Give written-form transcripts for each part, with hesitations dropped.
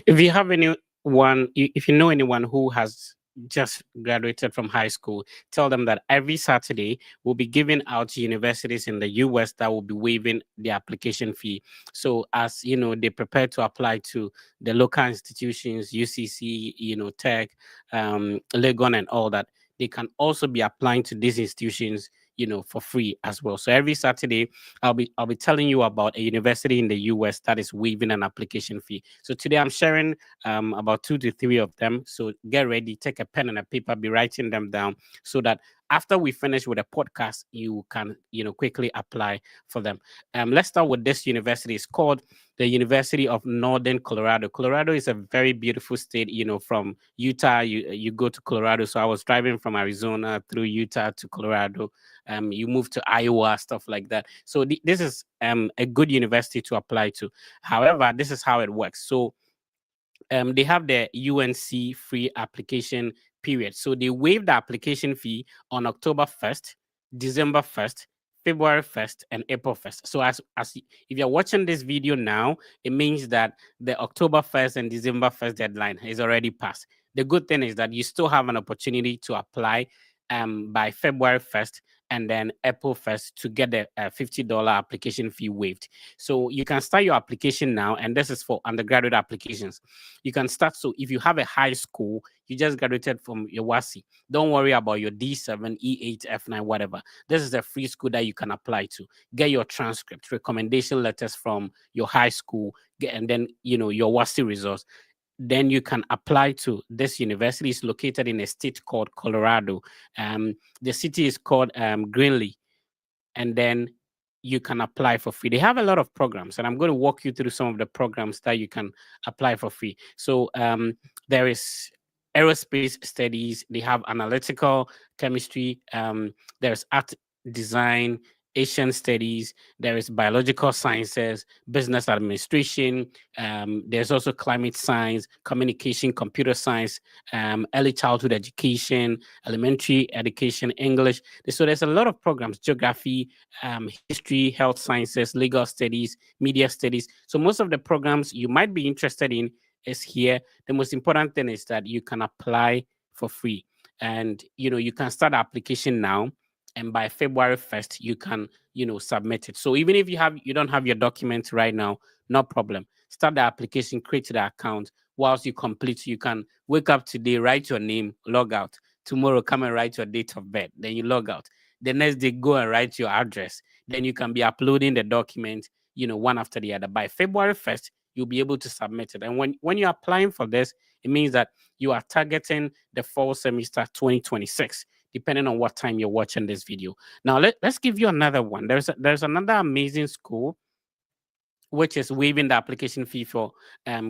If you have anyone, if you know anyone who has just graduated from high school, tell them that every Saturday we'll be giving out to universities in the US that will be waiving the application fee. So as you know, they prepare to apply to the local institutions, UCC, Tech, Legon, and all that. They can also be applying to these institutions, for free as well. So every Saturday I'll be telling you about a university in the US that is waiving an application fee. So today I'm sharing about 2 to 3 of them. So get ready, take a pen and a paper, be writing them down so that after we finish with the podcast, you can quickly apply for them. Let's start with this university. It's called the University of Northern Colorado. Colorado is a very beautiful state. From Utah, you go to Colorado. So I was driving from Arizona through Utah to Colorado. You move to Iowa, stuff like that. So this is a good university to apply to. However, this is how it works. So they have the UNC free application period. So they waive the application fee on October 1st, December 1st, February 1st, and April 1st. So if you're watching this video now, it means that the October 1st and December 1st deadline is already passed. The good thing is that you still have an opportunity to apply by February 1st and then April 1st to get the $50 application fee waived. So you can start your application now, and this is for undergraduate applications. You can start. So if you have a high school, you just graduated from your WASI, don't worry about your D7, E8, F9, whatever. This is a free school that you can apply to. Get your transcript, recommendation letters from your high school, and then your WASI results. Then you can apply to this university. Is located in a state called Colorado. The city is called Greenlee, and then you can apply for free. They have a lot of programs, and I'm going to walk you through some of the programs that you can apply for free. So there is aerospace studies. They have analytical chemistry. There's art design, Asian studies. There is biological sciences, business administration. There's also climate science, communication, computer science, early childhood education, elementary education, English. So there's a lot of programs: geography, history, health sciences, legal studies, media studies. So most of the programs you might be interested in is here. The most important thing is that you can apply for free, and you can start the application now, and by February 1st you can submit it. So even if you don't have your documents right now, no problem. Start the application, create the account. Whilst you complete, you can wake up today, write your name, log out. Tomorrow, come and write your date of birth. Then you log out. The next day, go and write your address. Then you can be uploading the document, one after the other. By February 1st, you'll be able to submit it. And when you're applying for this, it means that you are targeting the fall semester 2026, depending on what time you're watching this video. Now, let's give you another one. There's another amazing school which is waiving the application fee for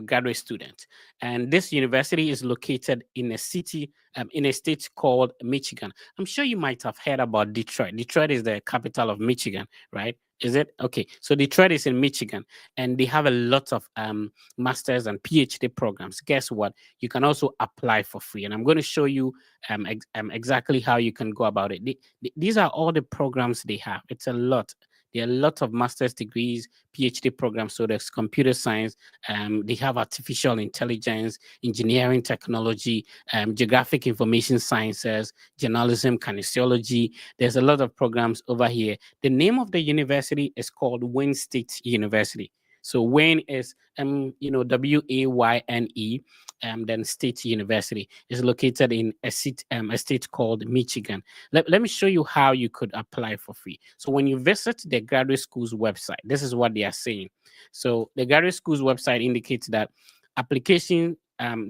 graduate students. And this university is located in a city, in a state called Michigan. I'm sure you might have heard about Detroit. Detroit is the capital of Michigan, right? Is it? Okay. So Detroit is in Michigan, and they have a lot of master's and PhD programs. Guess what? You can also apply for free. And I'm going to show you exactly how you can go about it. These are all the programs they have. It's a lot. There are a lot of master's degrees, PhD programs. So there's computer science, they have artificial intelligence, engineering technology, geographic information sciences, journalism, kinesiology. There's a lot of programs over here. The name of the university is called Wayne State University. So Wayne is Wayne, then State University is located in a state called Michigan. Let me show you how you could apply for free. So when you visit the graduate school's website, this is what they are saying. So the graduate school's website indicates that the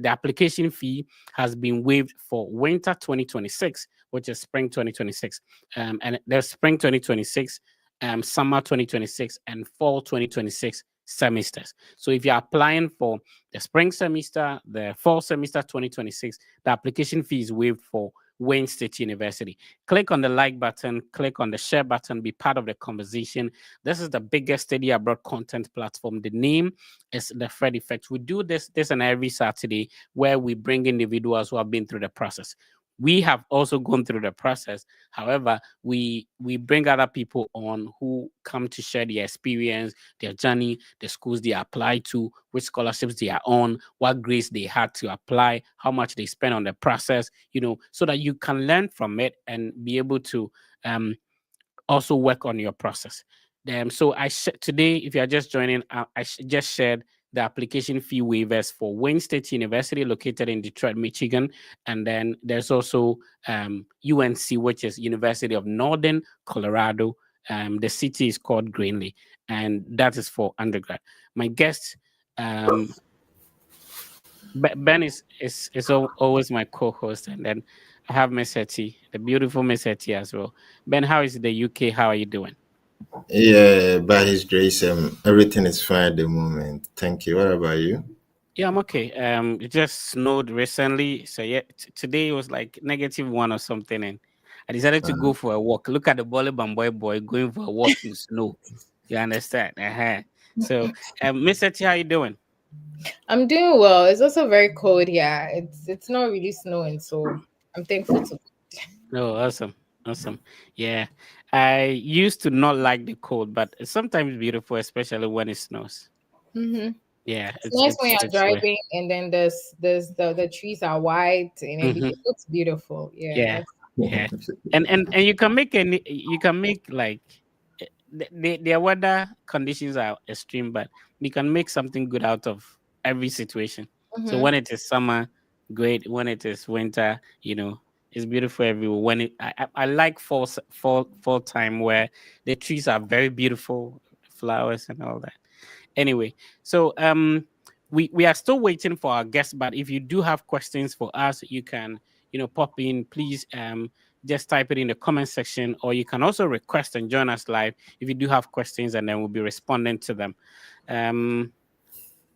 application fee has been waived for winter 2026, which is spring 2026, and there's spring 2026, summer 2026, and fall 2026 semesters. So if you're applying for the spring semester, the fall semester 2026, the application fee is waived for Wayne State University. Click on the like button, click on the share button, be part of the conversation. This is the biggest study abroad content platform. The name is the Fred Effect. We do this and every Saturday, where we bring individuals who have been through the process. We have also gone through the process. However, we bring other people on who come to share their experience, their journey, the schools they apply to, which scholarships they are on, what grades they had to apply, how much they spend on the process, so that you can learn from it and be able to um also work on your process. So today, if you are just joining, just shared the application fee waivers for Wayne State University, located in Detroit, Michigan, and then there's also UNC, which is University of Northern Colorado. The city is called Greenlee, and that is for undergrad. My guest, um, Ben, is always my co-host, and then I have Miss Hetty, the beautiful Miss Hetty as well. Ben, how is the UK? How are you doing? Yeah, by His grace, everything is fine at the moment. Thank you. What about you? Yeah, I'm okay. It just snowed recently, so yeah, today was like -1 or something, and I decided to go for a walk. Look at the boy going for a walk in snow. You understand? So, Miss Hetty, how you doing? I'm doing well. It's also very cold here. It's not really snowing, so I'm thankful to. Oh, awesome, awesome. Yeah, I used to not like the cold, but it's sometimes beautiful, especially when it snows. Hmm. Yeah, It's it's nice when it's you're it's way. driving and then there's the trees are white and everything. Mm-hmm. It looks beautiful. Yeah, Yeah, that's yeah, and you can make like their weather conditions are extreme, but you can make something good out of every situation. So hmm when it is summer, great. When it is winter, it's beautiful everywhere. When I like fall time where the trees are very beautiful, flowers and all that. Anyway, so we are still waiting for our guests, but if you do have questions for us, you can pop in. Please just type it in the comment section, or you can also request and join us live if you do have questions, and then we'll be responding to them. Um,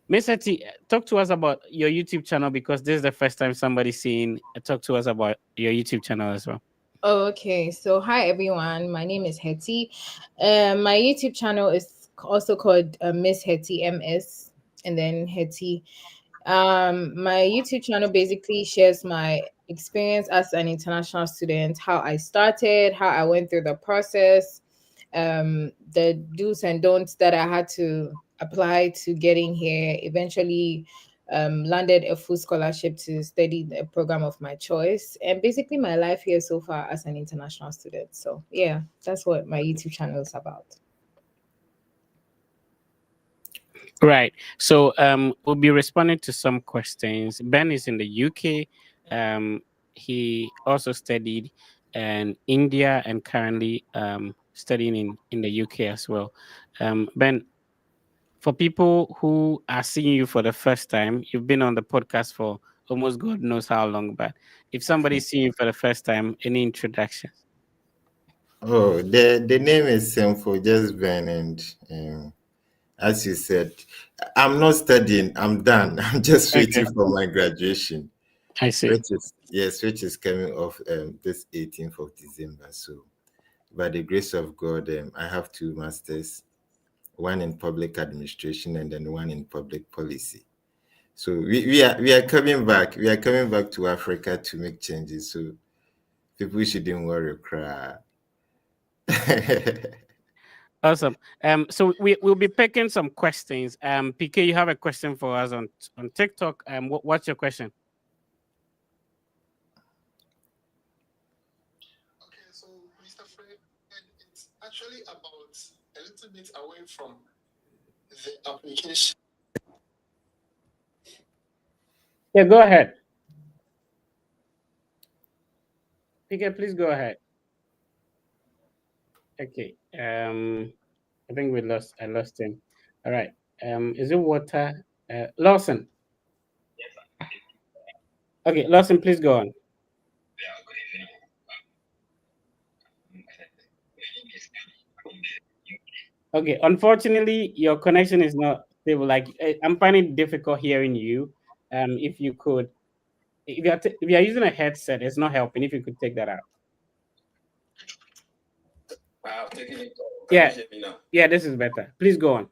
Miss Hetty, talk to us about your YouTube channel, because this is the first time somebody's seeing. Talk to us about your YouTube channel as well. Oh, okay. So, hi everyone. My name is Hetty. My YouTube channel is also called Miss Hetty MS, and then Hetty. My YouTube channel basically shares my experience as an international student, how I started, how I went through the process, the do's and don'ts that I had to apply to getting here. Eventually, landed a full scholarship to study the program of my choice, and basically my life here so far as an international student. So yeah, that's what my YouTube channel is about. Right. So we'll be responding to some questions. Ben is in the UK. Um, he also studied in India and currently studying in the UK as well. Ben, for people who are seeing you for the first time, you've been on the podcast for almost God knows how long, but if somebody's seeing you for the first time, any introductions? Oh, the name is simple, just Ben, and as you said, I'm not studying. I'm done. I'm just Okay, waiting for my graduation, I see. which is coming off this 18th of December. So, by the grace of God, I have two masters, one in public administration and then one in public policy. So we are coming back. We are coming back to Africa to make changes. So people shouldn't worry, cry. Awesome. So we'll be picking some questions. PK, you have a question for us on TikTok. What's your question? Yeah, go ahead. PK, please go ahead. Okay. I think I lost him. All right. Is it water? Lawson. Okay, Lawson, please go on. Okay. Unfortunately, your connection is not stable. Like I'm finding it difficult hearing you. If you could, if you're using a headset, it's not helping. If you could take that out. Yeah. Yeah, this is better. Please go on.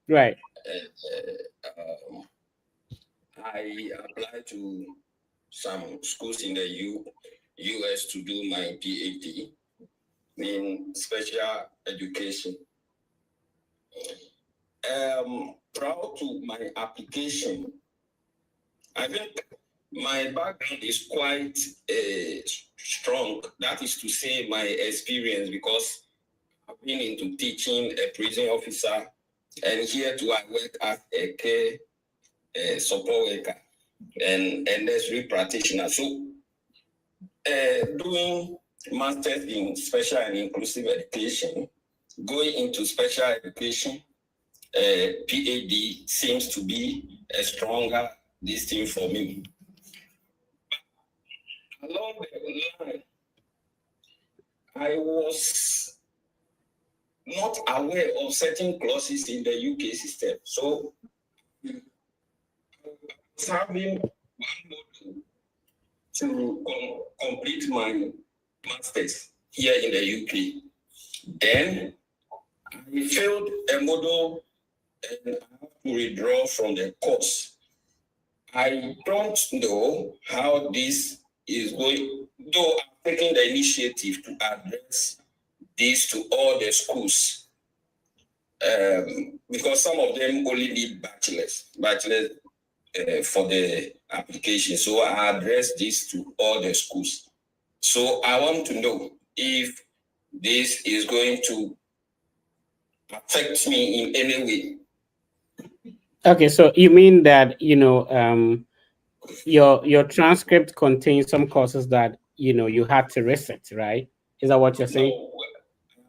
Right. I applied to some schools in the US to do my PhD in special education. Prior to my application, I think my background is quite strong. That is to say, my experience, because I've been into teaching, a prison officer, and here too I work as a care support worker and a nursery practitioner. So, doing masters in special and inclusive education, going into special education, PAD seems to be a stronger this thing for me. Along the line, I was not aware of certain clauses in the UK system. So I was having one module to complete my master's here in the UK. Then I failed a module and I have to withdraw from the course. I don't know how this is going, though I'm taking the initiative to address this to all the schools, because some of them only need bachelors for the application. So I address this to all the schools. So I want to know if this is going to affect me in any way. Okay, so you mean that your transcript contains some courses that you had to reset, right? Is that what you're saying?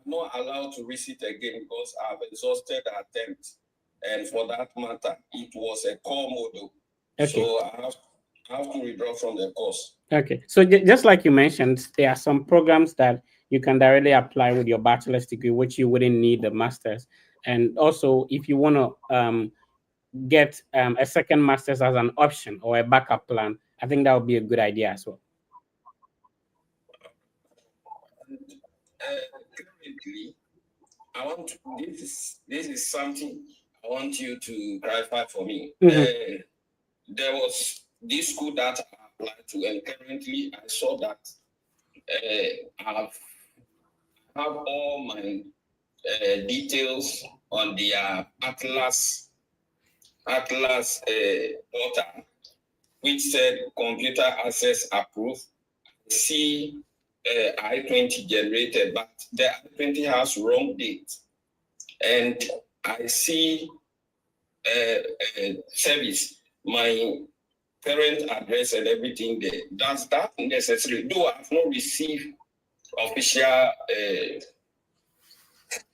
No, I'm not allowed to resit again because I've exhausted the attempt, and for that matter, it was a core model. Okay. So I have to withdraw from the course. Okay, so just like you mentioned, there are some programs that you can directly apply with your bachelor's degree, which you wouldn't need the master's. And also, if you want to get a second master's as an option or a backup plan, I think that would be a good idea as well. Currently, I want to, this is something I want you to clarify for me. Mm-hmm. There was this school that I applied to, and currently I saw that I have all my details on their Atlas portal, which said computer access approved. See I-20 generated, but the I-20 has wrong date. And I see service, my current address and everything there. Does that necessary? Though I have not received official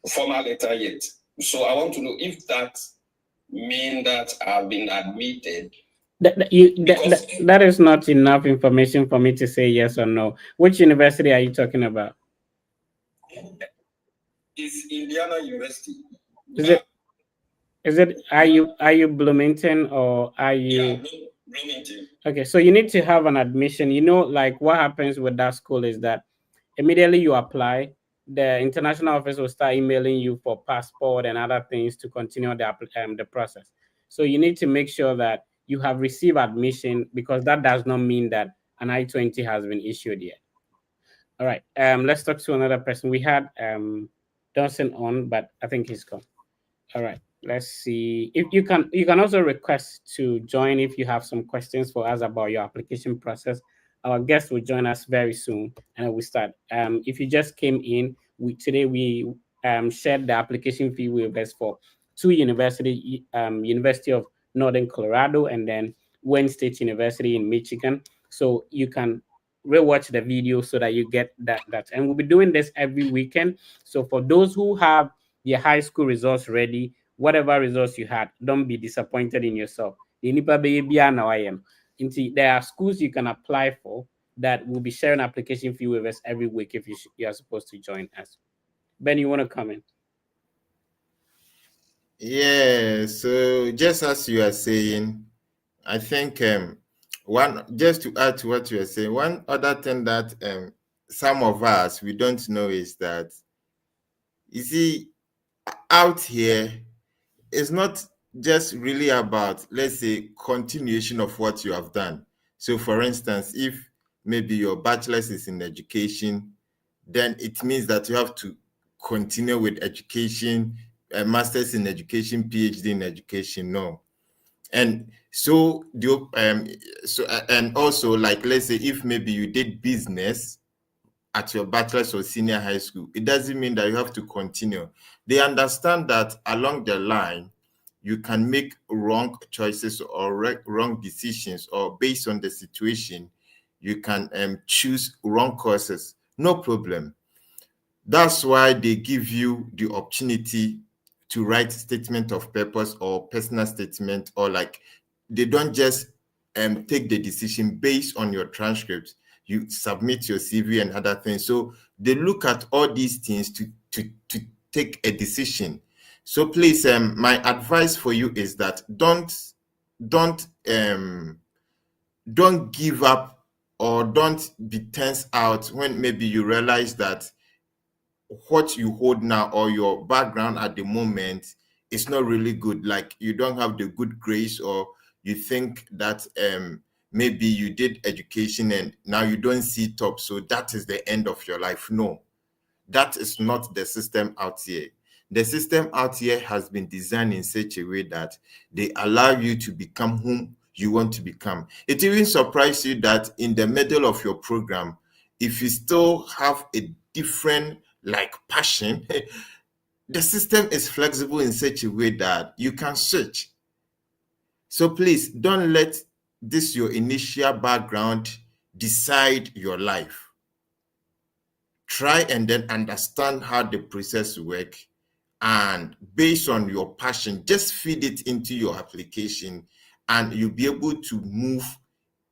formal letter yet. So I want to know if that means that I've been admitted. That is not enough information for me to say yes or no. Which university are you talking about? It's Indiana University. Is it are you Bloomington or are you? Yeah, Bloomington. Okay, so you need to have an admission. Like what happens with that school is that immediately you apply, the international office will start emailing you for passport and other things to continue the process. So you need to make sure that you have received admission, because that does not mean that an I-20 has been issued yet. All right. Let's talk to another person. We had Dawson on, but I think he's gone. All right. Let's see if you can also request to join if you have some questions for us about your application process. Our guest will join us very soon and we start. If you just came in, we shared the application fee waivers for two University of Northern Colorado and then Wayne State University in Michigan. So you can rewatch the video so that you get that. And we'll be doing this every weekend. So for those who have your high school results ready, whatever results you had, don't be disappointed in yourself. There are schools you can apply for that will be sharing application fee waivers every week if you are supposed to join us. Ben, you want to comment? Yeah, so just as you are saying, I think just to add to what you are saying, one other thing that some of us we don't know is that, you see, out here, it's not just really about, let's say, continuation of what you have done. So for instance, if maybe your bachelor's is in education, then it means that you have to continue with education, a master's in education, PhD in education. No. And so and also, like, let's say if maybe you did business at your bachelor's or senior high school, it doesn't mean that you have to continue. They understand that along the line, you can make wrong choices or wrong decisions, or based on the situation, you can choose wrong courses. No problem. That's why they give you the opportunity to write statement of purpose or personal statement, or like they don't just take the decision based on your transcripts. You submit your CV and other things. So they look at all these things to take a decision. So please, my advice for you is that don't don't give up, or don't be tense out when maybe you realize that what you hold now or your background at the moment is not really good. Like you don't have the good grades, or you think that maybe you did education and now you don't see top, so that is the end of your life. No, that is not the system out here. The system out here has been designed in such a way that they allow you to become whom you want to become. It even surprises you that in the middle of your program, if you still have a different like passion, the system is flexible in such a way that you can switch. So please don't let this your initial background decide your life. Try and then understand how the process works, and based on your passion, just feed it into your application, and you'll be able to move.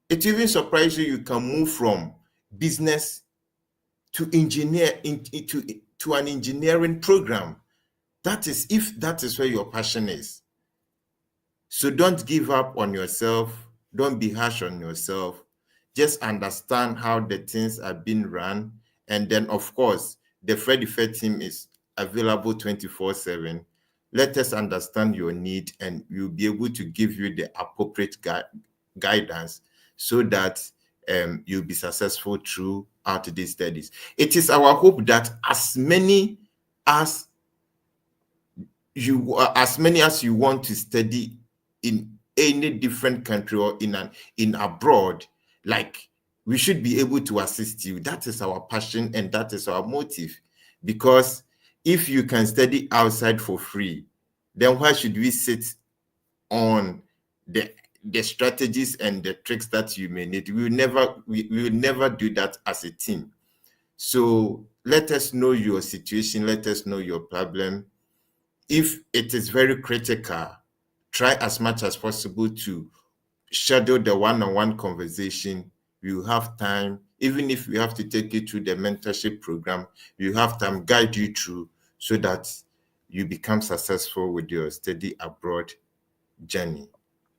It even surprises you, you can move from business to engineer to an engineering program. That is, if that is where your passion is. So don't give up on yourself. Don't be harsh on yourself. Just understand how the things are being run. And then, of course, the Freddy Fair team is available 24/7. Let us understand your need, and we'll be able to give you the appropriate guidance so that you'll be successful throughout these studies. It is our hope that as many as you want to study in any different country or in abroad, like, we should be able to assist you. That is our passion and that is our motive. Because if you can study outside for free, then why should we sit on the strategies and the tricks that you may need? We will never do that as a team. So let us know your situation, let us know your problem. If it is very critical, try as much as possible to schedule the one-on-one conversation. You have time, even if we have to take you through the mentorship program, you have time, guide you through, so that you become successful with your study abroad journey.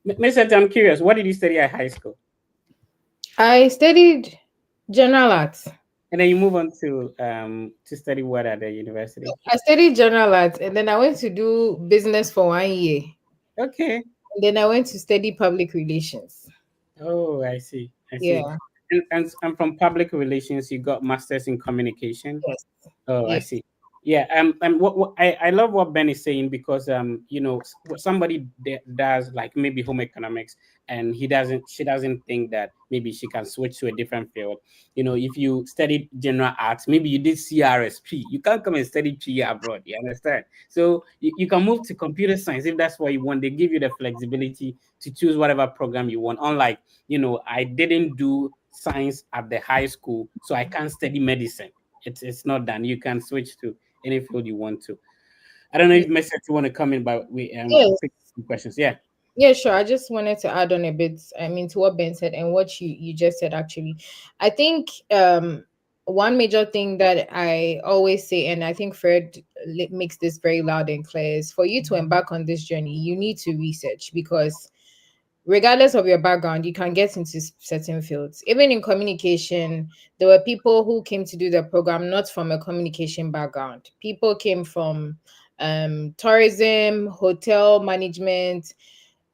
Mr. I'm curious, what did you study at high school? I studied general arts. And then you move on to study what at the university? I studied general arts, and then I went to do business for 1 year. Okay. And then I went to study public relations. Oh, I see. Yeah. And from public relations, you got masters in communication. Yes. Oh, I Yes. see. Yeah. And what I love what Ben is saying, because somebody does like maybe home economics, and she doesn't think that maybe she can switch to a different field. If you studied general arts, maybe you did CRSP, you can't come and study PE abroad. You understand? So you can move to computer science if that's what you want. They give you the flexibility to choose whatever program you want. Unlike, I didn't do science at the high school, so I can't study medicine. It's not done. You can switch to any field you want to. I don't know if Messi, you want to come in, but we Yes. pick some questions. Yeah. Yeah, sure. I just wanted to add on a bit, I mean, to what Ben said and what you just said, actually. I think one major thing that I always say, and I think Fred makes this very loud and clear, is for you to embark on this journey, you need to research, because regardless of your background, you can get into certain fields. Even in communication, there were people who came to do the program not from a communication background. People came from tourism, hotel management.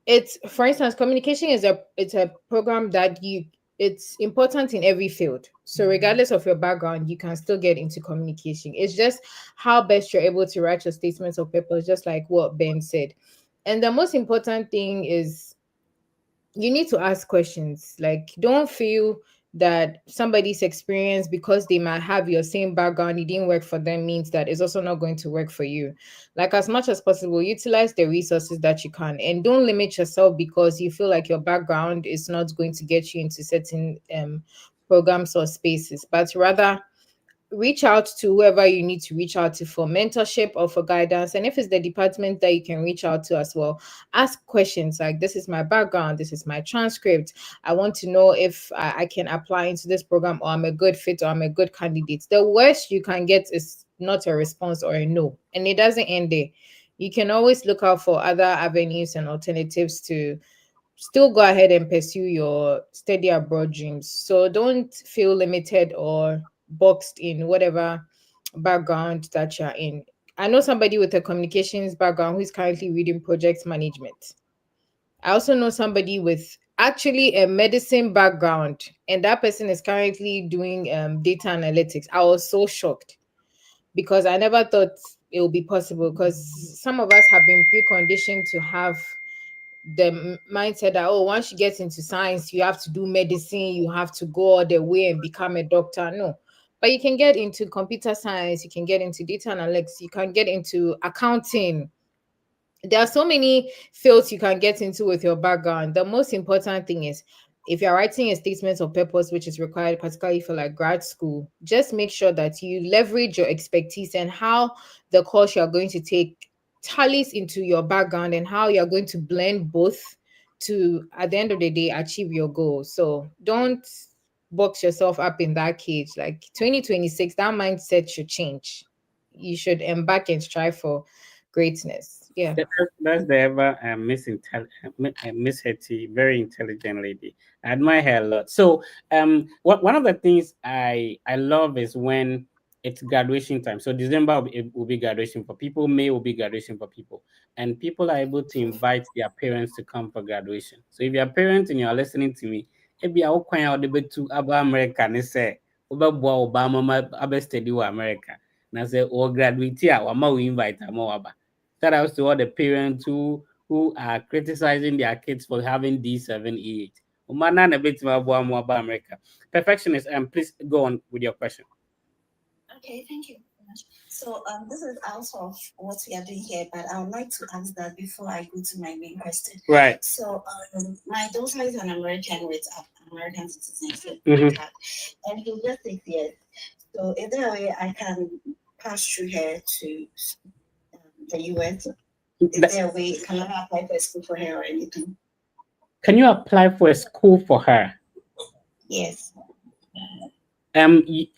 It's, for instance, communication is a program that you it's important in every field. So regardless of your background, you can still get into communication. It's just how best you're able to write your statements of purpose, just like what Ben said. And the most important thing is you need to ask questions. Like, don't feel that somebody's experience, because they might have your same background, it didn't work for them, means that it's also not going to work for you. Like, as much as possible, utilize the resources that you can, and don't limit yourself because you feel like your background is not going to get you into certain programs or spaces, but rather reach out to whoever you need to reach out to for mentorship or for guidance. And if it's the department that you can reach out to as well, ask questions like, this is my background, this is my transcript. I want to know if I can apply into this program, or I'm a good fit, or I'm a good candidate. The worst you can get is not a response or a no. And it doesn't end there. You can always look out for other avenues and alternatives to still go ahead and pursue your study abroad dreams. So don't feel limited or boxed in whatever background that you're in. I know somebody with a communications background who's currently reading project management. I also know somebody with actually a medicine background, and that person is currently doing data analytics. I was so shocked because I never thought it would be possible, because some of us have been preconditioned to have the mindset that, oh, once you get into science you have to do medicine, you have to go all the way and become a doctor. No, but you can get into computer science, you can get into data analytics, you can get into accounting. There are so many fields you can get into with your background. The most important thing is, if you're writing a statement of purpose, which is required, particularly for like grad school, just make sure that you leverage your expertise and how the course you're going to take tallies into your background, and how you're going to blend both to, at the end of the day, achieve your goal. So don't box yourself up in that cage. Like 2026, that mindset should change. You should embark and strive for greatness. Yeah. That's the ever Miss Hetty, very intelligent lady. I admire her a lot. So one of the things I love is when it's graduation time. So December will be graduation for people, May will be graduation for people, and people are able to invite their parents to come for graduation. So if you're a parent and you're listening to me, maybe I will point out the bit to about America and say, Obama study America. And I say, or graduate here, or we invite them over. Shout out to all the parents who are criticizing their kids for having D7, E8. Umana na bit more about America. Perfectionist, please go on with your question. Okay, thank you very much. So this is out of what we are doing here, but I would like to ask that before I go to my main question. Right. So my daughter is an American with American citizenship, Mhm. and she's just 6 years. So is there a way I can pass through her to the US? Is there a way? Can I apply for a school for her or anything? Can you apply for a school for her? Yes.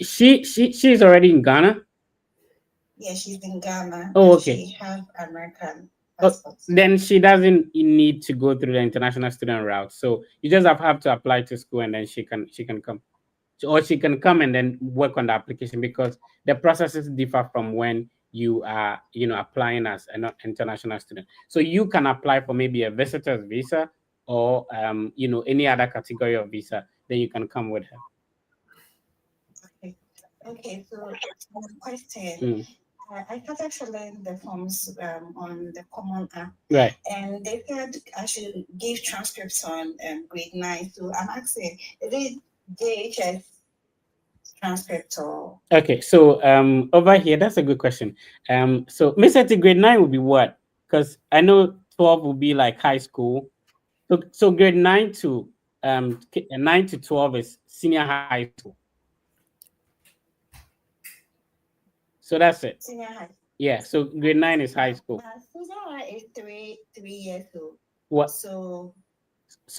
She's already in Ghana. Yeah, she's in Ghana. Oh, And okay. she has American Oh, passport. then she doesn't need to go through the international student route. So you just have to apply to school, and then she can come. Or she can come and then work on the application, because the processes differ from when you are applying as an international student. So you can apply for maybe a visitor's visa, or any other category of visa, then you can come with her. Okay. Okay. So one question. Mm. I started filling the forms on the Common app, Right. and they said I should give transcripts on grade 9. So I'm asking, is it JHS transcript or? Okay, so over here, that's a good question. So Miss Etty, grade 9 will be what? Because I know 12 will be like high school. So grade 9 to 12 is senior high school. So that's it. Senior high? Yeah. So grade 9 is high school. Senior high is three years old. What? So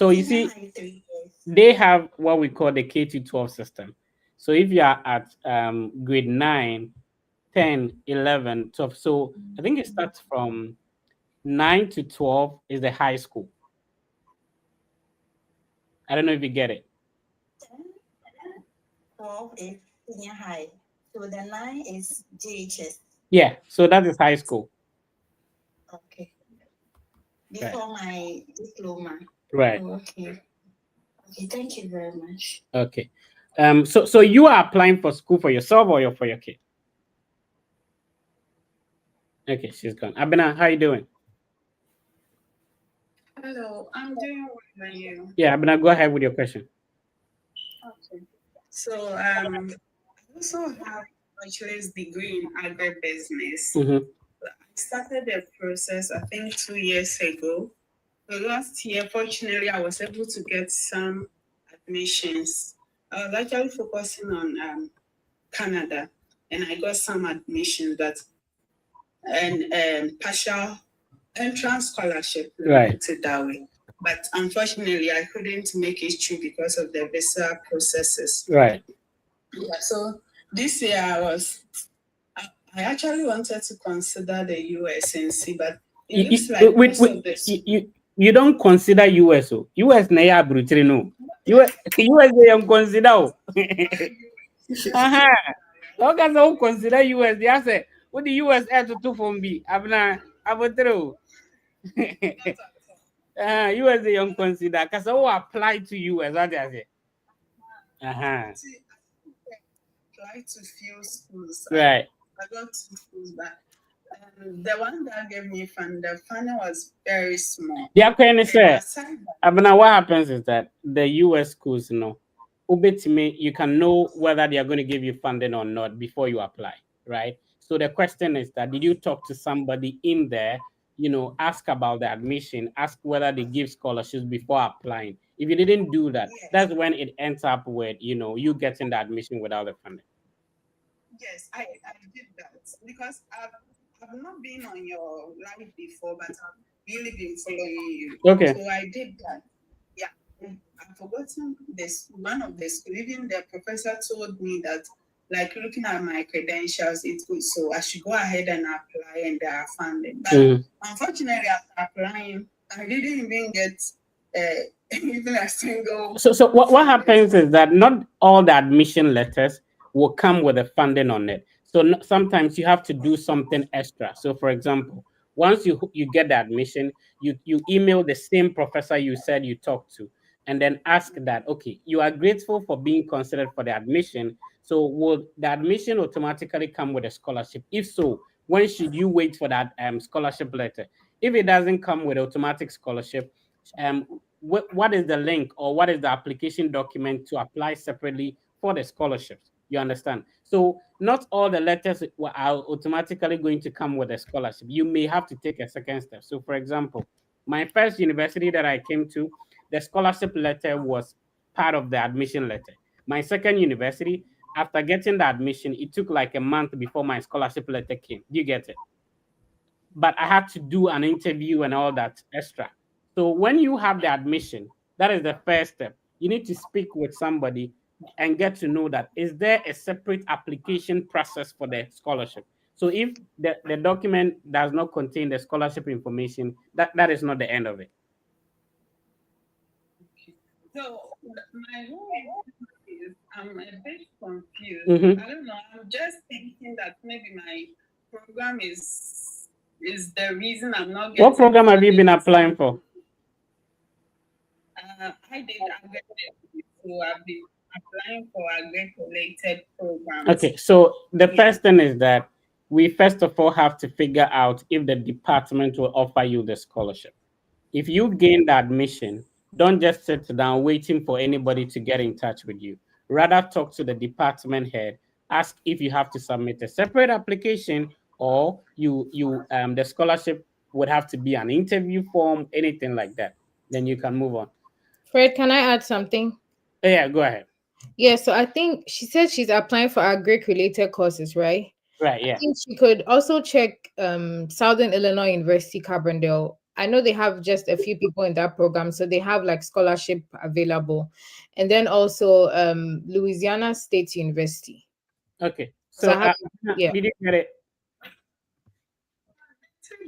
you senior see, high is 3 years. they have what we call the K to 12 system. So if you are at grade 9, 10, 11, 12, so I think it starts from 9 to 12 is the high school. I don't know if you get it. 12 is senior high. So the 9 is JHS. Yeah, so that is high school. before my diploma. Right. Oh, okay. Okay, thank you very much. Okay. So you are applying for school for yourself or for your kid? Okay, she's gone. Abena, how you doing? Hello, I'm doing well, and you? Yeah, Abena, go ahead with your question. Okay. So, I also have a bachelor's degree in agribusiness. Mm-hmm. I started the process, I think, 2 years ago. The last year, fortunately, I was able to get some admissions. I was actually focusing on Canada, and I got some admissions and partial entrance scholarship, Right. put it that way. But unfortunately, I couldn't make it through because of the visa processes. Right. Yeah, so this year I actually wanted to consider the US and see, but it looks like most of this. You don't consider US. US na ya brutri no. US they don't consider. Okay, so consider US. They say what the US have to do for me. Abna abotro. US they don't consider because who apply to US. What they say. Try to few schools. Right. I got 2 schools, but the one that gave me the funding was very small. Yeah, can say. Abna, what happens is that the US schools, you can know whether they are going to give you funding or not before you apply, right? So the question is that did you talk to somebody in there, ask about the admission, ask whether they give scholarships before applying. If you didn't do that, that's when it ends up with, you getting the admission without the funding. Yes, I did that because I've not been on your live before, but I've really been following you. Okay. So I did that. Yeah. I've forgotten this one of the school. Even the professor told me that, like, looking at my credentials, it's good. So I should go ahead and apply and they are funded. But unfortunately, after applying, I didn't even get even a single. So what happens is that not all the admission letters will come with a funding on it. So sometimes you have to do something extra. So for example, once you get the admission, you email the same professor you said you talked to, and then ask that, okay, you are grateful for being considered for the admission. So will the admission automatically come with a scholarship? If so, when should you wait for that scholarship letter? If it doesn't come with automatic scholarship, what is the link or what is the application document to apply separately for the scholarships? You understand? So not all the letters are automatically going to come with a scholarship. You may have to take a second step. So for example, my first university that I came to, the scholarship letter was part of the admission letter. My second university, after getting the admission, it took like a month before my scholarship letter came. Do you get it? But I had to do an interview and all that extra. So when you have the admission, that is the first step. You need to speak with somebody and get to know that is there a separate application process for the scholarship. So if the document does not contain the scholarship information, that is not the end of it. So my whole is I'm a bit confused. I don't know. I'm just thinking that maybe my program is the reason I'm not getting. What program have you been applying for? I did agriculture, so I've been applying for agriculture-related programs. Okay, so the first thing is that we first of all have to figure out if the department will offer you the scholarship. If you gain the admission, don't just sit down waiting for anybody to get in touch with you. Rather, talk to the department head, ask if you have to submit a separate application or the scholarship would have to be an interview form, anything like that. Then you can move on. Fred, can I add something? Yeah, go ahead. Yeah, so I think she said she's applying for agric related courses, right? Right, yeah. I think she could also check Southern Illinois University Carbondale. I know they have just a few people in that program, so they have like scholarship available. And then also Louisiana State University. Okay. So I have, yeah. Did you get it?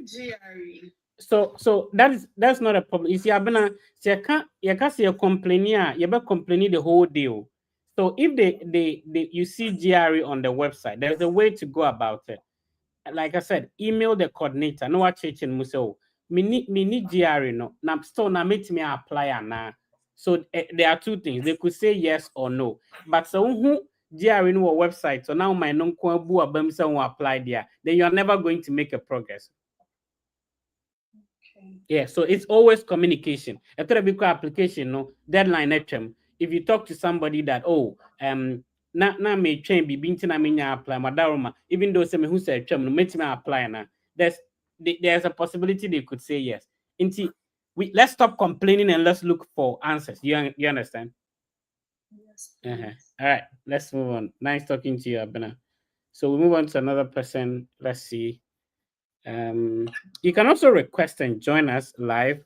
GRE. So that's not a problem. You see, Abena, you can't say complaining, you be complaining the whole deal. So if they you see GRE on the website, there's a way to go about it. Like I said, email the coordinator. No what church in Museo. mini GRE no. Now still na make me apply and so there are two things. They could say yes or no. But so who GRE no website, so now my non bu abemsa will apply there, then you are never going to make a progress. Okay. Yeah, so it's always communication. A therapy application, no deadline HM. If you talk to somebody that na may train be binti na me apply madaroma, even though some who said no make me apply na there's a possibility they could say yes. Let's stop complaining and let's look for answers. You understand? Yes. All right, let's move on. Nice talking to you, Abena. So we move on to another person. Let's see. You can also request and join us live.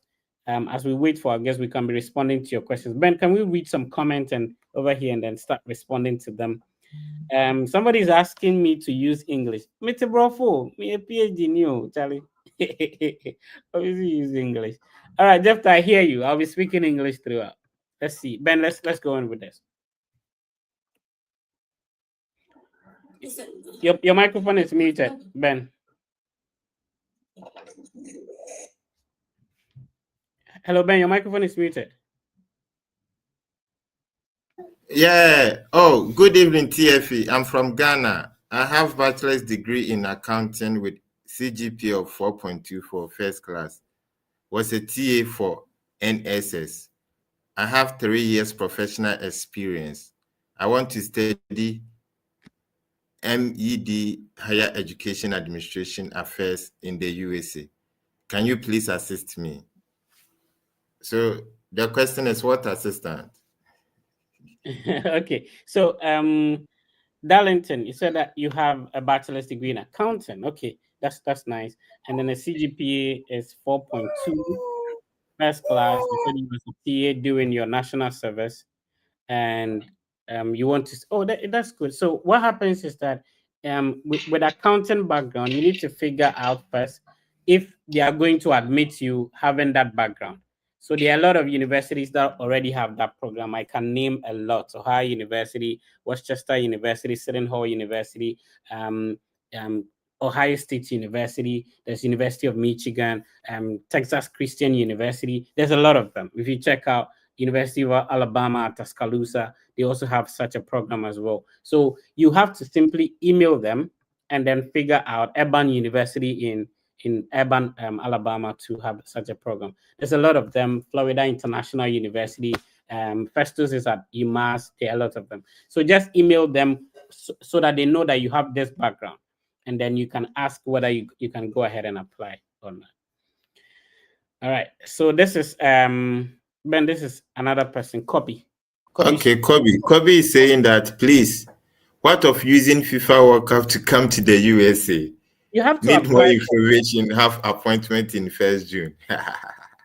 As we wait for our guests, we can be responding to your questions. Ben, can we read some comments and over here and then start responding to them? Somebody is asking me to use English. Mr. Brofo, me a PhD new, Charlie. Obviously use English. All right, Jeff, I hear you. I'll be speaking English throughout. Let's see. Ben, let's go on with this. Your microphone is muted, Ben. Hello, Ben. Your microphone is muted. Yeah. Oh, good evening, TFE. I'm from Ghana. I have bachelor's degree in accounting with CGPA of 4.24 first class. Was a TA for NSS. I have 3 years professional experience. I want to study MED Higher Education Administration Affairs in the USA. Can you please assist me? So the question is, what assistant? Okay, so Darlington, you said that you have a bachelor's degree in accounting. Okay, that's nice. And then the CGPA is 4.2, first class. You said you was a TA doing your national service, and you want to. Oh, that's good. So what happens is that with accounting background, you need to figure out first if they are going to admit you having that background. So there are a lot of universities that already have that program. I can name a lot. Ohio University, Westchester University, Seton Hall University, um, um, Ohio State University. There's University of Michigan, Texas Christian University. There's a lot of them. If you check out University of Alabama at Tuscaloosa, they also have such a program as well. So you have to simply email them and then figure out Urban University in Urban, Alabama to have such a program. There's a lot of them. Florida International University, Festus is at UMass. There are a lot of them. So just email them so that they know that you have this background, and then you can ask whether you can go ahead and apply or not. All right. So this is Ben. This is another person. Kobe. Okay, Kobe. Kobe is saying that, please, what of using FIFA World Cup to come to the USA? You have to Need more apply. information, have appointment in 1st June.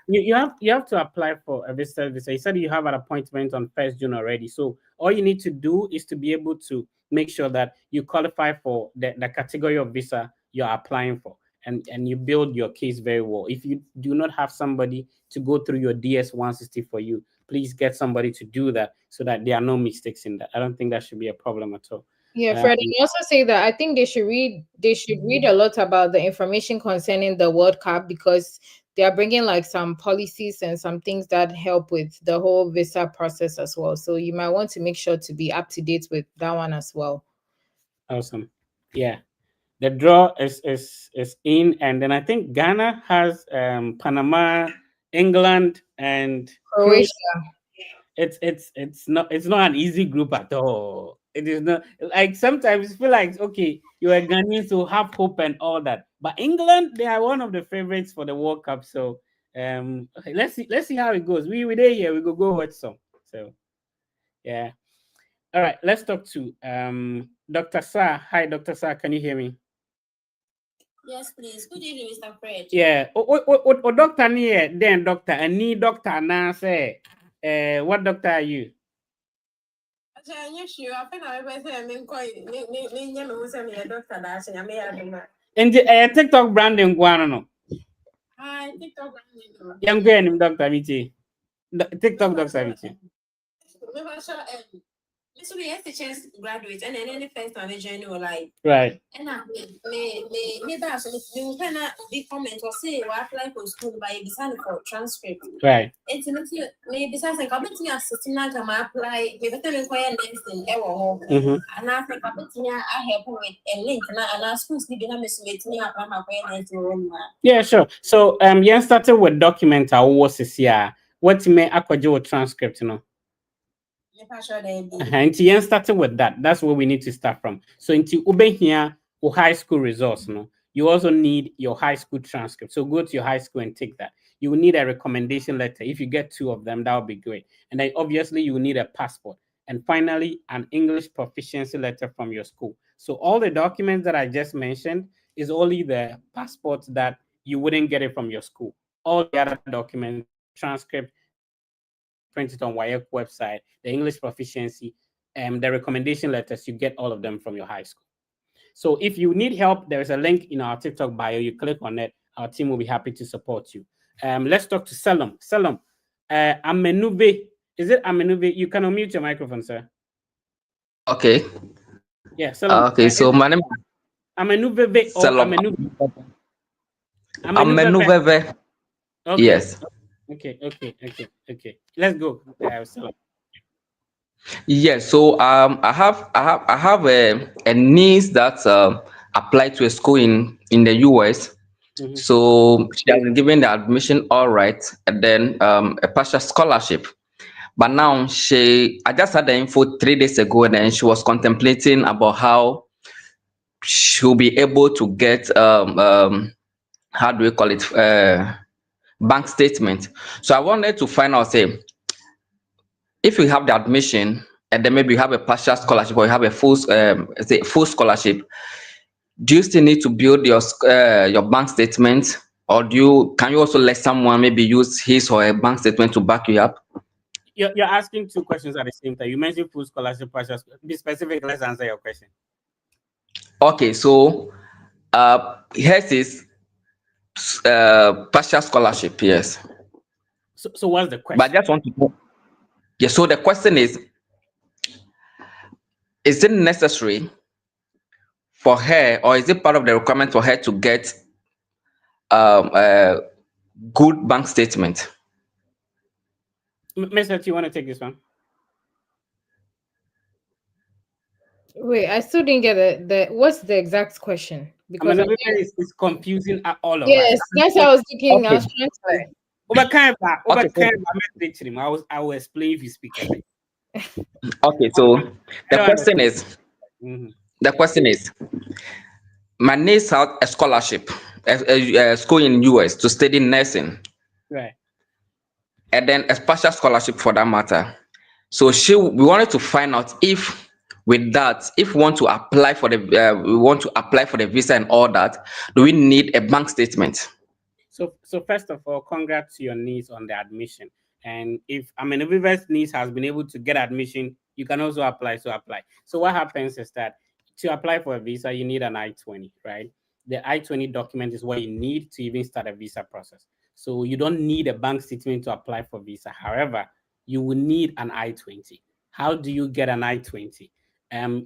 You have to apply for a visitor visa. You said you have an appointment on 1st June already. So all you need to do is to be able to make sure that you qualify for the category of visa you're applying for. And you build your case very well. If you do not have somebody to go through your DS-160 for you, please get somebody to do that so that there are no mistakes in that. I don't think that should be a problem at all. Yeah, Fred, and also say that I think they should read a lot about the information concerning the World Cup, because they are bringing like some policies and some things that help with the whole visa process as well. So you might want to make sure to be up to date with that one as well. Awesome. Yeah. The draw is in, and then I think Ghana has Panama, England, and Croatia. Croatia. It's not an easy group at all. It is not, like, sometimes you feel like, okay, you are Ghanaian, so have hope and all that. But England, they are one of the favorites for the World Cup. So okay, let's see how it goes. We there here, we go watch some. So yeah. All right, let's talk to Dr. Sa. Hi, Dr. Sa, can you hear me? Yes, please. Good evening, Mr. Fred. Yeah. Doctor near then doctor. I need doctor now say. What doctor are you? And TikTok branding guano. Hi, TikTok branding. Young girl Dr. Michi. TikTok Dr. Michi. so we have to chance graduate and then any first time journey like Right. and I may that's so kind of the comment or say we apply for school by design for transcript. Right. It's maybe besides like I'm to assisting like I apply we better inquire next in ever and I think I help with a link and our schools need to miss with me Yeah, sure. So yeah, started with document was this year. What may aquajo transcript, you know? And yeah, started with that. That's where we need to start from. So into ube here or high school results, no, you also need your high school transcript. So go to your high school and take that. You will need a recommendation letter. If you get 2 of them, that would be great. And then obviously you will need a passport. And finally, an English proficiency letter from your school. So all the documents that I just mentioned is only the passports that you wouldn't get it from your school. All the other documents, transcript, printed on WIEC website, the English proficiency, the recommendation letters, you get all of them from your high school. So if you need help, there's a link in our TikTok bio. You click on it. Our team will be happy to support you. Let's talk to Selim. Selim, Amenuve. Is it Amenuve? You can unmute your microphone, sir. Okay. Yeah, Selim. Okay, so my name is Amenuve or Selim. Amenuve. Okay. Yes. Okay. Let's go, Selim. Yes. So I have a niece that applied to a school in the US. So she has been given the admission all right, and then a partial scholarship. But now I just had the info 3 days ago, and then she was contemplating about how she'll be able to get how do we call it, bank statement. So I wanted to find out, say, if you have the admission and then maybe you have a partial scholarship or you have a full scholarship, do you still need to build your bank statement, or can you also let someone maybe use his or her bank statement to back you up? You're asking 2 questions at the same time. You mentioned full scholarship, partial. Be specific. Let's answer your question. Okay, so hers is partial scholarship, yes. So what's the question? But I just want to know. Yeah, so the question is it necessary for her, or is it part of the requirement for her to get a good bank statement? Mr. T, you want to take this one? Wait, I still didn't get it. What's the exact question? Because it's confusing all of us. Yes, that's what I was thinking. Okay. I was trying to. I will explain if you speak. Okay, so the question is, my niece had a scholarship, a school in US to study nursing, right? And then a partial scholarship for that matter. So we wanted to find out if with that, if we want to apply for the visa and all that, do we need a bank statement? So first of all, congrats to your niece on the admission. And if Amenuve's niece has been able to get admission, you can also apply. So what happens is that to apply for a visa, you need an I-20, right? The I-20 document is what you need to even start a visa process. So you don't need a bank statement to apply for visa. However, you will need an I-20. How do you get an I-20?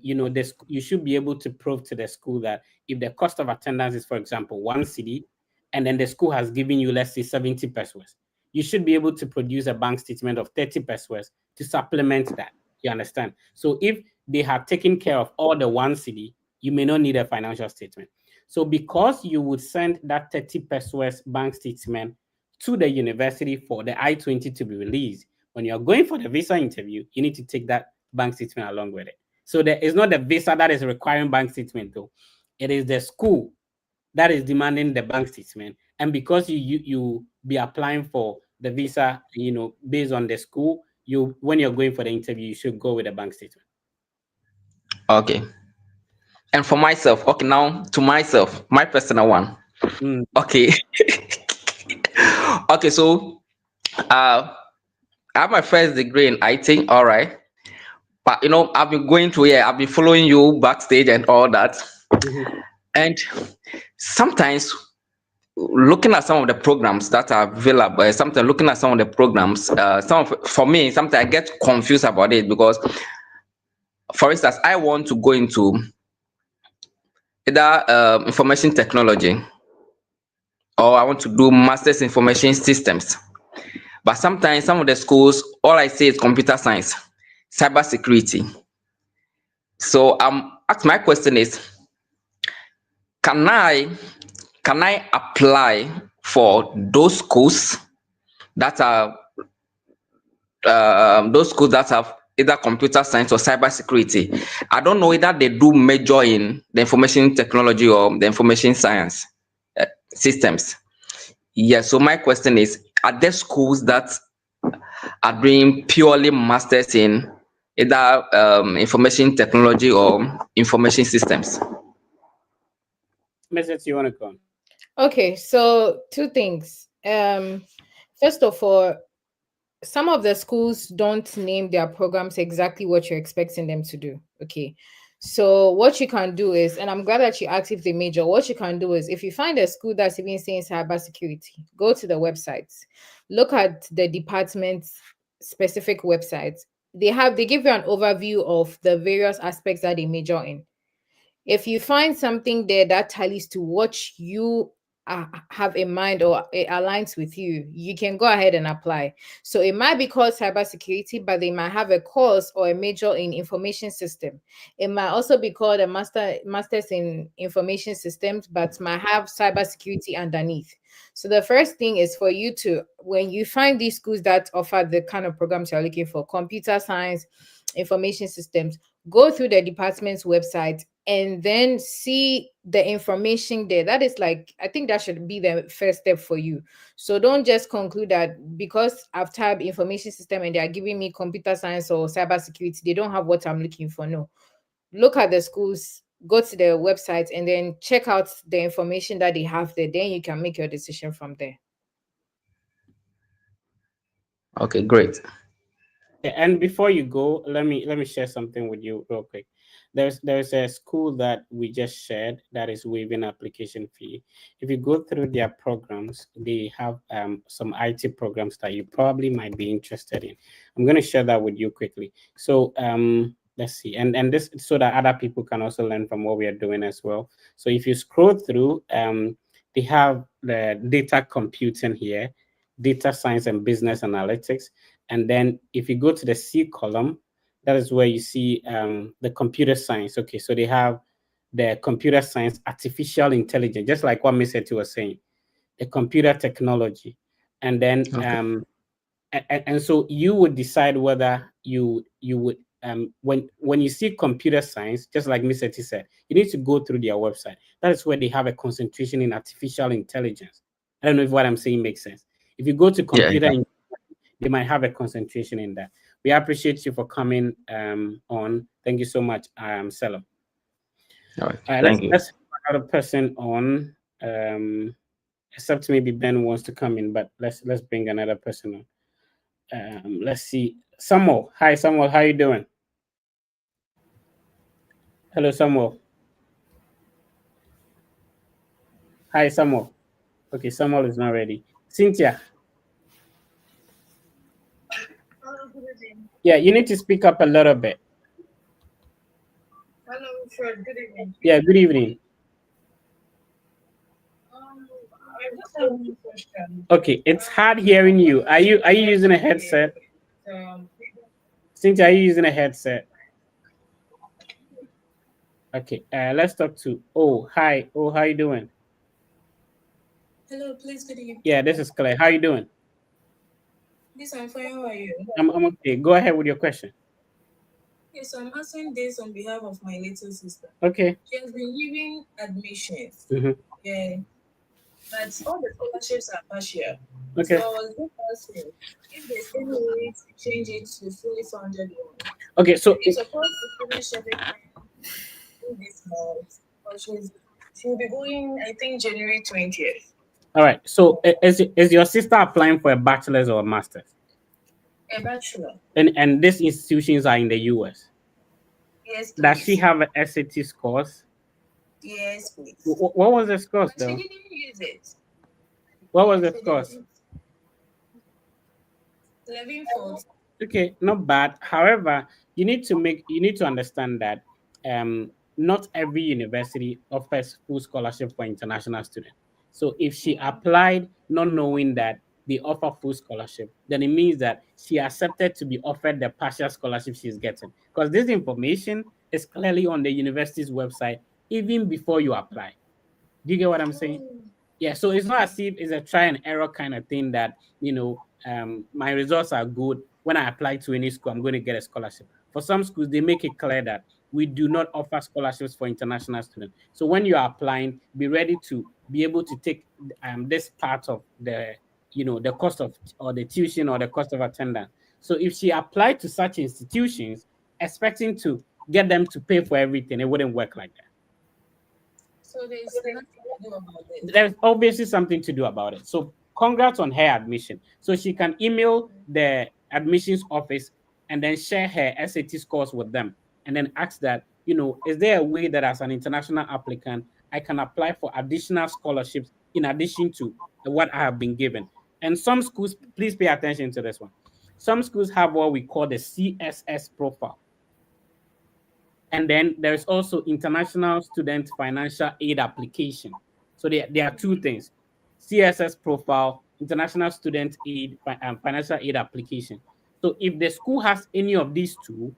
You should be able to prove to the school that if the cost of attendance is, for example, 1 cedi, and then the school has given you, let's say, 70 pesos, you should be able to produce a bank statement of 30 pesos to supplement that. You understand? So if they have taken care of all the 1 cedi, you may not need a financial statement. So because you would send that 30 pesos bank statement to the university for the I-20 to be released, when you're going for the visa interview, you need to take that bank statement along with it. So there is not the visa that is requiring bank statement, though. It is the school that is demanding the bank statement. And because you be applying for the visa, based on the school, when you're going for the interview, you should go with a bank statement. Okay. And for myself, okay, now to myself, my personal one. Okay. Okay, so I have my first degree in IT, all right. But I've been going through I've been following you backstage and all that. And sometimes looking at some of the programs that are available, sometimes looking at some of the programs, for me, sometimes I get confused about it, because for instance, I want to go into either information technology, or I want to do master's information systems. But sometimes some of the schools, all I say is computer science, cyber security. So my question is, can I apply for those schools that are those schools that have either computer science or cyber security? I don't know whether they do major in the information technology or the information science systems. Yeah, so my question is, are there schools that are doing purely masters in either information technology or information systems? Mrs. You want to come? Okay, so two things. First of all, some of the schools don't name their programs exactly what you're expecting them to do. Okay. So what you can do is, and I'm glad that you asked if they major, what you can do is if you find a school that's even saying cybersecurity, go to the websites, look at the department's specific websites. They give you an overview of the various aspects that they major in. If you find something there that tallies to what you have in mind or it aligns with you, you can go ahead and apply. So it might be called cybersecurity, but they might have a course or a major in information system. It might also be called a master's in information systems, but might have cybersecurity underneath. So the first thing is for you to, when you find these schools that offer the kind of programs you're looking for, computer science, information systems, go through the department's website and then see the information there. That is like, I think that should be the first step for you. So don't just conclude that because I've typed information system and they are giving me computer science or cybersecurity, they don't have what I'm looking for. No. Look at the schools, go to their website, and then check out the information that they have there. Then you can make your decision from there. Okay, great. Yeah, and before you go, let me share something with you real quick. There's a school that we just shared that is waiving application fee. If you go through their programs, they have some IT programs that you probably might be interested in. I'm going to share that with you quickly. So let's see, and this so that other people can also learn from what we are doing as well. So if you scroll through, they have the data computing here, data science and business analytics. And then if you go to the C column, that is where you see the computer science. Okay, so they have the computer science, artificial intelligence, just like what Miss Eti was saying, the computer technology. And then Okay. and so you would decide whether you would when you see computer science, just like Miss Eti said, you need to go through their website. That is where they have a concentration in artificial intelligence. I don't know if what I'm saying makes sense. If you go to Yeah. computer they might have a concentration in that. We appreciate you for coming on. Thank you so much, Selo. All right. All right, Thank you. let's have another person on. Except maybe Ben wants to come in, but let's bring another person on. Let's see. Samuel. Hi, Samuel. How you doing? Hello, Samuel. Hi, Samuel. Okay, Samuel is not ready. Cynthia. Yeah, you need to speak up a little bit. Hello, Fred. Good evening. Yeah, good evening. I just have one question. Okay, it's hard hearing you. Are you using a headset? Um, Cynthia, are you using a headset? Okay, let's talk to. Oh, hi. Oh, how you doing? Hello, please. Good evening. Yeah, this is Claire. How you doing? This I'm fine. How are you? I'm okay. Go ahead with your question. Yes, I'm asking this on behalf of my little sister. Okay. She has been giving admissions. Mm-hmm. Yeah, but all the scholarships are partial. Okay. So I was just asking if there's any way to change it to fully funded one. Okay, so She's supposed to finish everything this month, but she'll be going, I think, January 20th. all right. So is your sister applying for a bachelor's or a master's? A bachelor. And these institutions are in the US. Yes, please. Does she have a SAT scores? Yes, please. What was the scores But though? she didn't use it. What was the scores? 1140. Okay, not bad. However, you need to understand that not every university offers full scholarship for international students. So if she applied not knowing that they offer full scholarship, then it means that she accepted to be offered the partial scholarship she's getting. Because this information is clearly on the university's website even before you apply. Do you get what I'm saying? Yeah, so it's not as if it's a try and error kind of thing that, my results are good. When I apply to any school, I'm going to get a scholarship. For some schools, they make it clear that we do not offer scholarships for international students. So when you are applying, be ready to be able to take this part of the cost of or the tuition or the cost of attendance. So if she applied to such institutions expecting to get them to pay for everything, it wouldn't work like that. So there's nothing to do about it. There's obviously something to do about it. So congrats on her admission. So she can email the admissions office and then share her SAT scores with them and then ask that, is there a way that as an international applicant, I can apply for additional scholarships in addition to what I have been given? And some schools, please pay attention to this one. Some schools have what we call the CSS profile. And then there's also International Student Financial Aid Application. So there are two things: CSS profile, International Student Aid Financial Aid Application. So if the school has any of these two,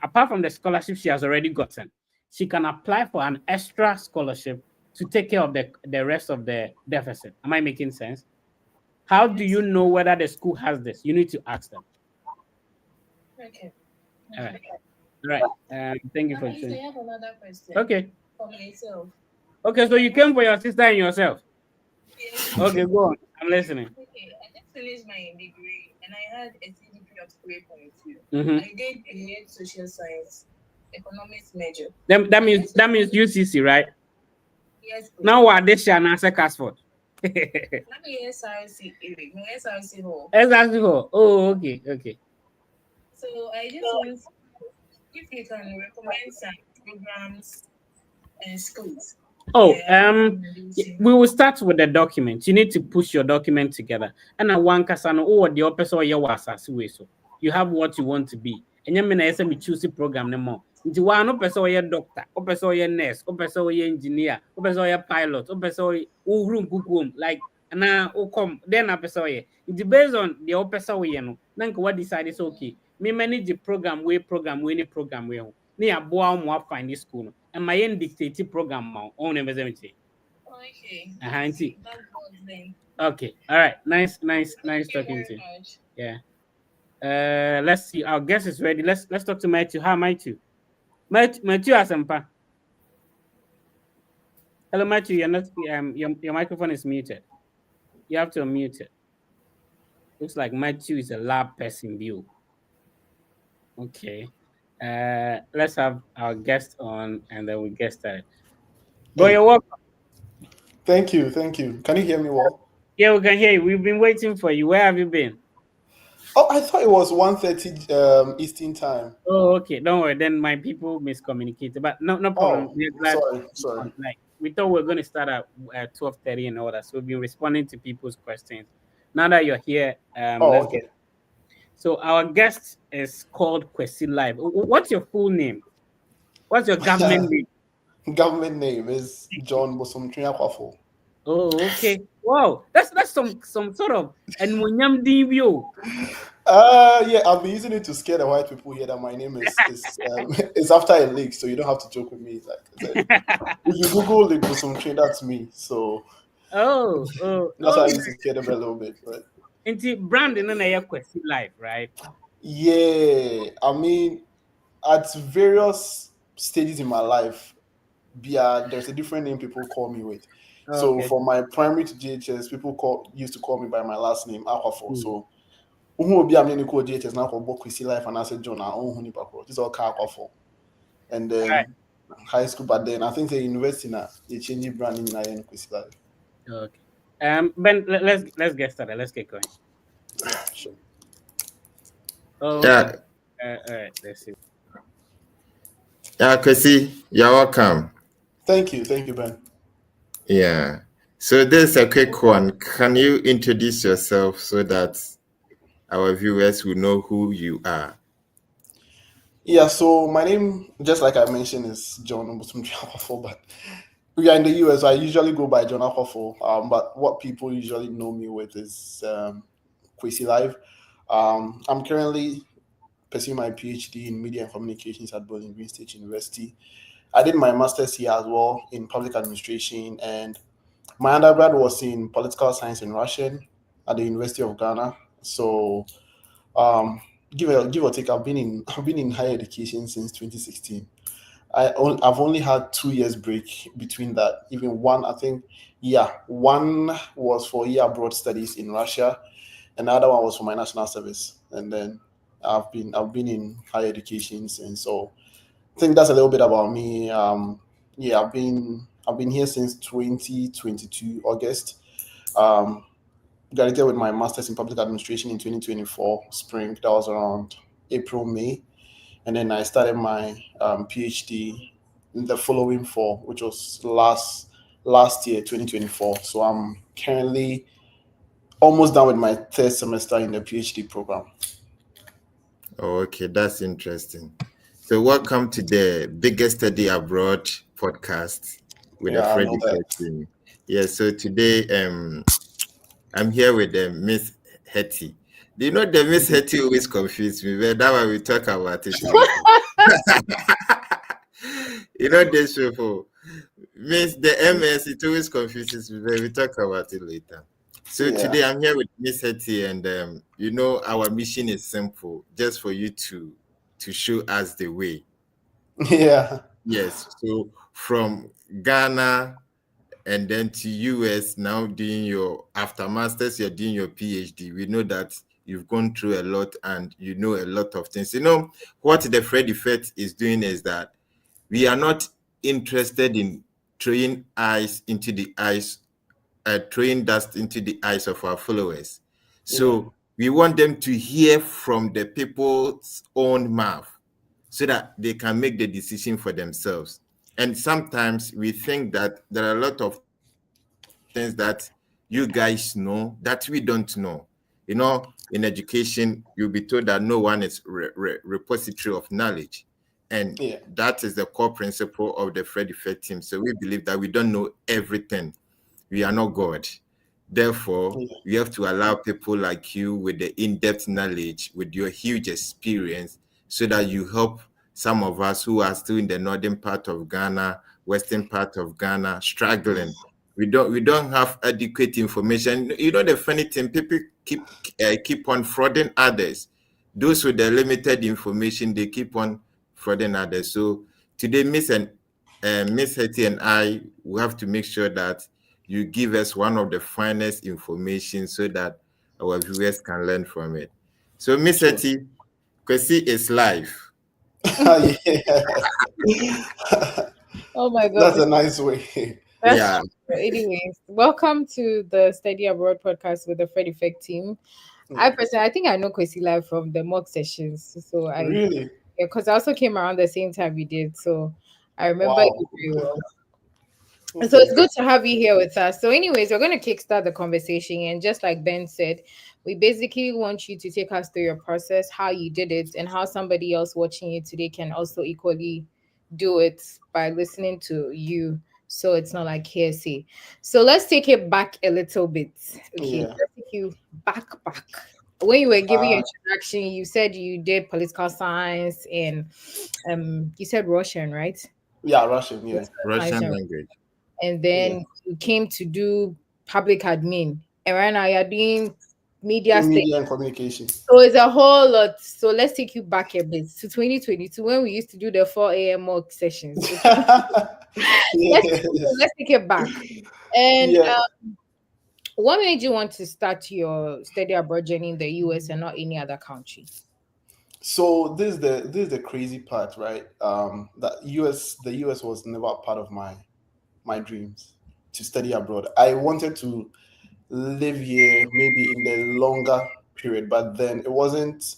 apart from the scholarship she has already gotten, she can apply for an extra scholarship to take care of the rest of the deficit. Am I making sense? How do you know whether the school has this? You need to ask them. Okay. All right. Right. Thank you for Please, I sharing. have another question. Okay. For myself. Okay, so you came for your sister and yourself. Yes. Okay, go on. I'm listening. Okay, I just finished my degree and I had a CGPA of 3.2. Mhm. I did a social science, economics major. That means UCC, right? Yes. Please. Now what this shall answer Casford. Let me SRC. No SRC hall. SRC hall. Oh, okay. So I just want if you can recommend some programs and schools. Oh, we will start with the document. You need to push your document together. And I want Kasano, oh, the opposite way so you have what you want to be. And you mean I say me choose a program no more. Nti wa no person or doctor, o person or nurse, o person or engineer, o person or pilot, o person or room kukum like na o come then a person or it based on the person we no. Nanka what decide is okay. Me manage the program we any program we ni aboa mo find this school no. And my end dictate program ma on never say. Okay. Auntie. That was then. Okay. All right. Nice talking to you. Much. Yeah. Let's see. Our guest is ready. Let's talk to Matthew. Hi, Matthew. Matthew Asampa. Hello, Matthew. You're not your microphone is muted. You have to unmute it. Looks like Matthew is a lab person view. Okay. Let's have our guest on and then we get started. Bro, you're welcome. Thank you. Can you hear me well? Yeah, we can hear you. We've been waiting for you. Where have you been? Oh, I thought it was 1:30 Eastern time. Oh, okay. Don't worry. Then my people miscommunicated, but no problem. Oh, We're glad. sorry. Like we thought we are going to start at 12:30 and all that. So we've been responding to people's questions. Now that you're here, let's okay. get. So our guest is called Kwesi Live. What's your full name? What's your government name? Government name is John Bosomtria Kwafo. Oh, okay. Wow, that's some sort of Enmunyam DBO. Yeah, I've been using it to scare the white people here that my name is after a leak, so you don't have to joke with me. Like if you Google Lake Bosomtria, that's me. So that's how I used to scare them a little bit, right? Into brand in a Kwesi Live, right? Yeah, I mean, at various stages in my life, there's a different name people call me with. Okay. So from my primary to JHS, people used to call me by my last name, Akwafo. So who will be a call JHS now called Kwesi Life, and I said John, I own Hunipako. This is all Akwafo. And then high school, but then I think the university now they changed brand name in Kwesi Life. Okay. Ben, let's get started. Let's get going. Sure. Oh, Yeah. all right. Let's see. Yeah, Kwesi, you're welcome. Thank you, Ben. Yeah. So there's a quick one. Can you introduce yourself so that our viewers will know who you are. Yeah, so my name, just like I mentioned, is John Obutumji Akwafo, but we are in the US. So I usually go by John Akwafo, but what people usually know me with is Kwesi Live. I'm currently pursuing my PhD in Media and Communications at Bowling Green State University. I did my master's here as well in public administration, and my undergrad was in political science and Russian at the University of Ghana. So um, give or take, I've been in higher education since 2016. I've only had 2 years break between that. Even one, I think, yeah, one was for year abroad studies in Russia, and the other one was for my national service. And then I've been in higher education since. So I think that's a little bit about me. Yeah, I've been here since 2022 August. Um, Graduated with my master's in public administration in 2024 spring. That was around April May, and then I started my PhD in the following fall, which was last year, 2024. So I'm currently almost done with my third semester in the PhD program. Oh, okay, that's interesting. So, welcome to the biggest study abroad podcast with a Yeah, I know Freddie that. team. Yeah, so today I'm here with Miss Hetty. Do you know the Miss Hetty always confused me, but that one we talk about it later. You know this people. Miss the MS, it always confuses me, but we talk about it later. So Yeah. today I'm here with Miss Hetty, and you know our mission is simple, just for you to show us the way. Yeah. Yes. So from Ghana and then to US, now doing your after masters, you're doing your PhD. We know that you've gone through a lot and you know a lot of things. You know what the Fred effect is doing is that we are not interested in throwing eyes into the eyes, throwing dust into the eyes of our followers. So we want them to hear from the people's own mouth so that they can make the decision for themselves. And sometimes we think that there are a lot of things that you guys know that we don't know. You know, in education, you'll be told that no one is repository of knowledge. And Yeah. that is the core principle of the Fred Effect team. So we believe that we don't know everything. We are not God. Therefore, Yeah. we have to allow people like you with the in-depth knowledge, with your huge experience, so that you help some of us who are still in the northern part of Ghana, western part of Ghana, struggling. We don't have adequate information. You know the funny thing, people keep on frauding others. Those with the limited information, they keep on frauding others. So today, Miss Hetty and I will have to make sure that you give us one of the finest information so that our viewers can learn from it. So, Miss Sure. Hetty, Kwesi is live. Yes. Oh my god. That's a nice way. That's Yeah. true. Anyways, welcome to the Study Abroad podcast with the Fred Effect team. I think I know Kwesi Live from the mock sessions. So Really? because I also came around the same time you did. So I remember Wow. you very well. And so Okay. it's good to have you here with us. So, anyways, we're going to kickstart the conversation. And just like Ben said, we basically want you to take us through your process, how you did it, and how somebody else watching you today can also equally do it by listening to you. So it's not like hearsay. So let's take it back a little bit. Okay, Yeah. let's take you back. When you were giving your Uh, introduction, you said you did political science and you said Russian, right? yeah, Russian, yeah. Political science Russian and language. and Yeah. then you came to do public admin, and right now you're doing media In studies. media and communication. So it's a whole lot. So let's take you back a bit to 2022 when we used to do the 4 a.m. mock sessions. So let's Yeah. let's take it back. And Yeah. what made you want to start your study abroad journey in the US and not any other country? So this is the crazy part, right? That the US was never a part of my dreams to study abroad. I wanted to live here maybe in the longer period, but then it wasn't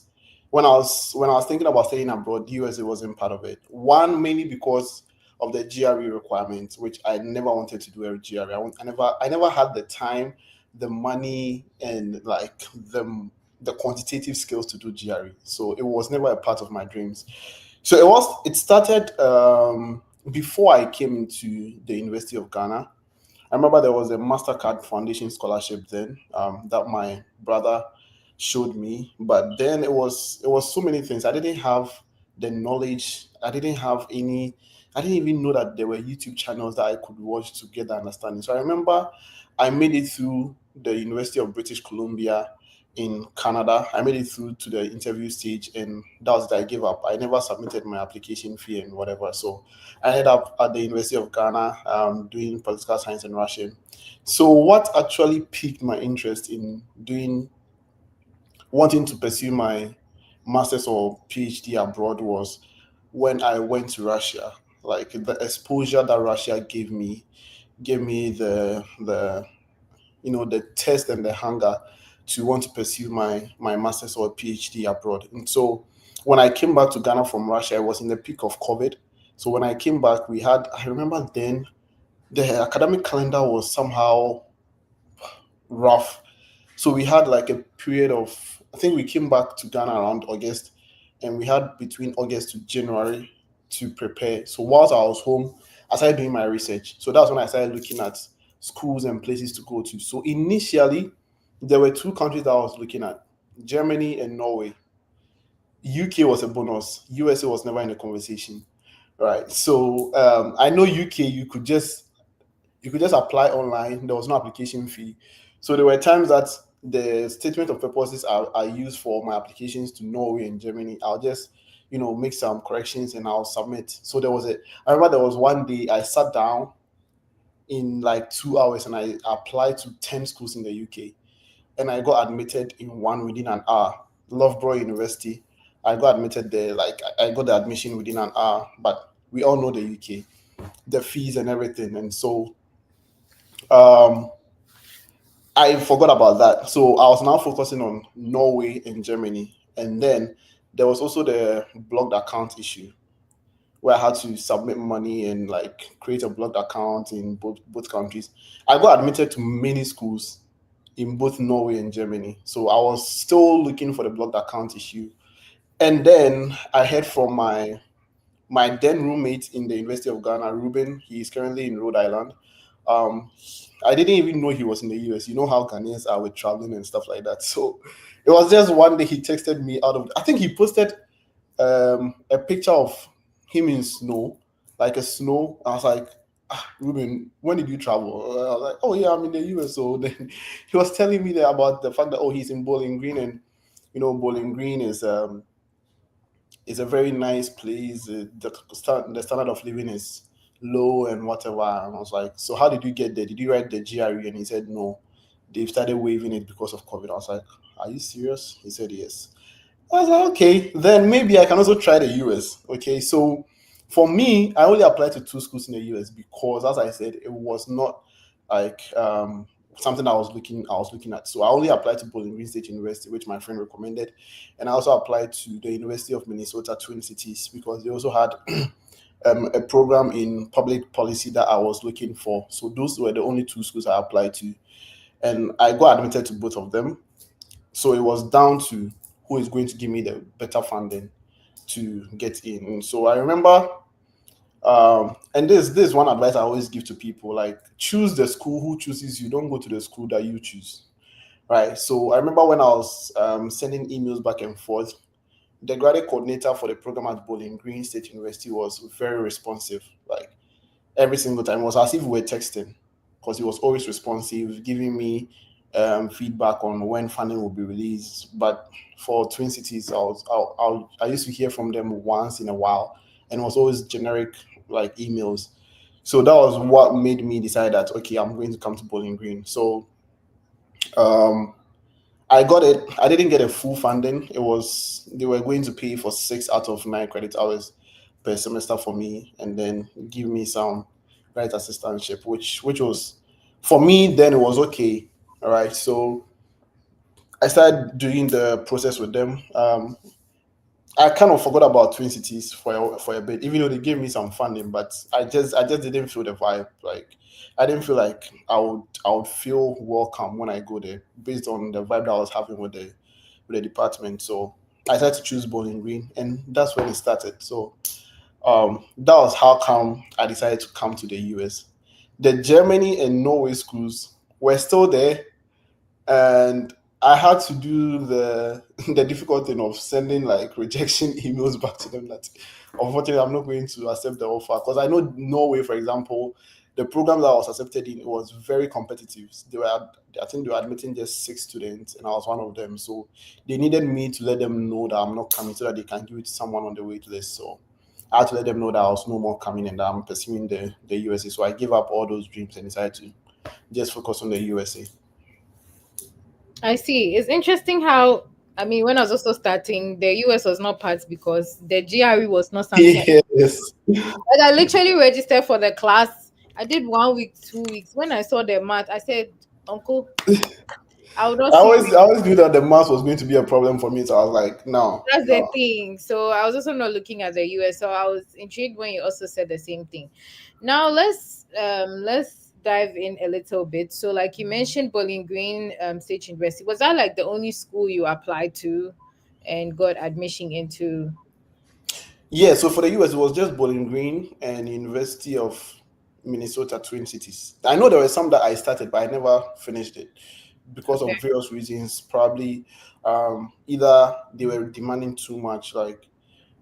when I was thinking about studying abroad, US it wasn't part of it. One mainly because of the GRE requirements, which I never wanted to do a GRE. I never had the time, the money, and like the quantitative skills to do GRE. So it was never a part of my dreams. So it started before I came into the University of Ghana. I remember there was a MasterCard Foundation scholarship then that my brother showed me, but then it was so many things. I didn't have the knowledge. I didn't have any. I didn't even know that there were YouTube channels that I could watch to get the understanding. So I remember I made it through the University of British Columbia in Canada. I made it through to the interview stage, and that was it. I gave up. I never submitted my application fee and whatever. So I ended up at the University of Ghana doing political science and Russian. So what actually piqued my interest in wanting to pursue my master's or PhD abroad was when I went to Russia. Like the exposure that Russia gave me the test and the hunger to want to pursue my master's or PhD abroad. And so when I came back to Ghana from Russia, I was in the peak of COVID. So when I came back, I remember then the academic calendar was somehow rough. So we had like a period of, I think we came back to Ghana around August, and we had between August to January to prepare. So whilst I was home, I started doing my research. So that's when I started looking at schools and places to go to. So initially, there were two countries that I was looking at, Germany and Norway. UK was a bonus. USA was never in the conversation, right? So I know UK, you could just apply online. There was no application fee. So there were times that the statement of purposes are used for my applications to Norway and Germany. I'll just, make some corrections and I'll submit. So I remember there was one day I sat down in like 2 hours and I applied to 10 schools in the UK, and I got admitted in one within an hour. Loughborough University. I got admitted there, like I got the admission within an hour, but we all know the UK, the fees and everything. And so um I forgot about that. So I was now focusing on Norway and Germany. And then there was also the blocked account issue where I had to submit money and like create a blocked account in both countries. I got admitted to many schools in both Norway and Germany. So I was still looking for the blocked account issue. And then I heard from my then roommate in the University of Ghana, Ruben. He's currently in Rhode Island. Um, I didn't even know he was in the US. You know how Ghanaians are with traveling and stuff like that. So it was just one day he texted me I think he posted a picture of him in snow, like a snow. I was like, Ruben, when did you travel? I was like, oh yeah, I'm in the US. So then he was telling me there about the fact that he's in Bowling Green, and Bowling Green is a very nice place. The standard of living is low and whatever. And I was like, so how did you get there? Did you write the GRE? And he said, no, they've started waiving it because of COVID. I was like, are you serious? He said, yes. I was like, okay, then maybe I can also try the US. Okay, so for me, I only applied to two schools in the US because, as I said, it was not like something I was looking at. So I only applied to Bowling Green State University, which my friend recommended, and I also applied to the University of Minnesota Twin Cities because they also had a program in public policy that I was looking for. So those were the only two schools I applied to, and I got admitted to both of them. So it was down to who is going to give me the better funding to get in. And so I remember, and this is one advice I always give to people: like, choose the school who chooses you. Don't go to the school that you choose, right? So I remember when I was sending emails back and forth, the graduate coordinator for the program at Bowling Green State University was very responsive. Like every single time, it was as if we were texting, because he was always responsive, giving me feedback on when funding will be released. But for Twin Cities, I used to hear from them once in a while, and it was always generic like emails. So that was what made me decide that okay, I'm going to come to Bowling Green. So um, I got it. I didn't get a full funding. They were going to pay for 6 out of 9 credit hours per semester for me, and then give me some grant assistantship, which was for me then it was okay. All right. So I started doing the process with them. I kind of forgot about Twin Cities for a bit, even though they gave me some funding, but I just didn't feel the vibe. Like I didn't feel like I would feel welcome when I go there based on the vibe that I was having with with the department. So I decided to choose Bowling Green, and that's when it started. So that was how come I decided to come to the US. The Germany and Norway schools were still there, and I had to do the the difficult thing of sending like rejection emails back to them that unfortunately I'm not going to accept the offer, because I know Norway, for example, the program that I was accepted in, it was very competitive. I think they were admitting just 6 students, and I was one of them. So they needed me to let them know that I'm not coming so that they can give it to someone on the wait list. So I had to let them know that I was no more coming and that I'm pursuing the USA. So I gave up all those dreams and decided to just focus on the USA. I see. It's interesting how, I mean, when I was also starting, the US was not part because the GRE was not something. Yes. But I literally registered for the class. I did 1 week, 2 weeks. When I saw the math, I said, Uncle, I would not I see always, you. I always knew that the math was going to be a problem for me. So I was like, no, That's the no. thing. So I was also not looking at the US. So I was intrigued when you also said the same thing. Now let's dive in a little bit. So like you mentioned Bowling Green State University. Was that like the only school you applied to and got admission into? Yeah, so for the US, it was just Bowling Green and University of Minnesota Twin Cities. I know there were some that I started, but I never finished it because Okay. of various reasons. Probably either they were demanding too much, like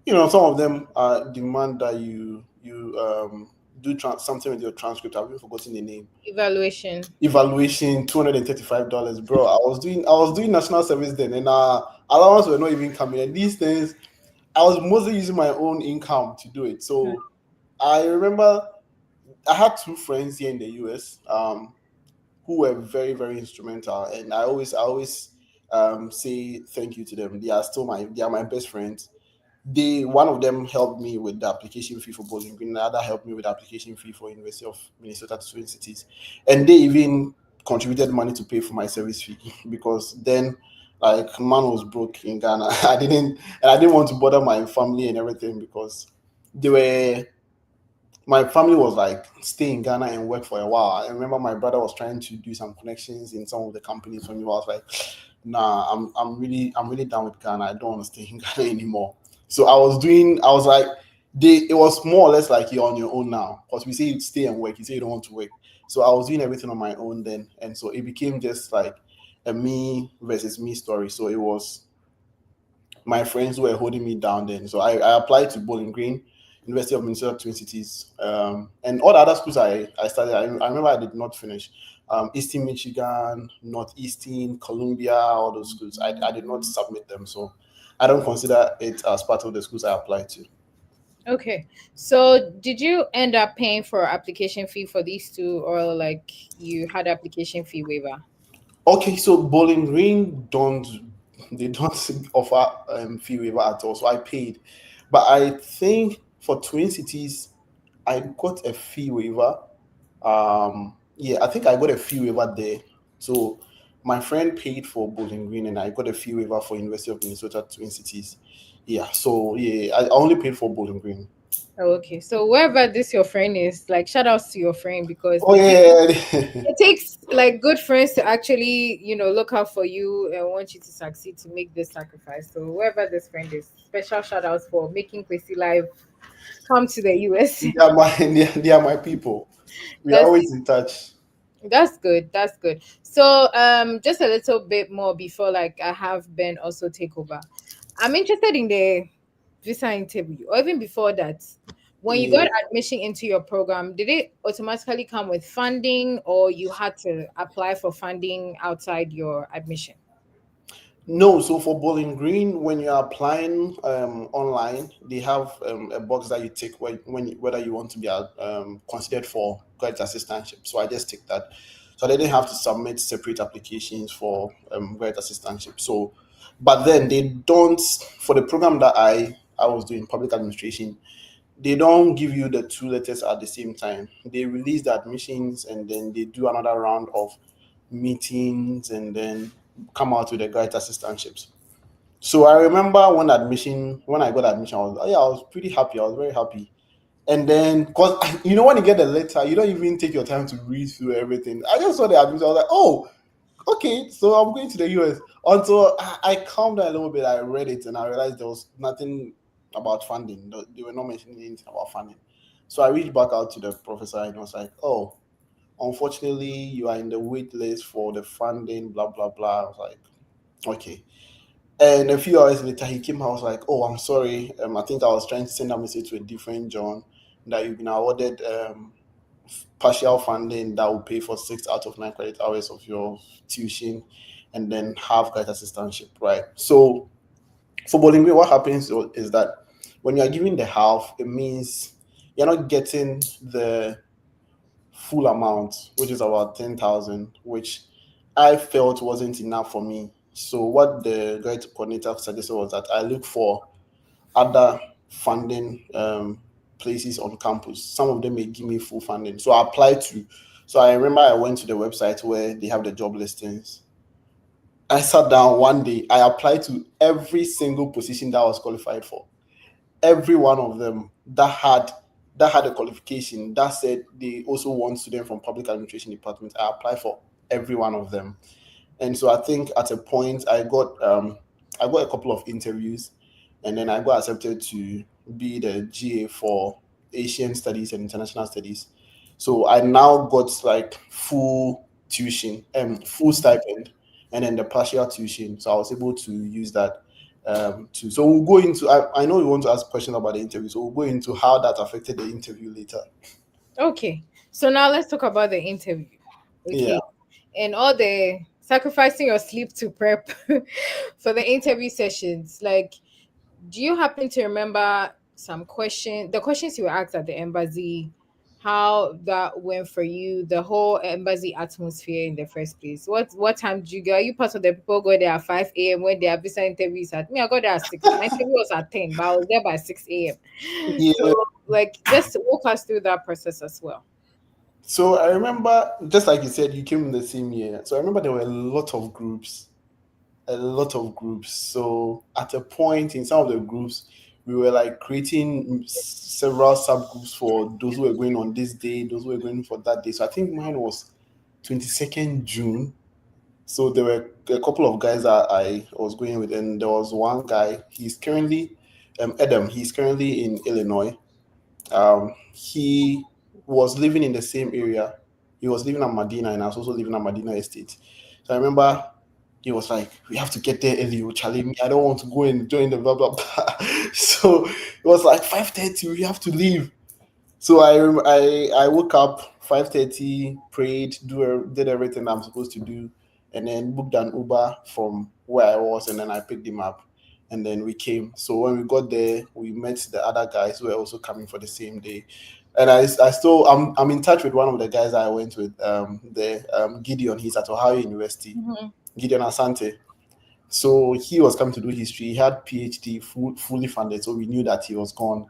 some of them demand that you do something with your transcript. I've even forgotten the name. Evaluation. Evaluation, $235, bro. I was doing national service then, and allowance were not even coming. And these things, I was mostly using my own income to do it. So I remember I had two friends here in the US who were very, very instrumental, and I always say thank you to them. They are my best friends. One of them helped me with the application fee for Bowling Green, the other helped me with the application fee for University of Minnesota Twin Cities, and they even contributed money to pay for my service fee because then, like, man was broke in Ghana. I didn't want to bother my family and everything because they were my family was like stay in Ghana and work for a while. I remember my brother was trying to do some connections in some of the companies for me. I was like, nah, I'm really done with Ghana. I don't want to stay in Ghana anymore. So I was like, it was more or less like you're on your own now. Because we say you stay and work, you say you don't want to work. So I was doing everything on my own then. And so it became just like a me versus me story. So it was my friends who were holding me down then. So I applied to Bowling Green, University of Minnesota Twin Cities, and all the other schools I studied. I remember I did not finish. Eastern Michigan, Northeastern, Columbia, all those schools. I did not submit them. So I don't consider it as part of the schools I applied to. Okay. So did you end up paying for application fee for these two, or like you had application fee waiver? Okay, so Bowling Green don't offer fee waiver at all. So I paid, but I think for Twin Cities I got a fee waiver. Yeah, I think I got a fee waiver there. So my friend paid for Bowling Green, and I got a fee waiver for University of Minnesota Twin Cities. Yeah, so yeah, I only paid for Bowling Green. Oh, okay. So wherever this your friend is, like shout outs to your friend because Oh yeah, it takes like good friends to actually, look out for you and want you to succeed to make this sacrifice. So wherever this friend is, special shout outs for making Kwesi Live come to the US. they are my people. We are That's always in touch. That's good. That's good. So, just a little bit more before, like, I have Ben also take over. I'm interested in the visa interview, or even before that. When you got Yeah. admission into your program, did it automatically come with funding, or you had to apply for funding outside your admission? No, so for Bowling Green, when you're applying online, they have a box that you tick whether you want to be considered for graduate assistantship. So I just ticked that. So I didn't have to submit separate applications for graduate assistantship. So, but then they don't, for the program that I was doing, public administration, they don't give you the two letters at the same time. They release the admissions and then they do another round of meetings and then come out with the graduate assistantships. So I remember when I got admission, I was pretty happy. I was very happy. And then, because when you get the letter, you don't even take your time to read through everything. I just saw the admission. I was like, oh, Okay, so I'm going to the US. Until I calmed down a little bit, I read it and I realized there was nothing about funding. They were not mentioning anything about funding. So I reached back out to the professor and was like, oh, unfortunately, you are in the wait list for the funding, blah, blah, blah. I was like, okay. And a few hours later, he came out, I was like, oh, I'm sorry. I think I was trying to send a message to a different John that you've been awarded partial funding that will pay for 6 out of 9 credit hours of your tuition and then half guide assistantship, right? So for Bolingwe, what happens is that when you're giving the half, it means you're not getting the full amount, which is about 10,000, which I felt wasn't enough for me. So what the guide coordinator suggested was that I look for other funding places on campus. Some of them may give me full funding. So I applied to. So I remember I went to the website where they have the job listings. I sat down one day. I applied to every single position that I was qualified for. Every one of them that had a qualification that said they also want students from public administration department. I applied for every one of them. And so I think at a point I got a couple of interviews, and then I got accepted to be the GA for Asian Studies and International Studies. So I now got like full tuition and full stipend, and then the partial tuition. So I was able to use that. So we'll go into. I know you want to ask questions about the interview, so we'll go into how that affected the interview later. Okay, so now let's talk about the interview. Okay, Yeah. and all the sacrificing your sleep to prep for the interview sessions. Like, do you happen to remember the questions you were asked at the embassy, how that went for you, the whole embassy atmosphere in the first place? What time did you go? Are you part of the people go there at 5 a.m. when their visa interviews at me? I got there at 6. My interview was at 10, but I was there by 6 a.m. Yeah. So like just walk us through that process as well. So I remember, just like you said, you came in the same year. So I remember there were a lot of groups. So at a point in some of the groups, we were like creating several subgroups for those who were going on this day, those who were going for that day. So I think mine was 22nd June. So there were a couple of guys that I was going with, and there was one guy. He's currently, Adam. He's currently in Illinois. He was living in the same area. He was living at Medina, and I was also living at Medina Estate. So I remember he was like, "We have to get there early, oh, Charlie. Me, I don't want to go and join the blah blah blah." So it was like 5:30. We have to leave. So I woke up 5:30, prayed, did everything I'm supposed to do, and then booked an Uber from where I was, and then I picked him up, and then we came. So when we got there, we met the other guys who were also coming for the same day, and I still I'm in touch with one of the guys I went with, Gideon. He's at Ohio University, Gideon Asante. So he was coming to do history. He had PhD fully funded, so we knew that he was gone.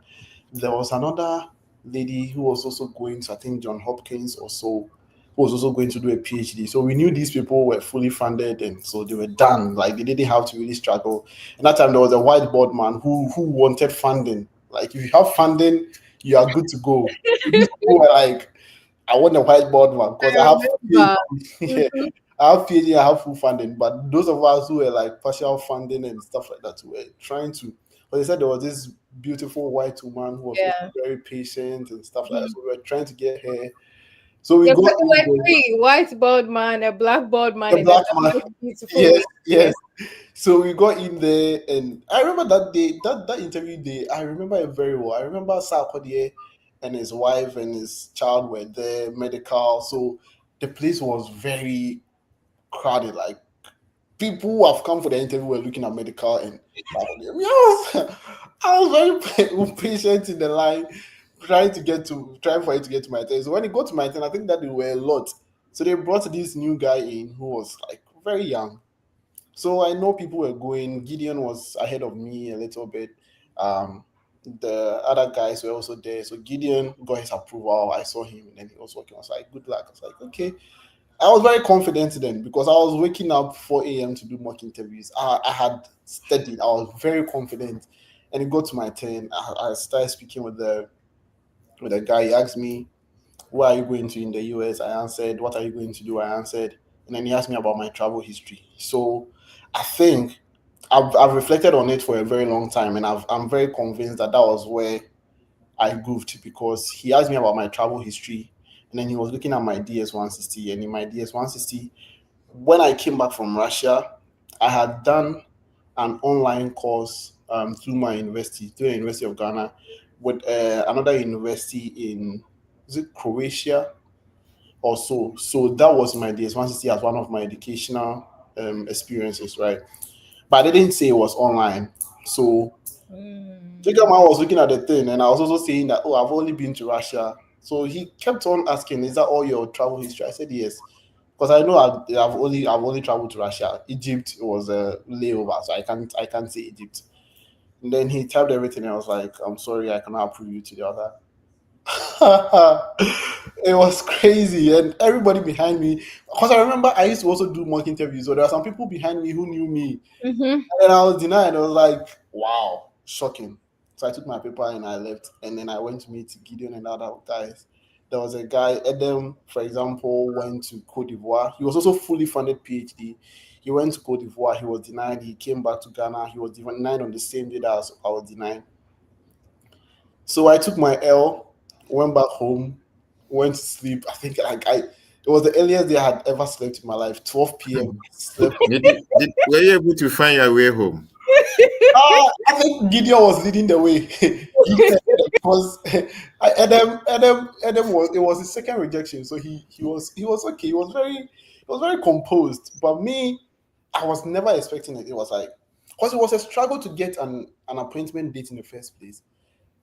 There was another lady who was also going to, I think, John Hopkins or so, who was also going to do a PhD. So we knew these people were fully funded, and so they were done. Like they didn't have to really struggle. And that time there was a whiteboard man who wanted funding. Like if you have funding, you are good to go. So these people were like, I want a whiteboard man because I have Remember. yeah, I have PhD, I have full funding. But those of us who were like partial funding and stuff like that were trying to. But they said there was this beautiful white woman who was also Yeah. very patient and stuff like that. So we were trying to get her. So we There got in were three: white bald man, a black bald man, the and then black the man. most beautiful Yes, lady. yes. So we got in there, and I remember that day, that interview day. I remember it very well. I remember Sarkodie and his wife and his child were there, medical. So the place was very crowded. Like people who have come for the interview were looking at medical, and yes, I was very patient in the line, trying for it to get to my turn. So when it got to my turn, I think that there were a lot. So they brought this new guy in who was like very young. So I know people were going. Gideon was ahead of me a little bit. Um, the other guys were also there. So Gideon got his approval. I saw him, and then he was working. I was like, "Good luck." I was like, "Okay." I was very confident then because I was waking up 4 a.m. to do mock interviews. I had studied. I was very confident, and it got to my turn. I started speaking with the guy. He asked me, "Where are you going to in the US?" I answered. "What are you going to do?" I answered. and then he asked me about my travel history. So I think I've reflected on it for a very long time, and I'm very convinced that was where I goofed, because he asked me about my travel history, and then he was looking at my DS-160, and in my DS-160, when I came back from Russia, I had done an online course through my university, through the University of Ghana, with another university in, is it Croatia or so? So that was my DS-160 as one of my educational experiences, right? But I didn't say it was online. So Jacob man was looking at the thing, and I was also saying that, oh, I've only been to Russia. So he kept on asking, is that all your travel history? I said yes, because I know I've only traveled to Russia. Egypt was a layover, so I can't say Egypt. And then he typed everything, and I was like, I'm sorry, I cannot approve you to the other. It was crazy, and everybody behind me, because I remember I used to also do mock interviews, so there are some people behind me who knew me, and I was denied. I was like, wow, shocking. So I took my paper and I left, and then I went to meet Gideon and other guys. There was a guy, Adam, for example, went to Cote d'Ivoire. He was also fully funded PhD. He went to Cote d'Ivoire. He was denied. He came back to Ghana. He was denied on the same day that I was denied. So I took my L, went back home, went to sleep. I think it was the earliest day I had ever slept in my life. 12 p.m. Slept. Were you able to find your way home? I think Gideon was leading the way. Because Adam was his second rejection, so he was okay. He was very composed. But me, I was never expecting it. It was like, because it was a struggle to get an appointment date in the first place.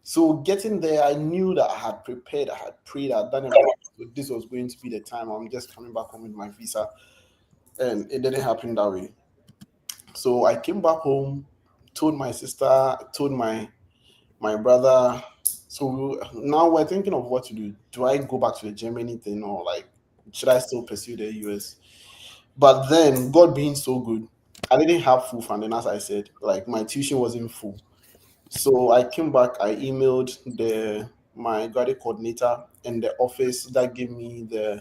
So getting there, I knew that I had prepared, I had prayed, I had done everything. So this was going to be the time. I'm just coming back home with my visa, and it didn't happen that way. So I came back home, told my sister, told my brother. So now we're thinking of what to do. Do I go back to the Germany thing, or like should I still pursue the US? But then God being so good, I didn't have full funding, as I said. Like my tuition wasn't full. So I came back, I emailed my graduate coordinator in the office that gave me the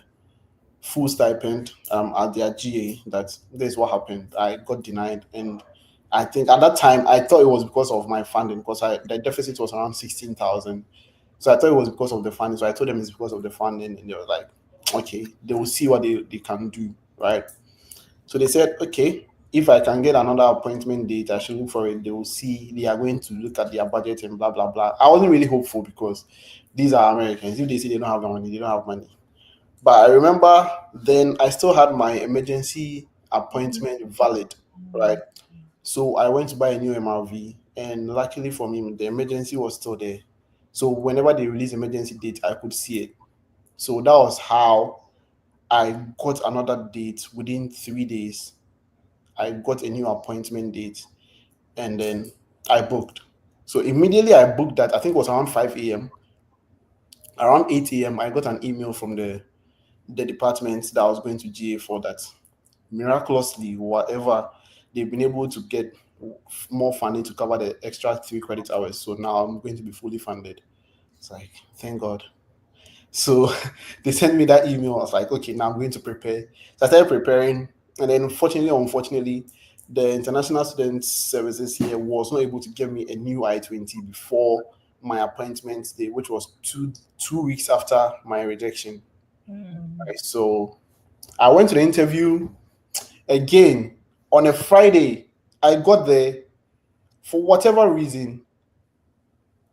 full stipend at their GA, that this is what happened. I got denied, and I think at that time I thought it was because of my funding, because the deficit was around 16,000. So I thought it was because of the funding. So I told them it's because of the funding, and they were like, okay, they will see what they can do, right? So they said, okay, if I can get another appointment date, I should look for it. They will see, they are going to look at their budget and blah, blah, blah. I wasn't really hopeful, because these are Americans. If they say they don't have the money, they don't have money. But I remember then I still had my emergency appointment valid, right? So I went to buy a new MRV, and luckily for me, the emergency was still there. So whenever they release emergency date, I could see it. So that was how I got another date within 3 days. I got a new appointment date, and then I booked. So immediately I booked that. I think it was around 5 a.m. Around 8 a.m. I got an email from the department that I was going to GA for, that miraculously, whatever, they've been able to get more funding to cover the extra 3 credit hours. So now I'm going to be fully funded. It's like, thank God. So they sent me that email. I was like, okay, now I'm going to prepare. So I started preparing. And then fortunately or unfortunately, the International Student Services here was not able to give me a new I-20 before my appointment day, which was two weeks after my rejection. Right, so I went to the interview again on a Friday. I got there. For whatever reason,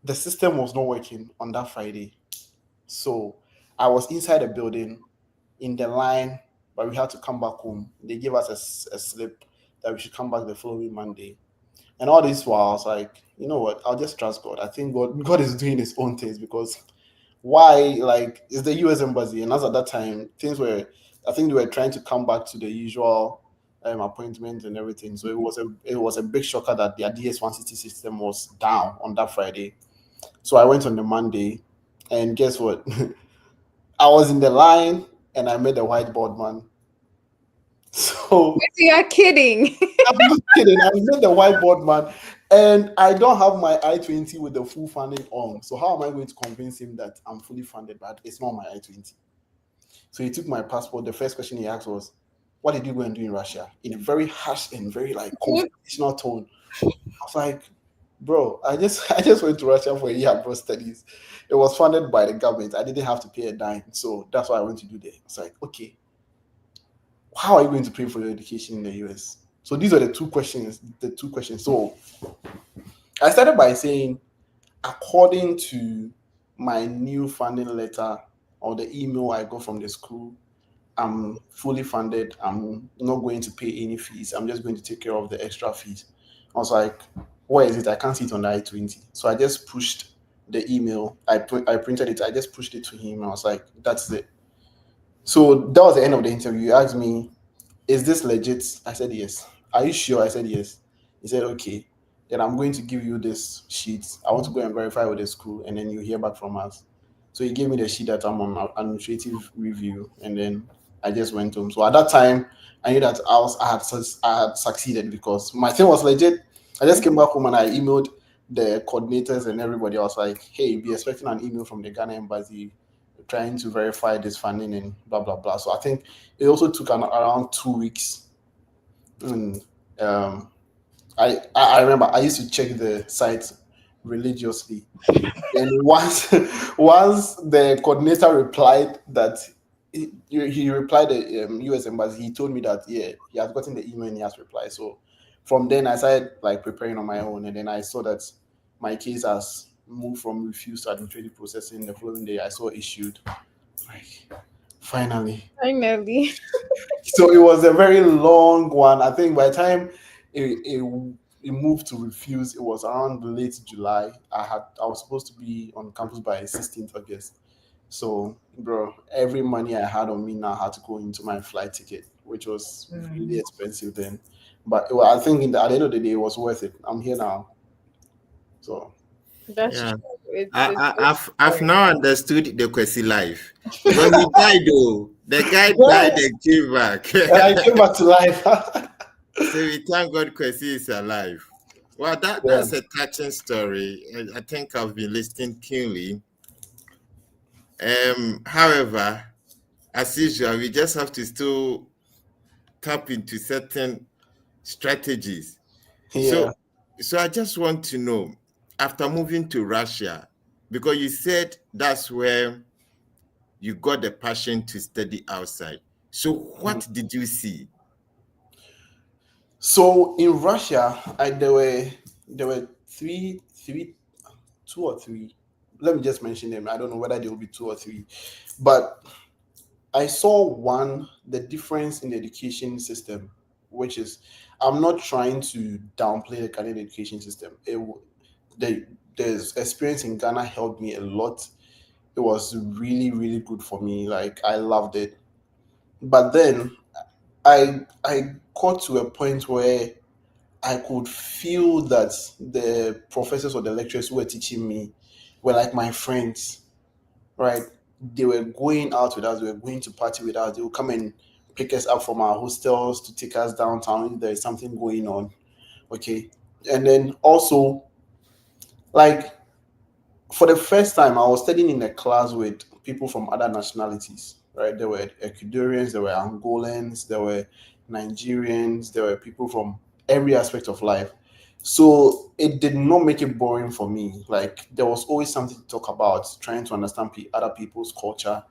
the system was not working on that Friday. So I was inside the building in the line, but we had to come back home. They gave us a slip that we should come back the following Monday. And all this while, I was like, you know what? I'll just trust God. I think God is doing his own things, because why? Like, it's the US Embassy. And as at that time, I think they were trying to come back to the usual appointment and everything. So it was a big shocker that their DS-160 system was down on that Friday. So I went on the Monday, and guess what? I was in the line, and I met the whiteboard man. So You are kidding. I'm not kidding. I met the whiteboard man, and I don't have my I-20 with the full funding on. So how am I going to convince him that I'm fully funded, but it's not my I-20? So he took my passport. The first question he asked was, what did you go and do in Russia? In a very harsh and very like confrontational tone. I was like, bro, I just went to Russia for a year abroad studies. It was funded by the government. I didn't have to pay a dime. So that's what I went to do there. It's like, okay, how are you going to pay for your education in the US? So these are the two questions. So I started by saying, according to my new funding letter or the email I got from the school, I'm fully funded. I'm not going to pay any fees. I'm just going to take care of the extra fees. I was like, where is it? I can't see it on the I-20. So I just pushed the email. I printed it. I just pushed it to him. I was like, that's it. So that was the end of the interview. He asked me, is this legit? I said, yes. Are you sure? I said, yes. He said, okay. Then I'm going to give you this sheet. I want to go and verify with the school, and then you hear back from us. So he gave me the sheet that I'm on administrative review, and then I just went home. So at that time, I knew that I had succeeded because my thing was legit. I just came back home and I emailed the coordinators and everybody. I was like, hey, be expecting an email from the Ghana embassy trying to verify this funding and blah blah blah. So I think it also took around 2 weeks. And I remember I used to check the site religiously. And once the coordinator replied that he replied the US embassy, he told me that yeah, he has gotten the email and he has replied. So from then I started like preparing on my own, and then I saw that my case has moved from refused to administrative processing. The following day I saw issued. Like finally. So it was a very long one. I think by the time it moved to refuse, it was around late July. I was supposed to be on campus by 16th August. So, bro, every money I had on me now had to go into my flight ticket, which was really expensive then. But I think at the end of the day, it was worth it. I'm here now. So That's Yeah. true. I've now understood the Kwesi life. Because he died though. The guy died and came back. I came back to life. So we thank God Kwesi is alive. Well, that's a touching story. I think I've been listening keenly. However, as usual, we just have to still tap into certain strategies. Yeah. So I just want to know, after moving to Russia, because you said that's where you got the passion to study outside. So what did you see? So in Russia, there were two or three. Let me just mention them. I don't know whether there will be two or three, but I saw one, the difference in the education system, which is, I'm not trying to downplay the Canadian education system. The experience in Ghana helped me a lot. It was really, really good for me. Like I loved it. But then I got to a point where I could feel that the professors or the lecturers who were teaching me were like my friends, right? They were going out with us, they were going to party with us, they would come and pick us up from our hostels to take us downtown if there is something going on. Okay. And then also, like, for the first time, I was studying in a class with people from other nationalities, right? There were Ecuadorians, there were Angolans, there were Nigerians, there were people from every aspect of life. So it did not make it boring for me. Like there was always something to talk about, trying to understand other people's culture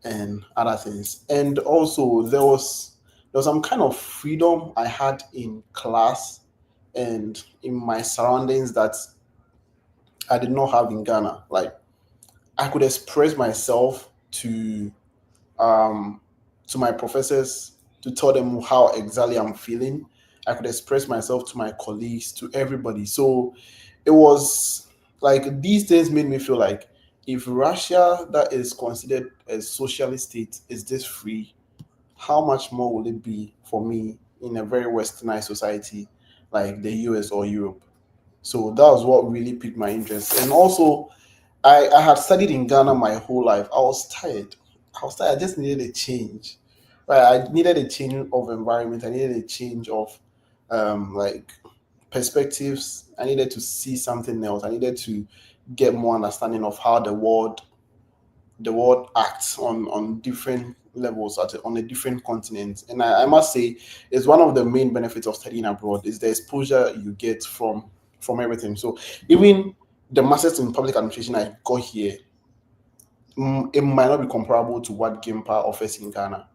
and other things. And also there was some kind of freedom I had in class and in my surroundings that I did not have in Ghana. Like I could express myself um to my professors to tell them how exactly I'm feeling. I could express myself to my colleagues, to everybody. So it was like these things made me feel like if Russia, that is considered a socialist state, is this free, how much more will it be for me in a very westernized society like the US or Europe? So that was what really piqued my interest. And also I had studied in Ghana my whole life. I was tired. I just needed a change. Right? I needed a change of environment. I needed a change of like perspectives. I needed to see something else. I needed to get more understanding of how the world acts on different levels on a different continent. And I must say, it's one of the main benefits of studying abroad is the exposure you get from everything. So even the masters in public administration I got here, it might not be comparable to what GIMPA offers in Ghana,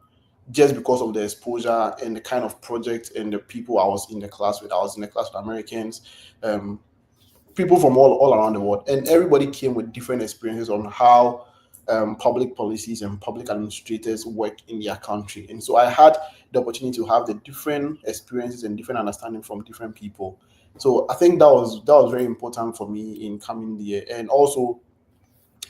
just because of the exposure and the kind of project and the people I was in the class with. I was in the class with Americans, people from all around the world, and everybody came with different experiences on how public policies and public administrators work in their country. And so I had the opportunity to have the different experiences and different understanding from different people. So I think that was very important for me in coming here. And also,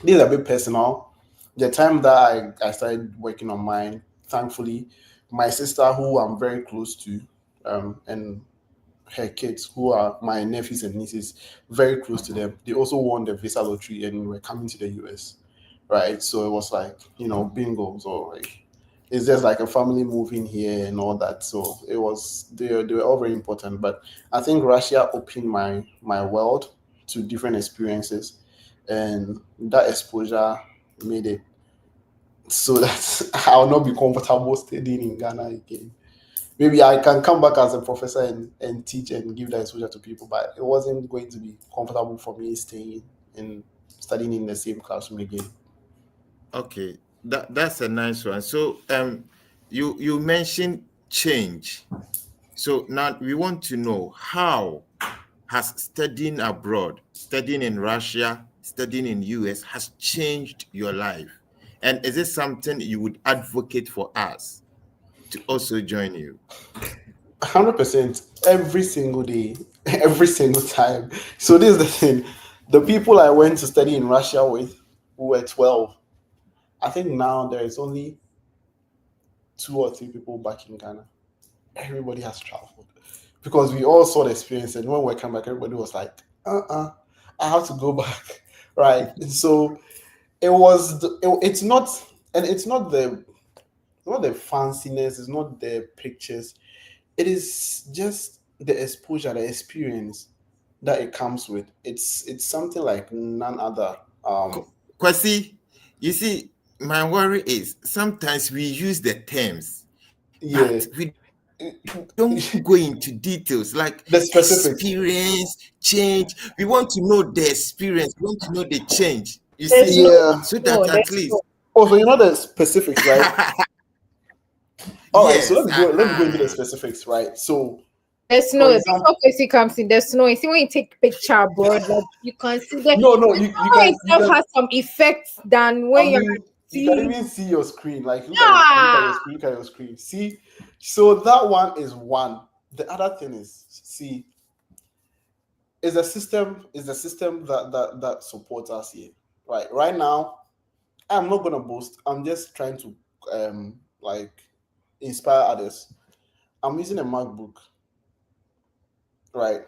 this is a bit personal. The time that I started working on mine, thankfully, my sister, who I'm very close to, and her kids, who are my nephews and nieces, very close to them, they also won the visa lottery and were coming to the US, right? So it was like, bingo. So like, it's just like a family moving here and all that. So it was, they were all very important. But I think Russia opened my world to different experiences, and that exposure made it so that I'll not be comfortable studying in Ghana again. Maybe I can come back as a professor and teach and give that exposure to people, but it wasn't going to be comfortable for me staying and studying in the same classroom again. Okay, that's a nice one. So you mentioned change. So now we want to know, how has studying abroad, studying in Russia, studying in US has changed your life? And is it something you would advocate for us to also join you? 100% every single day, every single time. So this is the thing. The people I went to study in Russia with, who were 12, I think now there is only 2 or 3 people back in Ghana. Everybody has traveled because we all saw the experience, and when we came back, everybody was like, I have to go back. Right. And so it's not, and it's not the fanciness, it's not the pictures, it is just the exposure, the experience that it comes with. It's something like none other. Kwasi, you see, my worry is sometimes we use the terms, but we don't go into details like the specifics. Experience, change. We want to know the experience. We want to know the change. You see, so that at least. Oh, so you know the specifics, right? All right. Yes, So let me go into the specifics, right? So there's no hypocrisy comes in. There's no. You see, when you take picture abroad, like you can see that. No, you itself has some effects than when you can even see your screen. Like look at your screen. See, so that one is one. The other thing is, see, is the system that supports us here. Right now, I'm not gonna boast. I'm just trying to like inspire others. I'm using a MacBook. Right.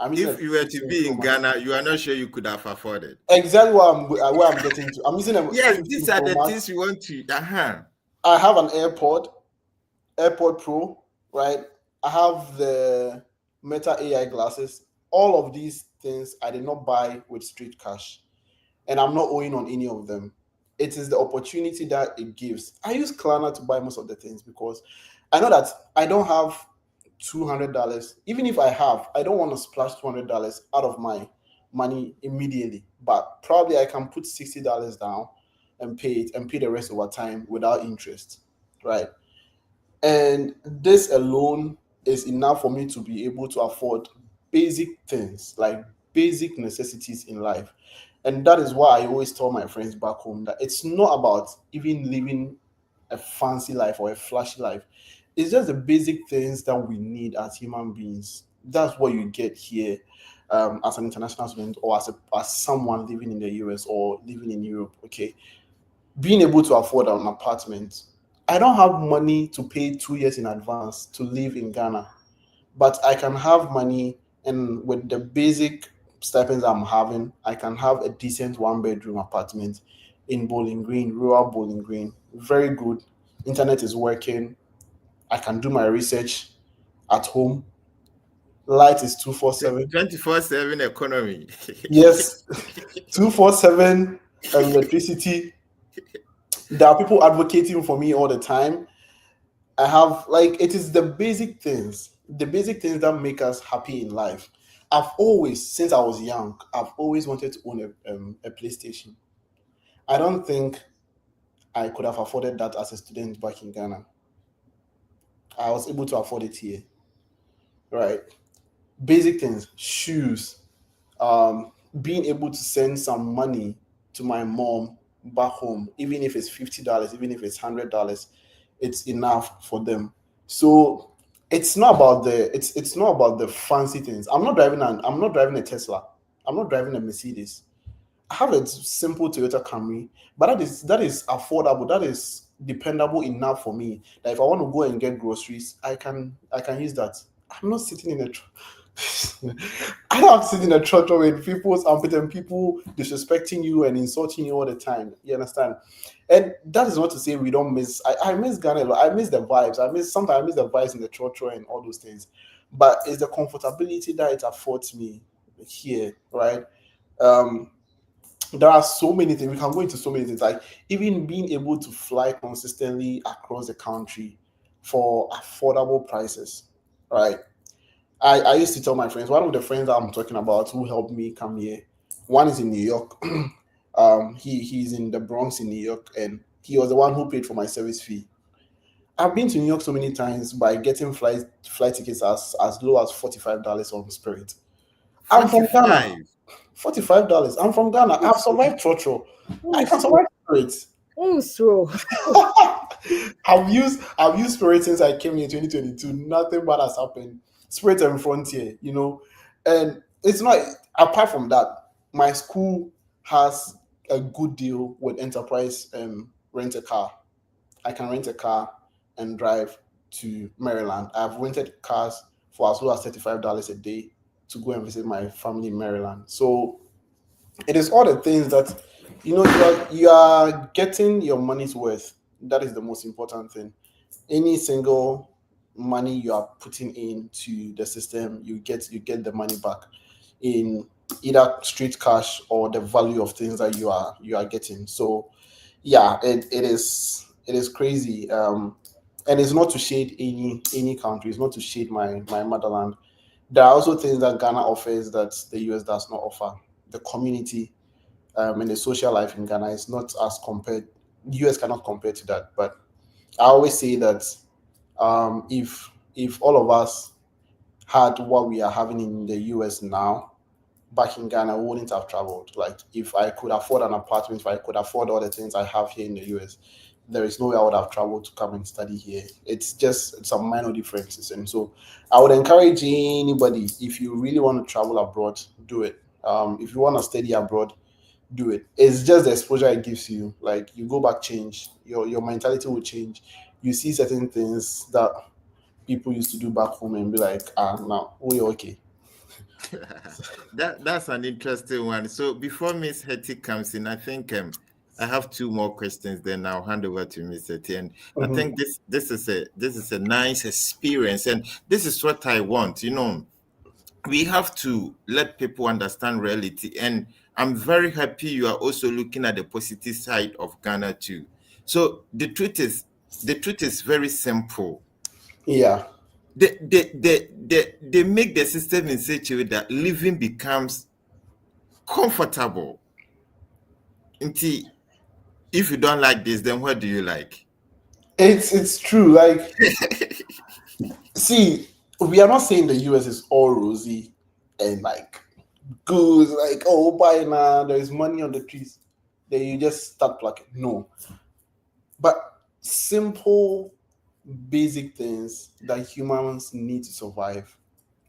If you were to be in Ghana, you are not sure you could have afforded. Exactly where I'm getting to. I'm using a yes. These are the things we want to. I have an AirPod Pro, right? I have the Meta AI glasses. All of these things I did not buy with street cash, and I'm not owing on any of them. It is the opportunity that it gives. I use Klarna to buy most of the things because I know that I don't have $200. Even if I have, I don't want to splash $200 out of my money immediately, but probably I can put $60 down and pay it and pay the rest over time without interest, right? And this alone is enough for me to be able to afford basic things, like basic necessities in life. And that is why I always tell my friends back home that it's not about even living a fancy life or a flashy life. It's just the basic things that we need as human beings. That's what you get here as an international student or as someone living in the US or living in Europe. Okay, being able to afford an apartment. I don't have money to pay 2 years in advance to live in Ghana, but I can have money, and with the basic stipends I'm having, I can have a decent 1-bedroom apartment in Bowling Green, rural Bowling Green. Very good. Internet is working. I can do my research at home. Light is 247. 24/7 economy. Yes, 247 electricity. There are people advocating for me all the time. I have like it is the basic things, that make us happy in life. I've always, since I was young, I've always wanted to own a PlayStation. I don't think I could have afforded that as a student back in Ghana. I was able to afford it here, right? Basic things, shoes, being able to send some money to my mom back home, even if it's $50, even if it's $100, it's enough for them. So it's not about the fancy things. I'm not driving a Tesla. I'm not driving a Mercedes. I have a simple Toyota Camry, but that is affordable. That is dependable enough for me that if I want to go and get groceries, I can use that. I'm not sitting in a I don't have to sit in a church with people's armpit and people disrespecting you and insulting you all the time. You understand? And that is not to say we don't miss. I miss Ghana a lot. I miss the vibes. I miss the vibes in the church and all those things. But it's the comfortability that it affords me here, right? Um, there are so many things we can go into. So many things, like even being able to fly consistently across the country for affordable prices, right? I used to tell my friends, one of the friends that I'm talking about who helped me come here, one is in New York. He's in the Bronx in New York, and he was the one who paid for my service fee. I've been to New York so many times by getting flight tickets as low as $45 on Spirit. I'm from Ghana. 45. $45. I'm from Ghana. I've survived Trotro. I can survive Spirit. So I've used Spirit since I came here in 2022. Nothing bad has happened. Spirit and Frontier, and it's not. Apart from that, my school has a good deal with Enterprise rent a car. I can rent a car and drive to Maryland. I've rented cars for as low as $35 a day to go and visit my family in Maryland. So it is all the things that you are getting your money's worth. That is the most important thing. Any single money you are putting into the system, you get the money back in either straight cash or the value of things that you are getting. So yeah, it is crazy. And it's not to shade any country. It's not to shade my motherland. There are also things that Ghana offers that the US does not offer. The community, and the social life in Ghana is not as compared. US cannot compare to that. But I always say that, if all of us had what we are having in the US now, back in Ghana, we wouldn't have traveled. Like if I could afford an apartment, if I could afford all the things I have here in the US, there is no way I would have traveled to come and study here. It's some minor differences. And so I would encourage anybody, if you really want to travel abroad, do it. If you want to study abroad, do it. It's just the exposure it gives you. Like you go back, change. Your mentality will change. You see certain things that people used to do back home and be like, now we're okay. That's an interesting one. So before Miss Hetty comes in, I think I have two more questions. Then I'll hand over to Miss Hetty. And I think this is a nice experience, and this is what I want. We have to let people understand reality, and I'm very happy you are also looking at the positive side of Ghana too. So the truth is very simple. Yeah. They make the system in such a way that living becomes comfortable. Indeed, if you don't like this, then what do you like? It's true. Like, see, we are not saying the US is all rosy and like good, like, oh, buy now, there is money on the trees. Then you just start plucking. No. But simple, basic things that humans need to survive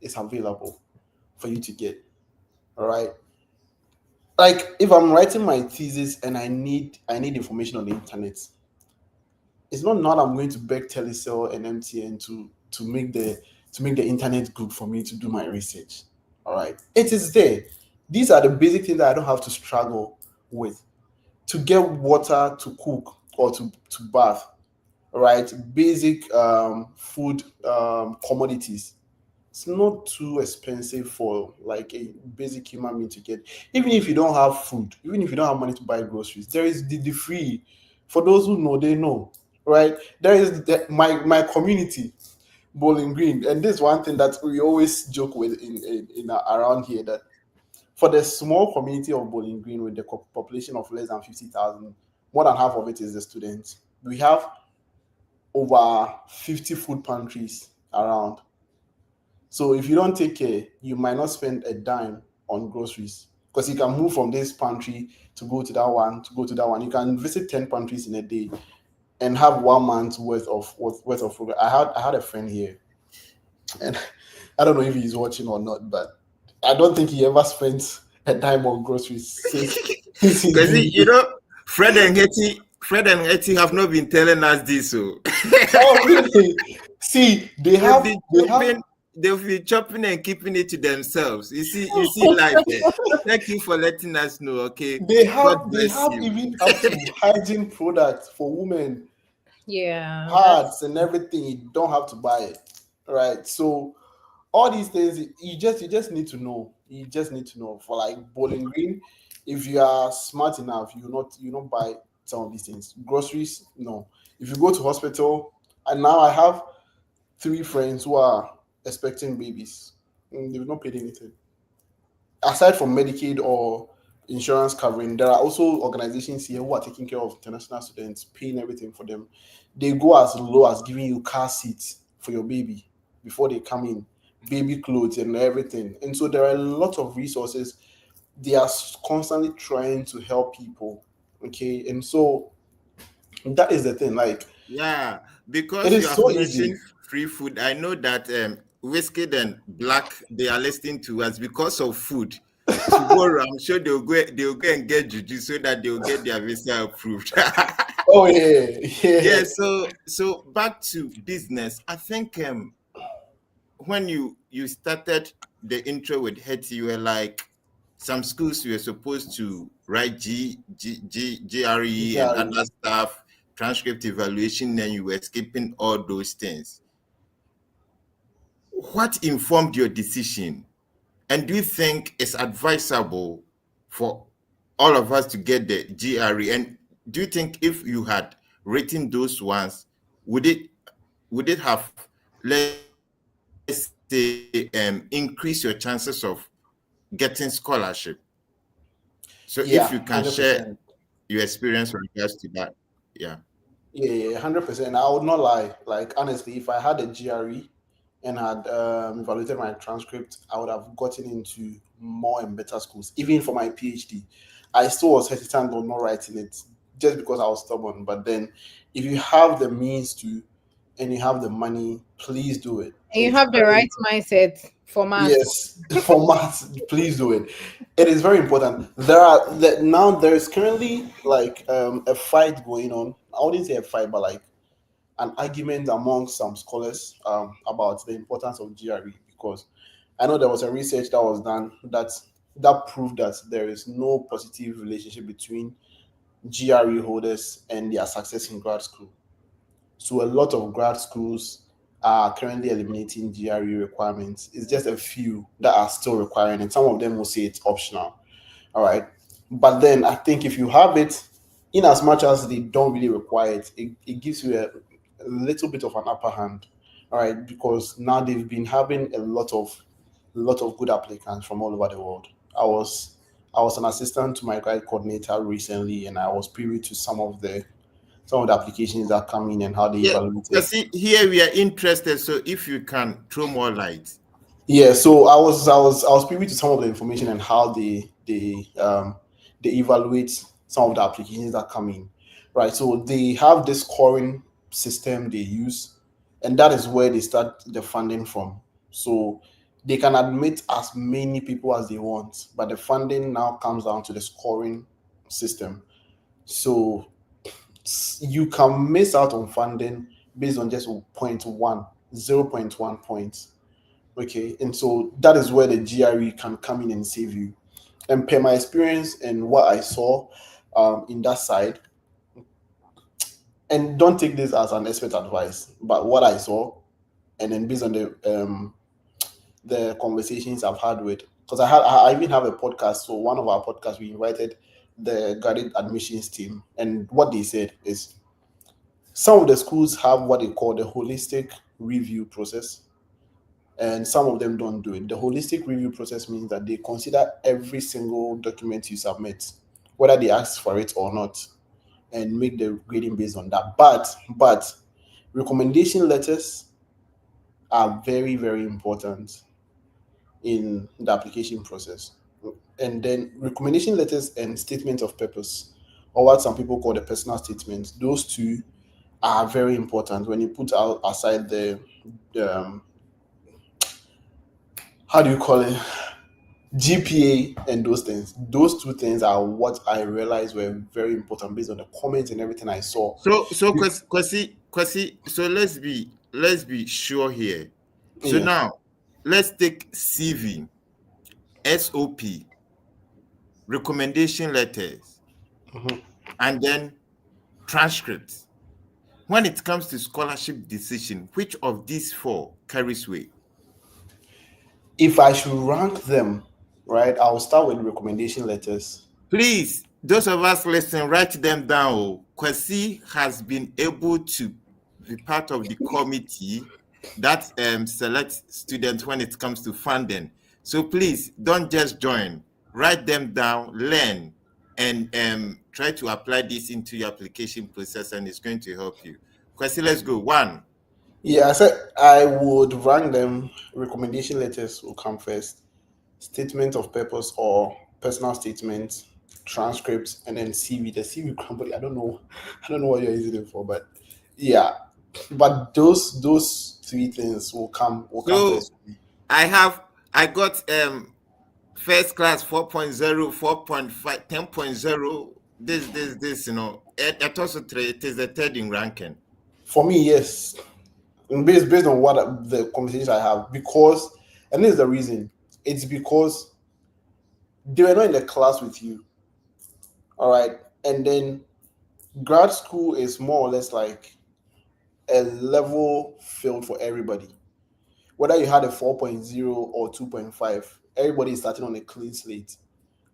is available for you to get. All right. Like if I'm writing my thesis and I need information on the internet, it's not now I'm going to beg Telecel and MTN to make the internet good for me to do my research. All right, it is there. These are the basic things that I don't have to struggle with to get water to cook or to bath. All right, basic food commodities. It's not too expensive for like a basic human being to get. Even if you don't have food, even if you don't have money to buy groceries, there is the free For those who know, they know, right? There is my community, Bowling Green, and this is one thing that we always joke with in around here, that for the small community of Bowling Green with the population of less than 50,000, more than half of it is the students. We have over 50 food pantries around. So if you don't take care, you might not spend a dime on groceries, because you can move from this pantry to go to that one, to go to that one. You can visit 10 pantries in a day and have 1 month's worth of food. I had a friend here, and I don't know if he's watching or not, but I don't think he ever spent a dime on groceries since he's Because been. you know, Fred and Hetty have not been telling us this. So Oh really? See, they they've have been they have chopping, they've been chopping and keeping it to themselves. You see life there. Thank you for letting us know. Okay, they God have they bless have you. even up to hygiene products for women, Yeah, pads that's and everything. You don't have to buy it, right? So all these things you just need to know. You just need to know. For like Bowling Green, if you are smart enough, you not buy some of these things. Groceries, no. If you go to hospital, and now I have 3 friends who are expecting babies. They've not paid anything. Aside from Medicaid or insurance covering, there are also organizations here who are taking care of international students, paying everything for them. They go as low as giving you car seats for your baby before they come in, baby clothes and everything. And so there are a lot of resources. They are constantly trying to help people. Okay. And so that is the thing. Like, Yeah, it because you is have so easy. mentioned free food, I know that Whiskey and Black, they are listening to us because of food. Tomorrow, I'm sure they'll go and get juju so that they'll get their visa approved. Oh, yeah. Yeah, Yeah. so back to business. I think when you started the intro with Hetty, you were like, some schools you were supposed to write GRE and Jerry. other stuff, transcript evaluation, and you were skipping all those things. What informed your decision? And do you think it's advisable for all of us to get the GRE? And do you think if you had written those ones, would it have, let's say, increase your chances of getting scholarship? So if you can Yeah, share 100%. your experience with regards to that. Yeah. Yeah, 100%. I would not lie. Like, honestly, if I had a GRE and had evaluated my transcript, I would have gotten into more and better schools, even for my PhD. I still was hesitant on not writing it just because I was stubborn. But then, if you have the means to and you have the money, please do it. and you It's have the very right mindset for maths. Yes, for maths, please do it. It is very important. Now there is currently like a fight going on. I wouldn't say a fight, but like an argument among some scholars about the importance of GRE, because I know there was a research that was done that proved that there is no positive relationship between GRE holders and their success in grad school. So a lot of grad schools are currently eliminating GRE requirements. It's just a few that are still requiring it. Some of them will say it's optional. All right. But then I think if you have it, in as much as they don't really require it, it gives you a little bit of an upper hand. All right, because now they've been having a lot of good applicants from all over the world. I was I was an assistant to my grad coordinator recently, and I was privy to some of the applications that come in and how they Yeah. evaluate it. Because here we are interested. So if you can throw more light. Yeah, so I was privy to some of the information and how they evaluate some of the applications that come in, right? So they have this scoring system they use, and that is where they start the funding from. So they can admit as many people as they want, but the funding now comes down to the scoring system. So you can miss out on funding based on just point one, 0.1 points. Okay, and so that is where the GRE can come in and save you. And per my experience and what I saw in that side, and don't take this as an expert advice, but what I saw, and then based on the conversations I've had with, because I even have a podcast. So one of our podcasts we invited the graduate admissions team, and what they said is some of the schools have what they call the holistic review process, and some of them don't do it. The holistic review process means that they consider every single document you submit, whether they ask for it or not, and make the grading based on that. But recommendation letters are very, very important in the application process. And then recommendation letters and statement of purpose, or what some people call the personal statement, those two are very important when you put out aside the how do you call it, GPA and those things. Those two things are what I realized were very important based on the comments and everything I saw. So Kwesi, so let's be sure here. So Yeah. now let's take CV, SOP, recommendation letters, and then transcripts. When it comes to scholarship decision, which of these four carries weight? If I should rank them, right, I'll start with recommendation letters. Please, those of us listening, write them down. Kwesi has been able to be part of the committee that selects students when it comes to funding. So please don't just join. Write them down, learn, and try to apply this into your application process, and it's going to help you. Kwesi, let's go. One. Yeah, I said I would rank them. Recommendation letters will come first. Statement of purpose or personal statements, transcripts, and then CV. The CV company, I don't know what you're using it for, but yeah. But those three things will come So first. I got first class 4.0, 4.5, 10.0. This, it also it is the third in ranking. For me, yes. And based on what the conversations I have, because, and this is the reason, it's because they were not in the class with you. All right. And then grad school is more or less like a level field for everybody. Whether you had a 4.0 or 2.5, everybody is starting on a clean slate.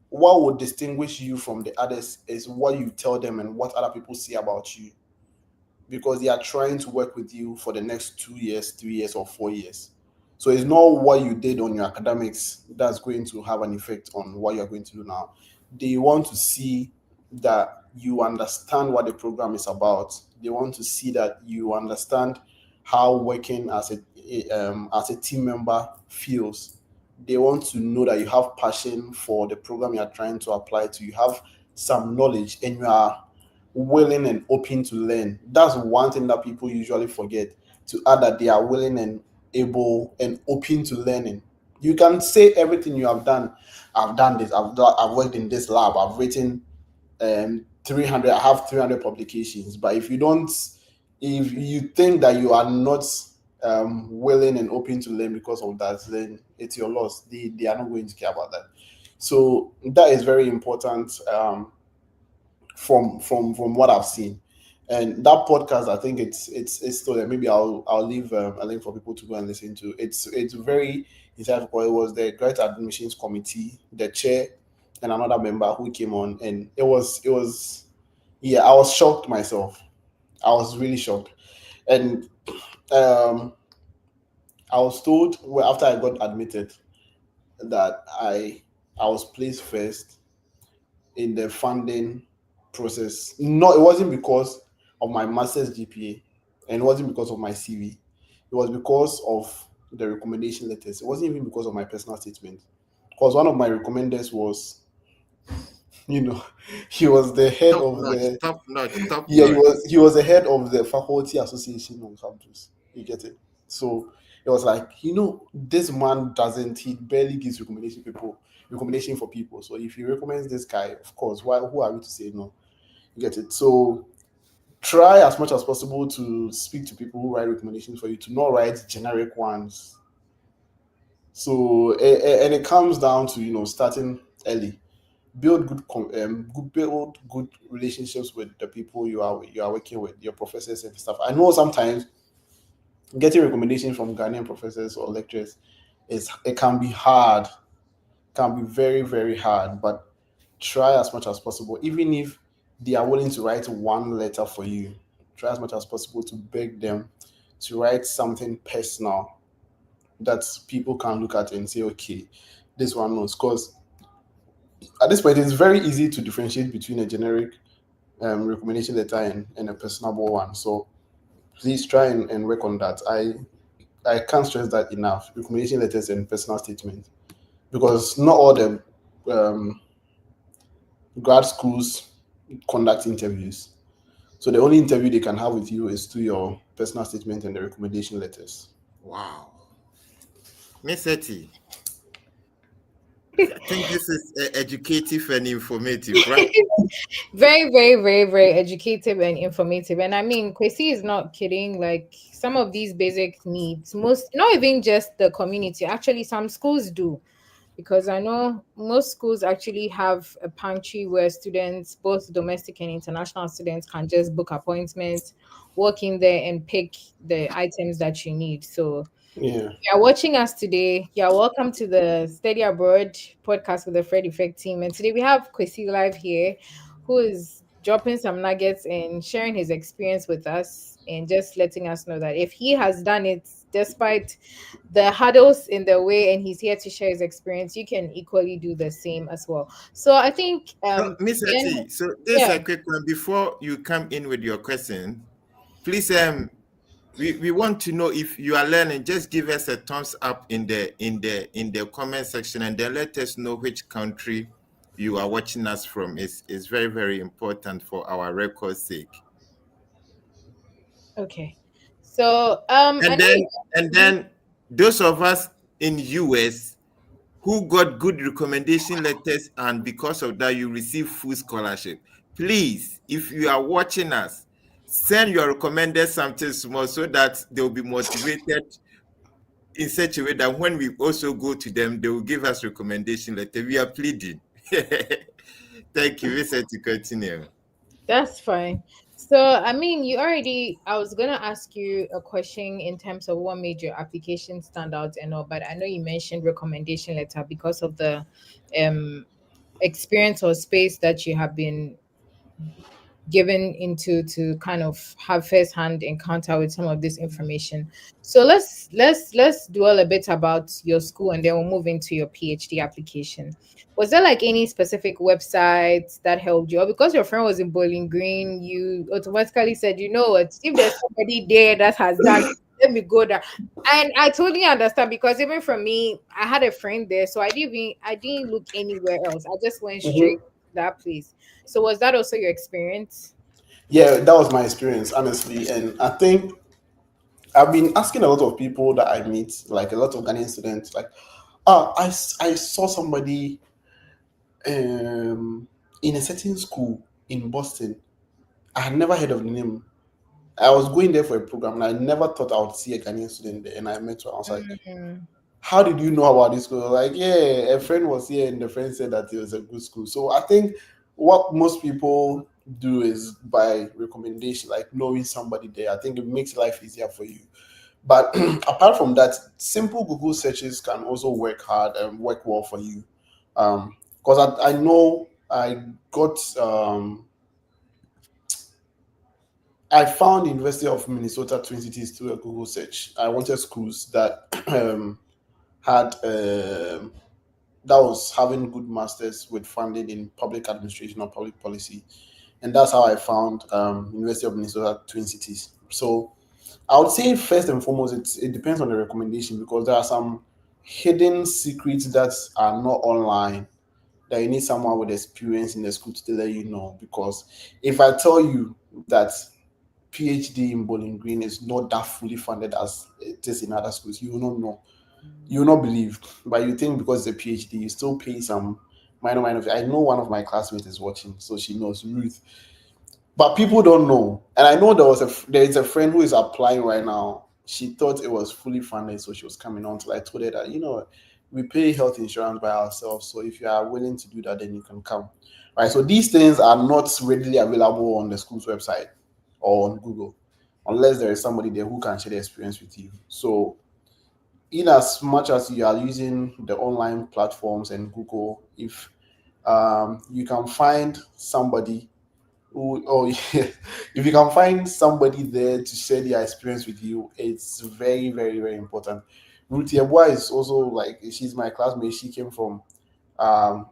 What would distinguish you from the others is what you tell them and what other people say about you, because they are trying to work with you for the next 2 years, 3 years, or 4 years. So it's not what you did on your academics that's going to have an effect on what you're going to do now. They want to see that you understand what the program is about. They want to see that you understand how working as a team member feels. They want to know that you have passion for the program you are trying to apply to. You have some knowledge and you are willing and open to learn. That's one thing that people usually forget, to add that they are willing and able and open to learning. You can say everything you have done. I've done this. I've worked in this lab. I've written 300. I have 300 publications. But if you think that you are not willing and open to learn because of that, then it's your loss. They are not going to care about that. So that is very important. From what I've seen, and that podcast, I think it's still there. Maybe I'll leave a link for people to go and listen to. It's very insightful. It was the Great Admissions Committee, the chair, and another member who came on, and it was yeah. I was shocked myself. I was really shocked, and I was told, well, after I got admitted, that I was placed first in the funding process. No, it wasn't because of my master's GPA, and it wasn't because of my CV. It was because of the recommendation letters. It wasn't even because of my personal statement. Because one of my recommenders was, he was the head of the top notch. yeah, he was the head of the faculty association on campus. You get it? So it was like, this man he barely gives recommendation for people. So if he recommends this guy, of course, who are we to say no? You get it? So try as much as possible to speak to people who write recommendations for you, to not write generic ones. So and it comes down to starting early. Build good relationships with the people you are working with, your professors and stuff. I know sometimes getting recommendations from Ghanaian professors or lecturers it can be hard, can be very, very hard, but try as much as possible, even if they are willing to write one letter for you, try as much as possible to beg them to write something personal that people can look at and say, okay, this one knows. Because at this point, it's very easy to differentiate between a generic recommendation letter and a personable one. So please try and work on that. I can't stress that enough. Recommendation letters and personal statements, because not all the um, grad schools conduct interviews. So the only interview they can have with you is through your personal statement and the recommendation letters. Wow. Miss Etty, I think this is educative and informative, right? Very, very, very, very educative and informative. And I mean, Kwesi is not kidding. Like some of these basic needs, most not even just the community, actually, some schools do. Because I know most schools actually have a pantry where students, both domestic and international students, can just book appointments, walk in there and pick the items that you need. So Yeah. you're watching us today. You're welcome to the Steady Abroad podcast with the Fred Effect team. And today we have Kwesi Live here, who is dropping some nuggets and sharing his experience with us and just letting us know that if he has done it despite the hurdles in the way and he's here to share his experience, you can equally do the same as well. So I think No, Miss then, Etty, so this is yeah. a quick one. Before you come in with your question, please we want to know if you are learning. Just give us a thumbs up in the comment section, and then let us know which country you are watching us from. Is very, very important for our record's sake. Okay. So And I know then and then those of us in US who got good recommendation letters, and because of that you receive full scholarship. Please, if you are watching us, send your recommended something small so that they'll be motivated in such a way that when we also go to them, they will give us recommendation letter. We are pleading. Thank you. Vincent, to continue. that's fine. So, I mean, I was going to ask you a question in terms of what made your application stand out and all, but I know you mentioned recommendation letter because of the um, experience or space that you have been given into to kind of have first-hand encounter with some of this information. So let's dwell a bit about your school and then we'll move into your PhD application. Was there like any specific websites that helped you? Or because your friend was in Bowling Green, you automatically said, you know what, if there's somebody there that has done it, let me go there. And I totally understand because even for me, I had a friend there, so I didn't look anywhere else. I just went straight to that place. So was that also your experience? Yeah, that was my experience, honestly. And I think I've been asking a lot of people that I meet, like a lot of Ghanaian students, like, I saw somebody in a certain school in Boston. I had never heard of the name. I was going there for a program and I never thought I would see a Ghanaian student there. And I met her. I was like, Mm, how did you know about this school? Like, yeah, a friend was here and the friend said that it was a good school. So I think what most people do is by recommendation, like knowing somebody there. I think it makes life easier for you. But apart from that, simple Google searches can also work hard and work well for you. Because I know I got I found University of Minnesota Twin Cities through a Google search. I wanted schools that had that was having good masters with funding in public administration or public policy, and that's how I found University of Minnesota Twin Cities. So I would say first and foremost, it depends on the recommendation because there are some hidden secrets that are not online that you need someone with experience in the school to let you know. Because if I tell you that PhD in Bowling Green is not that fully funded as it is in other schools, you will not know. You will not believe, but you think because it's a PhD, you still pay some minor fee. I know one of my classmates is watching, so she knows Ruth. But people don't know, and I know there is a friend who is applying right now. She thought it was fully funded, so she was coming on till I told her that we pay health insurance by ourselves. So if you are willing to do that, then you can come. Right. So these things are not readily available on the school's website or on Google, unless there is somebody there who can share the experience with you. So in as much as you are using the online platforms and Google, if You can find somebody oh yeah, if you can find somebody there to share their experience with you, it's very, very, very important. Ruth Yeboah is also like she's my classmate. She came from um,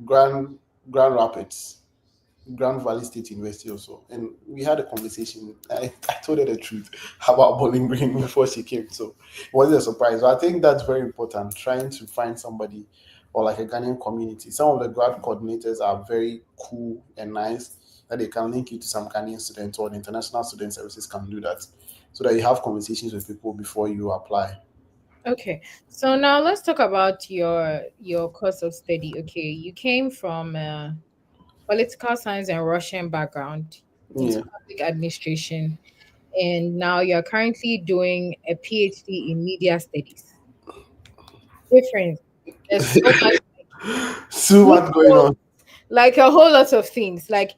Grand Grand Rapids, Grand Valley State University also, and we had a conversation. I told her the truth about Bowling Green before she came, so it wasn't a surprise. So I think that's very important. Trying to find somebody or like a Ghanaian community. Some of the grad coordinators are very cool and nice that they can link you to some Ghanaian students or the international student services can do that, so that you have conversations with people before you apply. Okay, so now let's talk about your course of study. Okay, you came from political science and Russian background into Yeah. public administration, and now you're currently doing a PhD in media studies. Different. There's so much So much going details, on. like a whole lot of things. Like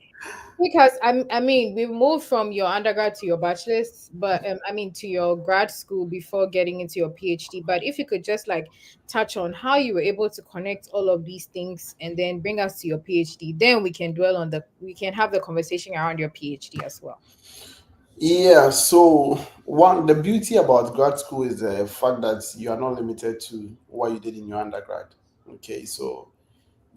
because I mean, we moved from your undergrad to your bachelor's, but I mean to your grad school before getting into your PhD. But if you could just like touch on how you were able to connect all of these things and then bring us to your PhD, then we can have the conversation around your PhD as well. Yeah, so one the beauty about grad school is the fact that you are not limited to what you did in your undergrad. Okay, so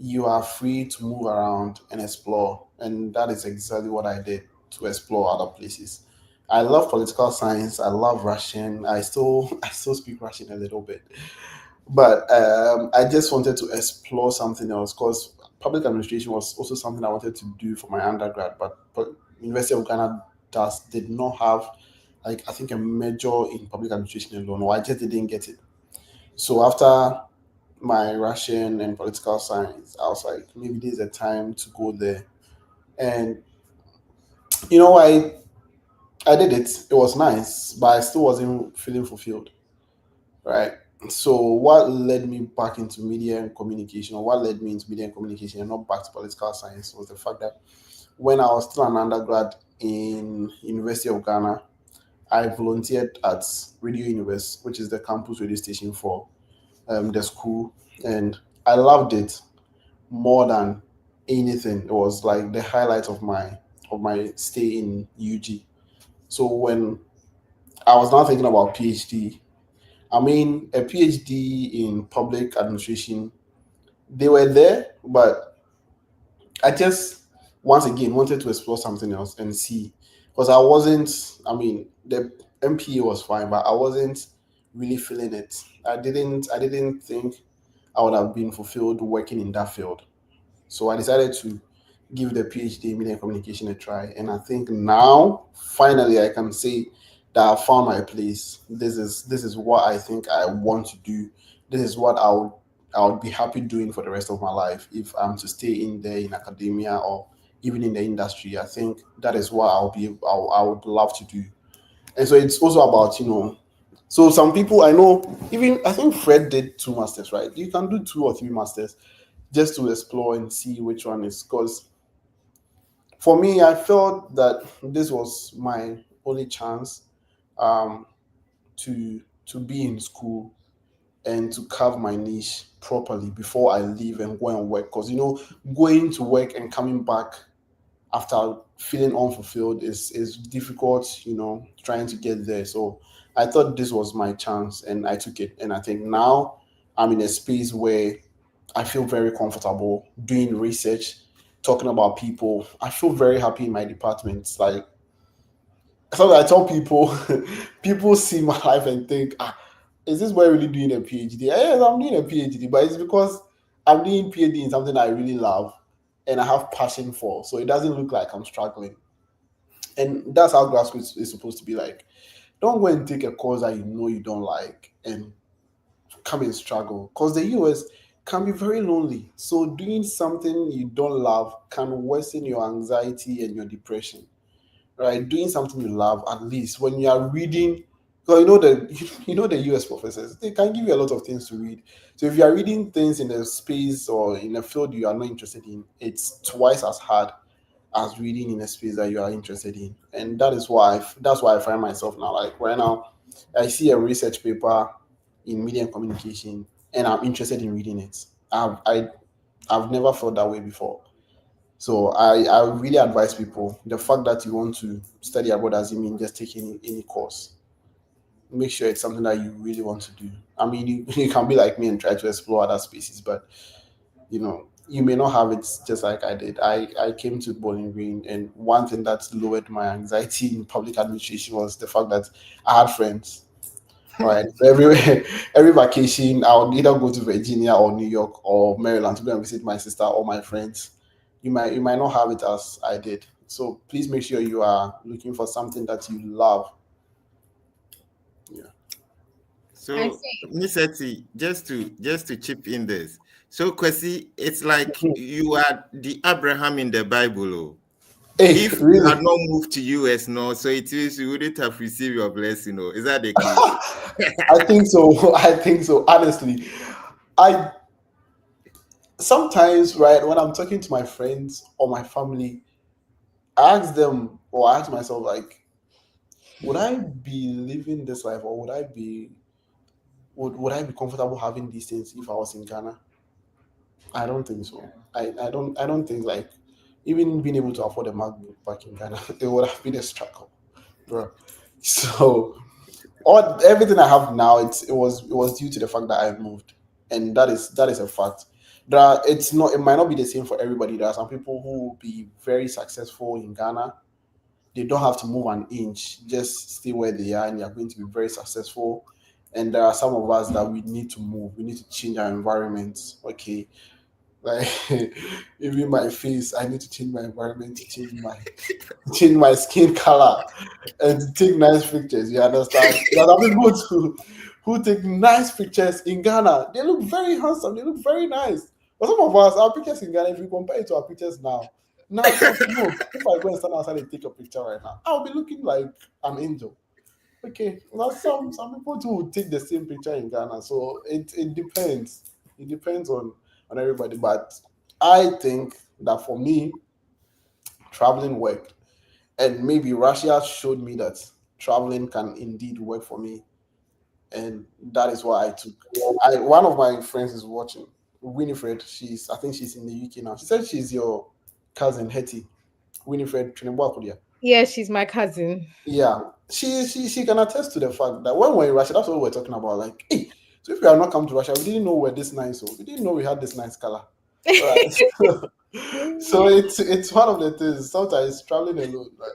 you are free to move around and explore, and that is exactly what I did to explore other places. I love political science. I love Russian. I still speak Russian a little bit, but I just wanted to explore something else because public administration was also something I wanted to do for my undergrad. But University of Ghana does did not have like I think a major in public administration alone, or I just didn't get it. So after my Russian and political science, I was like, maybe there's a time to go there. And you know, I did it. It was nice, but I still wasn't feeling fulfilled, right? So what led me back into media and communication, or what led me into media and communication and not back to political science, was the fact that when I was still an undergrad in University of Ghana, I volunteered at Radio Universe, which is the campus radio station for the school, and I loved it more than anything. It was like the highlight of my stay in UG. So when I was now thinking about PhD, I mean a PhD in public administration, they were there, but I just once again wanted to explore something else and see because I wasn't. I mean, the MPA was fine, but I wasn't really feeling it. I didn't think I would have been fulfilled working in that field. So I decided to give the PhD in media and communication a try. And I think now, finally, I can say that I found my place. This is what I think I want to do. This is what I would be happy doing for the rest of my life if I'm to stay in there in academia or even in the industry. I think that is what I would love to do. And so it's also about so some people I know, even I think Fred did 2 masters, right? You can do 2 or 3 masters just to explore and see which one is because for me I felt that this was my only chance um to be in school and to carve my niche properly before I leave and go and work because going to work and coming back after feeling unfulfilled is difficult, trying to get there. So I thought this was my chance and I took it. And I think now I'm in a space where I feel very comfortable doing research, talking about people. I feel very happy in my department. It's like sometimes I tell people, people see my life and think, is this boy really doing a PhD? Yes, I'm doing a PhD, but it's because I'm doing PhD in something I really love and I have passion for. So it doesn't look like I'm struggling. And that's how grassroots is supposed to be like. Don't go and take a course that you know you don't like and come and struggle. Because the US can be very lonely. So doing something you don't love can worsen your anxiety and your depression. Right? Doing something you love, at least when you are reading, because the US professors, they can give you a lot of things to read. So if you are reading things in a space or in a field you are not interested in, it's twice as hard as reading in a space that you are interested in. And that's why I find myself now. Like right now, I see a research paper in media and communication, and I'm interested in reading it. I I've never felt that way before. So I really advise people, the fact that you want to study abroad doesn't mean just taking any course. Make sure it's something that you really want to do. I mean, you can be like me and try to explore other spaces, but you may not have it just like I did. I came to Bowling Green, and one thing that lowered my anxiety in public administration was the fact that I had friends. Right. So every vacation, I would either go to Virginia or New York or Maryland to go and visit my sister or my friends. You might not have it as I did. So please make sure you are looking for something that you love. Yeah. I So, see. Miss Etty, just to chip in this. So, Kwesi, it's like you are the Abraham in the Bible. Oh. Hey, If you had really? not moved to US, no, so it is you wouldn't have received your blessing. Oh. Is that the case? I think so. I think so. Honestly, I sometimes, right, when I'm talking to my friends or my family, I ask them or I ask myself, like, would I be living this life, or would I be comfortable having these things if I was in Ghana? I don't think so. I don't think, like, even being able to afford a MacBook back in Ghana, it would have been a struggle, bro. So everything I have now, it was due to the fact that I moved, and that is a fact. It might not be the same for everybody. There are some people who will be very successful in Ghana. They don't have to move an inch, just stay where they are, and they are going to be very successful. And there are some of us that we need to move. We need to change our environment. Okay, like even my face, I need to change my environment to change my skin color and to take nice pictures. You understand? There are people who take nice pictures in Ghana. They look very handsome. They look very nice. But some of us, our pictures in Ghana, if you compare it to our pictures now, nothing. Look, if I go and stand outside and take a picture right now, I'll be looking like an angel. Okay, now some people too will take the same picture in Ghana, so it depends. It depends on everybody, but I think that for me, traveling worked, and maybe Russia showed me that traveling can indeed work for me, and that is why I took. One of my friends is watching, Winifred. I think she's in the UK now. She said she's your cousin Hetty, Winifred Trinidad. Yeah, she's my cousin. Yeah, she can attest to the fact that when we're in Russia, that's what we're talking about. Like, hey, so if we had not come to Russia, we didn't know we're this nice, so we didn't know we had this nice color, right? So it's one of the things. Sometimes traveling alone, like.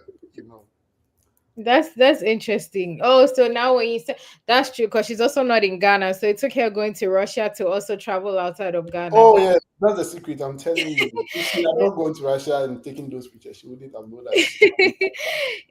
That's interesting. Oh, so now when you say that's true, because she's also not in Ghana, so it took her going to Russia to also travel outside of Ghana. Oh yeah, that's the secret. I'm telling you. If she had not gone to Russia and taken those pictures, she wouldn't have known that she's traveling.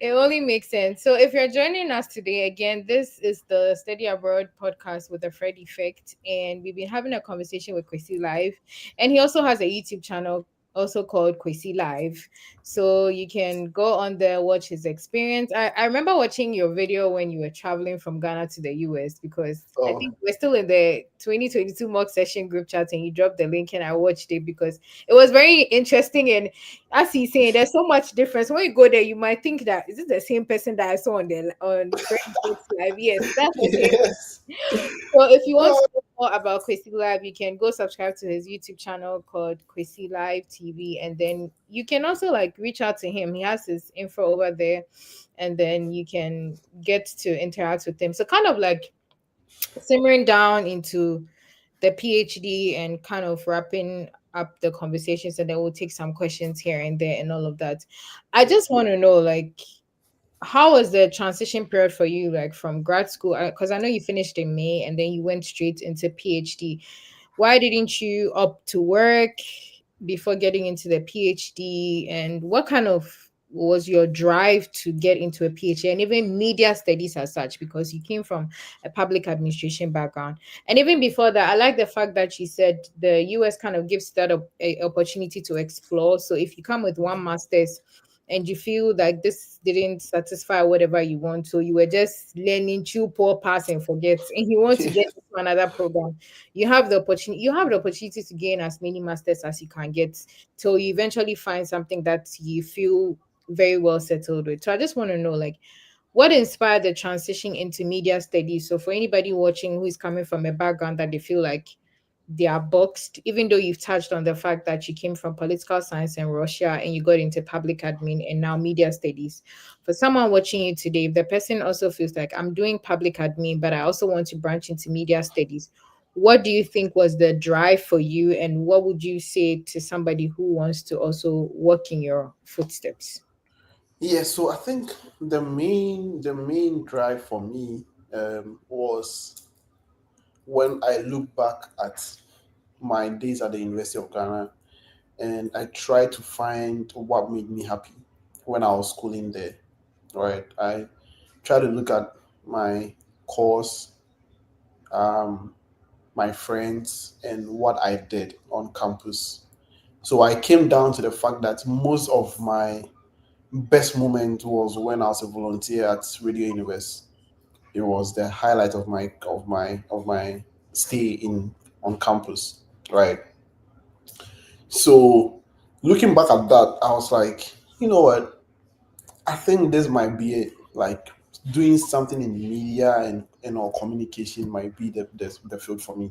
It only makes sense. So, if you're joining us today, again, this is the Study Abroad podcast with the Fred Effect, and we've been having a conversation with Kwesi Live, and he also has a YouTube channel also called Kwesi Live. So you can go on there, watch his experience. I remember watching your video when you were traveling from Ghana to the US, because I Oh, think we're still in the 2022 mock session group chat, and you dropped the link and I watched it because it was very interesting. And as he's saying, there's so much difference. When you go there, you might think that is it the same person that I saw on Freddy Fox Live? Yes, that's the same. yes. So if you want to know more about Kwesi Live, you can go subscribe to his YouTube channel called Kwesi Live TV, and then you can also like reach out to him. He has his info over there, and then you can get to interact with him. So kind of like simmering down into the PhD and kind of wrapping up the conversations, and then we'll take some questions here and there and all of that. I just want to know, like, how was the transition period for you, like from grad school? Because I know you finished in May and then you went straight into PhD. Why didn't you opt to work before getting into the PhD? And what kind of was your drive to get into a PhD and even media studies as such? Because you came from a public administration background. And even before that, I like the fact that she said the US kind of gives that a opportunity to explore. So if you come with one master's, and you feel like this didn't satisfy whatever you want, so you were just learning chew poor pass and forget, and you want to get into another program, you have the opportunity to gain as many masters as you can get till you eventually find something that you feel very well settled with. So I just want to know, like, what inspired the transition into media studies? So for anybody watching who is coming from a background that they feel like they are boxed, even though you've touched on the fact that you came from political science in Russia and you got into public admin and now media studies. For someone watching you today, if the person also feels like I'm doing public admin, but I also want to branch into media studies, what do you think was the drive for you? And what would you say to somebody who wants to also walk in your footsteps? Yeah, so I think the main drive for me was when I look back at my days at the University of Ghana, and I tried to find what made me happy when I was schooling there. Right, I try to look at my course, um, my friends, and what I did on campus. So I came down to the fact that most of my best moment was when I was a volunteer at Radio Universe. It was the highlight of my stay in on campus. Right. So looking back at that, I was like, you know what? I think this might be it. Like doing something in media and or communication might be the field for me.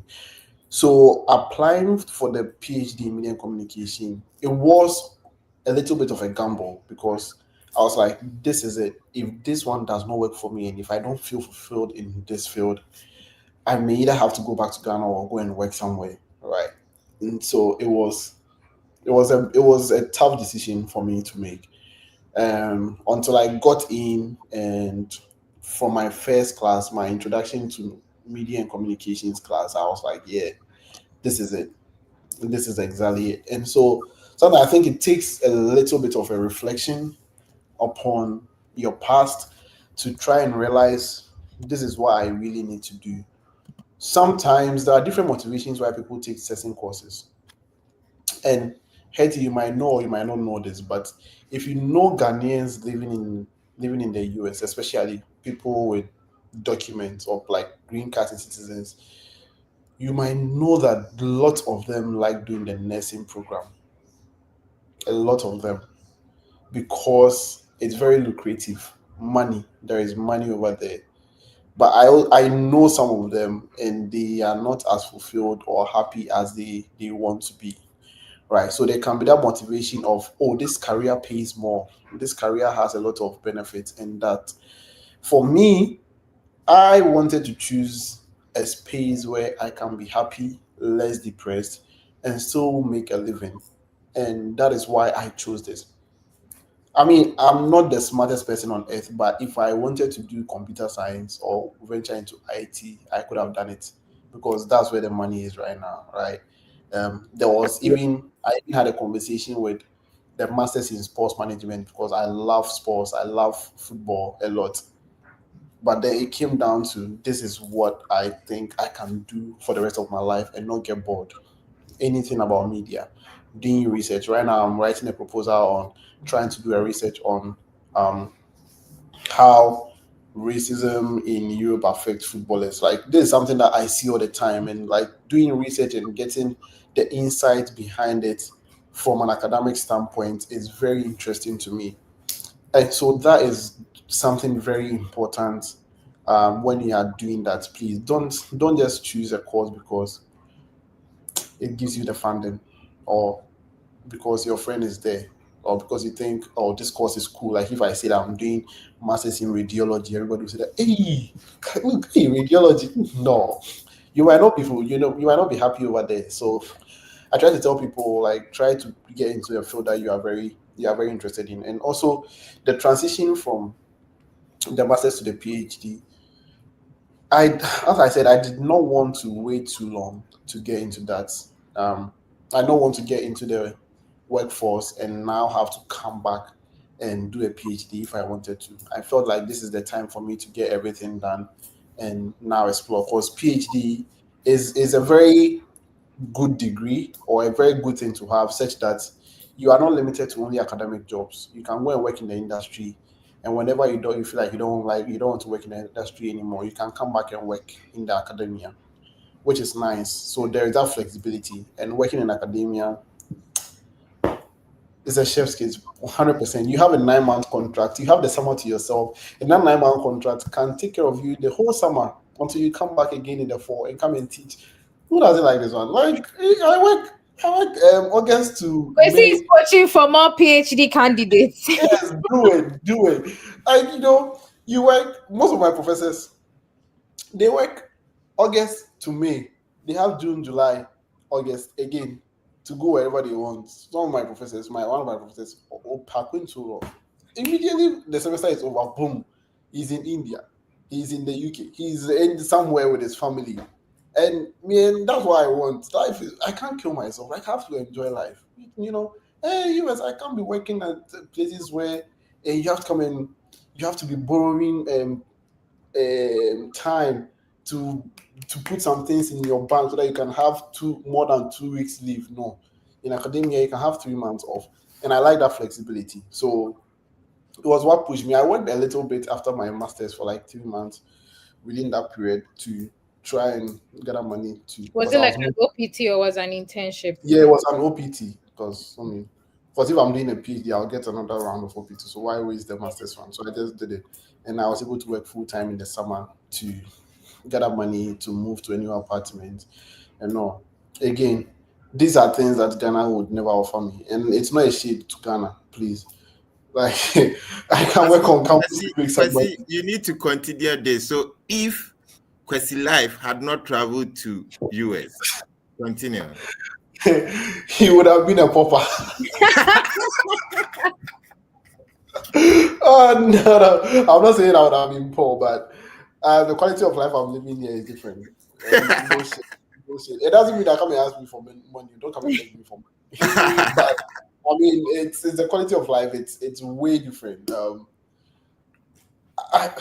So applying for the PhD in media and communication, it was a little bit of a gamble because I was like, this is it. If this one does not work for me and if I don't feel fulfilled in this field, I may either have to go back to Ghana or go and work somewhere. Right. And so it was a tough decision for me to make until I got in, and for my first class, my introduction to media and communications class, I was like, yeah, this is it. This is exactly it. And so sometimes I think it takes a little bit of a reflection upon your past to try and realize this is what I really need to do. Sometimes there are different motivations why people take certain courses. And Hetty, you might know or you might not know this, but if you know Ghanaians living in the US, especially people with documents or like green cards and citizens, you might know that lots of them like doing the nursing program. A lot of them, because it's very lucrative. Money, there is money over there. But I know some of them, and they are not as fulfilled or happy as they want to be. Right, so there can be that motivation of, oh, this career pays more, this career has a lot of benefits, and that for me, I wanted to choose a space where I can be happy, less depressed, and still make a living. And that is why I chose this. I mean, I'm not the smartest person on earth, but if I wanted to do computer science or venture into IT, I could have done it because that's where the money is right now, right? There was even I even had a conversation with the masters in sports management because I love sports, I love football a lot. But then it came down to this is what I think I can do for the rest of my life and not get bored. Anything about media, doing research. Right now, I'm writing a proposal on trying to do a research on um, how racism in Europe affects footballers. Like this is something that I see all the time, and like doing research and getting the insight behind it from an academic standpoint is very interesting to me. And so that is something very important. When you are doing that, please don't just choose a course because it gives you the funding, or because your friend is there, or because you think, oh, this course is cool. Like if I say that I'm doing masters in radiology, everybody will say that, hey, look, hey, radiology. No, you might not be happy over there. So I try to tell people, like, try to get into a field that you are very interested in. And also the transition from the masters to the PhD, as I said, I did not want to wait too long to get into that. Um, I don't want to get into the workforce and now have to come back and do a PhD if I wanted to. I felt like this is the time for me to get everything done and now explore. Because PhD is a very good degree or a very good thing to have, such that you are not limited to only academic jobs. You can go and work in the industry, and whenever you feel like you don't want to work in the industry anymore, you can come back and work in the academia, which is nice. So there is that flexibility, and working in academia is a chef's kiss, 100%. You have a 9 month contract, you have the summer to yourself, and that 9 month contract can take care of you the whole summer until you come back again in the fall and come and teach. Who doesn't like this one? Like I work August to Kwesi is May. coaching for more PhD candidates. Yes, do it. Like you work. Most of my professors, they work August to May. They have June, July, August again to go wherever they want. Some of my professors, my one of my professors, pack into immediately the semester is over. Boom, he's in India, he's in the UK, he's in somewhere with his family, and man, that's what I want. Life is. I can't kill myself. I have to enjoy life. Hey, US, I can't be working at places where you have to come in. You have to be borrowing time to put some things in your bank so that you can have more than 2 weeks leave. No, in academia you can have 3 months off, and I like that flexibility. So it was what pushed me. I worked a little bit after my masters for like 3 months within that period to try and gather money to Was because it I like was an OPT or was it an internship? yeah, it was an OPT because because if I'm doing a PhD, I'll get another round of OPT. So why waste the master's one? So I just did it, and I was able to work full time in the summer to gather money to move to a new apartment, and no, again, these are things that Ghana would never offer me, and it's not a shade to Ghana, please. Like I can work on campus to make some money. You need to continue this. So if Kwesi Life had not traveled to US, continue. He would have been a pauper. Oh no, I'm not saying I would have been poor, but the quality of life I'm living here is different. Bullshit, bullshit. It doesn't mean that come and ask me for money. Don't come and beg me for money. But I mean, it's the quality of life. It's way different. I,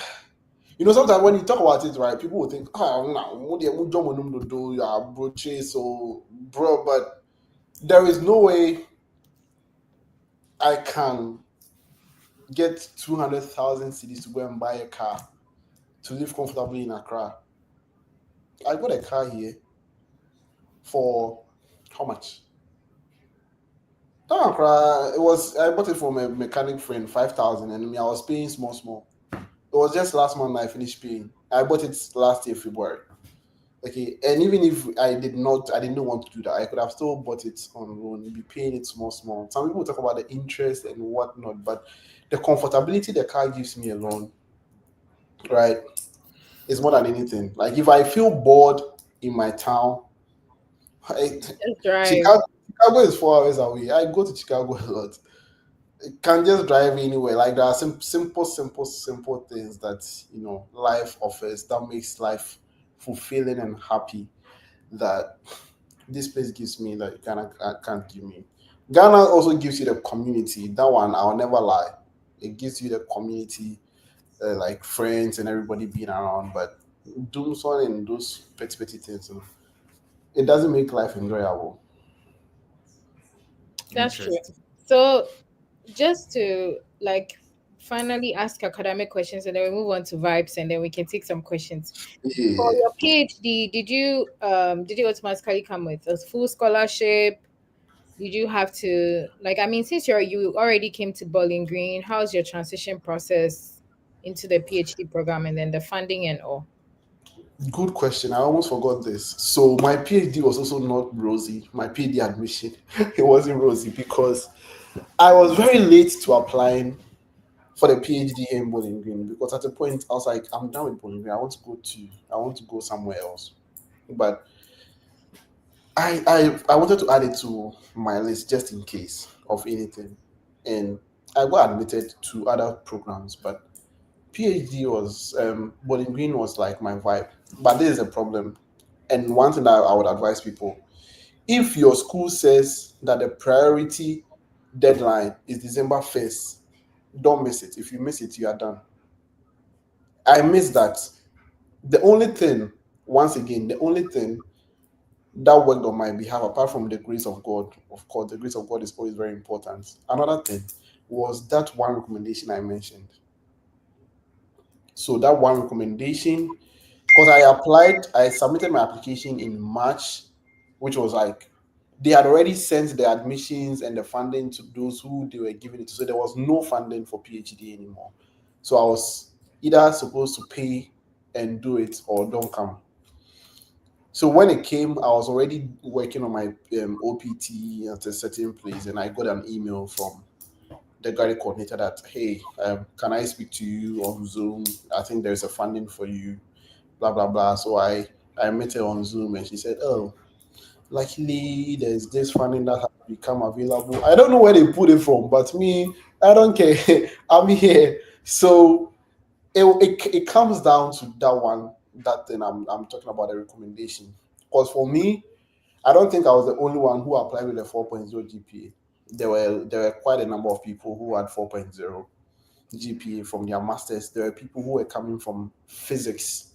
sometimes when you talk about it, right, people will think, so bro, but there is no way I can get 200,000 cedis to go and buy a car to live comfortably in Accra. I got a car here for how much? Down Accra, I bought it from a mechanic friend, 5,000, and me I was paying small. It was just last month I finished paying. I bought it last year February. Okay, and even if I didn't want to do that, I could have still bought it on loan, be paying it small. Some people talk about the interest and whatnot, but the comfortability the car gives me alone, right, is more than anything. Like if I feel bored in my town, Just drive. Chicago is 4 hours away. I go to Chicago a lot. I can just drive anywhere. Like there are some simple things that life offers that makes life fulfilling and happy. That this place gives me that Ghana can't give me. Ghana also gives you the community. That one I'll never lie. It gives you the community, like friends and everybody being around. But doing so and those petty things, it doesn't make life enjoyable. That's true. Interesting. So just to like finally ask academic questions and then we move on to vibes and then we can take some questions. For Yeah. your PhD, did you automatically come with a full scholarship? Did you have to since you already came to Bowling Green, how's your transition process into the PhD program and then the funding and all? Good question. I almost forgot this. So my PhD was also not rosy. My PhD admission, it wasn't rosy because I was very late to applying for the PhD in Bowling Green because at a point I was like, I'm done with Bowling Green. I want to go somewhere else. But I wanted to add it to my list just in case of anything. And I got admitted to other programs, but PhD was Bowling Green was like my vibe. But this is a problem. And one thing that I would advise people, if your school says that the priority deadline is December 1st, don't miss it. If you miss it, you are done. I missed that. The only thing, once again, the only thing that worked on my behalf, apart from the grace of God, of course, the grace of God is always very important. Another thing was that one recommendation I mentioned. So that one recommendation, because I submitted my application in March, which was like they had already sent the admissions and the funding to those who they were giving it to. So there was no funding for PhD anymore. So I was either supposed to pay and do it or don't come. So when it came, I was already working on my OPT at a certain place, and I got an email from the graduate coordinator that, hey, can I speak to you on Zoom? I think there's a funding for you, blah blah blah. So I met her on Zoom, and she said, oh, luckily there's this funding that has become available. I don't know where they put it from, but me, I don't care. I'm here. So it comes down to that thing I'm talking about, the recommendation. Because for me, I don't think I was the only one who applied with a 4.0 GPA. There were quite a number of people who had 4.0 GPA from their masters. There were people who were coming from physics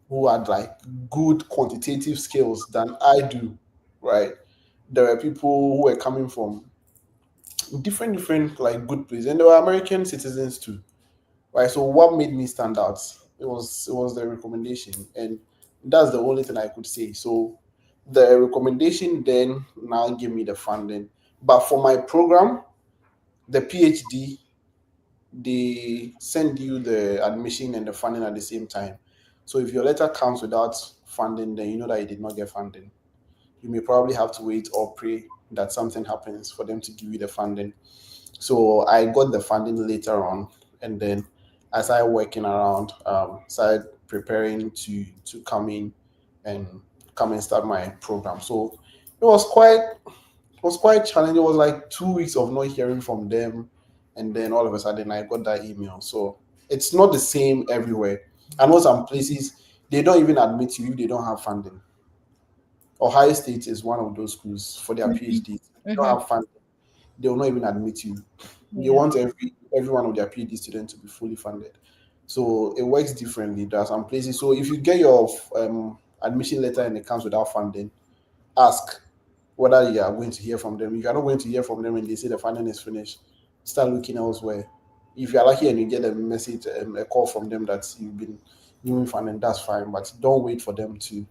who had like good quantitative skills than I do, right? There were people who were coming from different like good places, and there were American citizens too, right? So what made me stand out? It was the recommendation, and that's the only thing I could say. So the recommendation then now gave me the funding, but for my program, the PhD, they send you the admission and the funding at the same time. So if your letter comes without funding, then you know that you did not get funding. You may probably have to wait or pray that something happens for them to give you the funding. So I got the funding later on, and then as I working around, started preparing to and come and start my program. So it was quite challenging. It was like 2 weeks of not hearing from them, and then all of a sudden I got that email. So it's not the same everywhere. I know some places they don't even admit you if they don't have funding. Ohio State is one of those schools for their PhDs. If they don't have funding, they will not even admit you. They Yeah. want every one of their PhD students to be fully funded. So it works differently. There are some places. So if you get your admission letter and it comes without funding, ask whether you are going to hear from them. If you are not going to hear from them and they say the funding is finished, start looking elsewhere. If you are lucky and you get a message, a call from them that you've been doing funding, that's fine. But don't wait for them to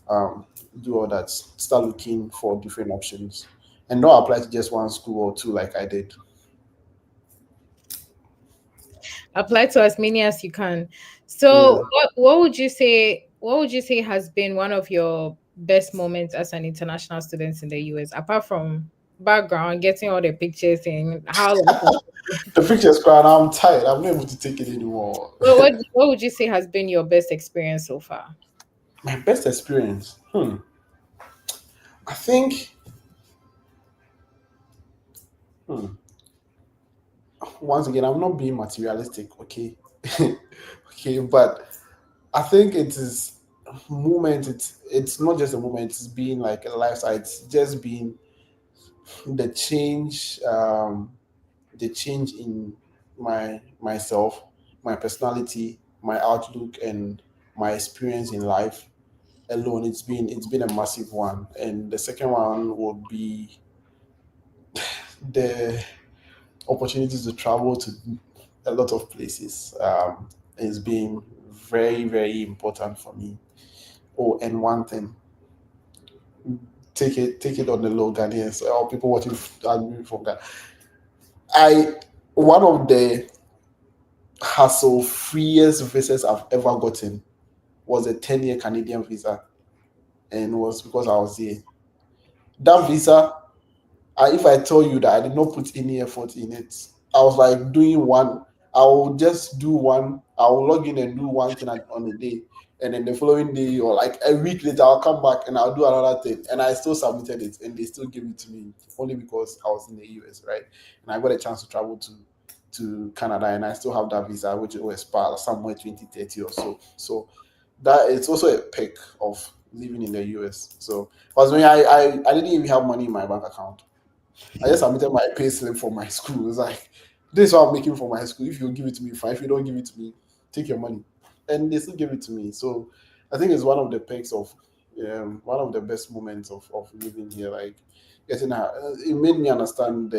um, do all that. Start looking for different options, and don't apply to just one school or two like I did. Apply to as many as you can. So Yeah. what would you say has been one of your best moments as an international student in the US, apart from background, getting all the pictures and how The picture's crying. I'm tired. I'm not able to take it anymore. what would you say has been your best experience so far? My best experience. I think. Hmm, once again, I'm not being materialistic, okay? Okay, but I think it is moment. It's not just a moment. It's being like a lifestyle. It's just being the change. The change in myself, my personality, my outlook, and my experience in life alone. It's been a massive one. And the second one would be the opportunities to travel to a lot of places. It's been very, very important for me. Oh, and one thing, take it on the low, Ghanaians or people watching from Ghana. I One of the hassle freest visas I've ever gotten was a 10-year Canadian visa, and it was because I was here. That visa, if I tell you that I did not put any effort in it, I was like doing one. I will just do one. I will log in and do one thing on a day, and then the following day or like a week later, I'll come back and I'll do another thing, and I still submitted it, and they still gave it to me only because I was in the US, right? And I got a chance to travel to Canada, and I still have that visa, which will expire somewhere 2030 or so. So that it's also a perk of living in the US. So because when I didn't even have money in my bank account. I just submitted my pay slip for my school. It's like, this is what I'm making for my school. If you give it to me, fine. If you don't give it to me, take your money. And they still give it to me. So I think it's one of the perks of, one of the best moments of living here. Like, it made me understand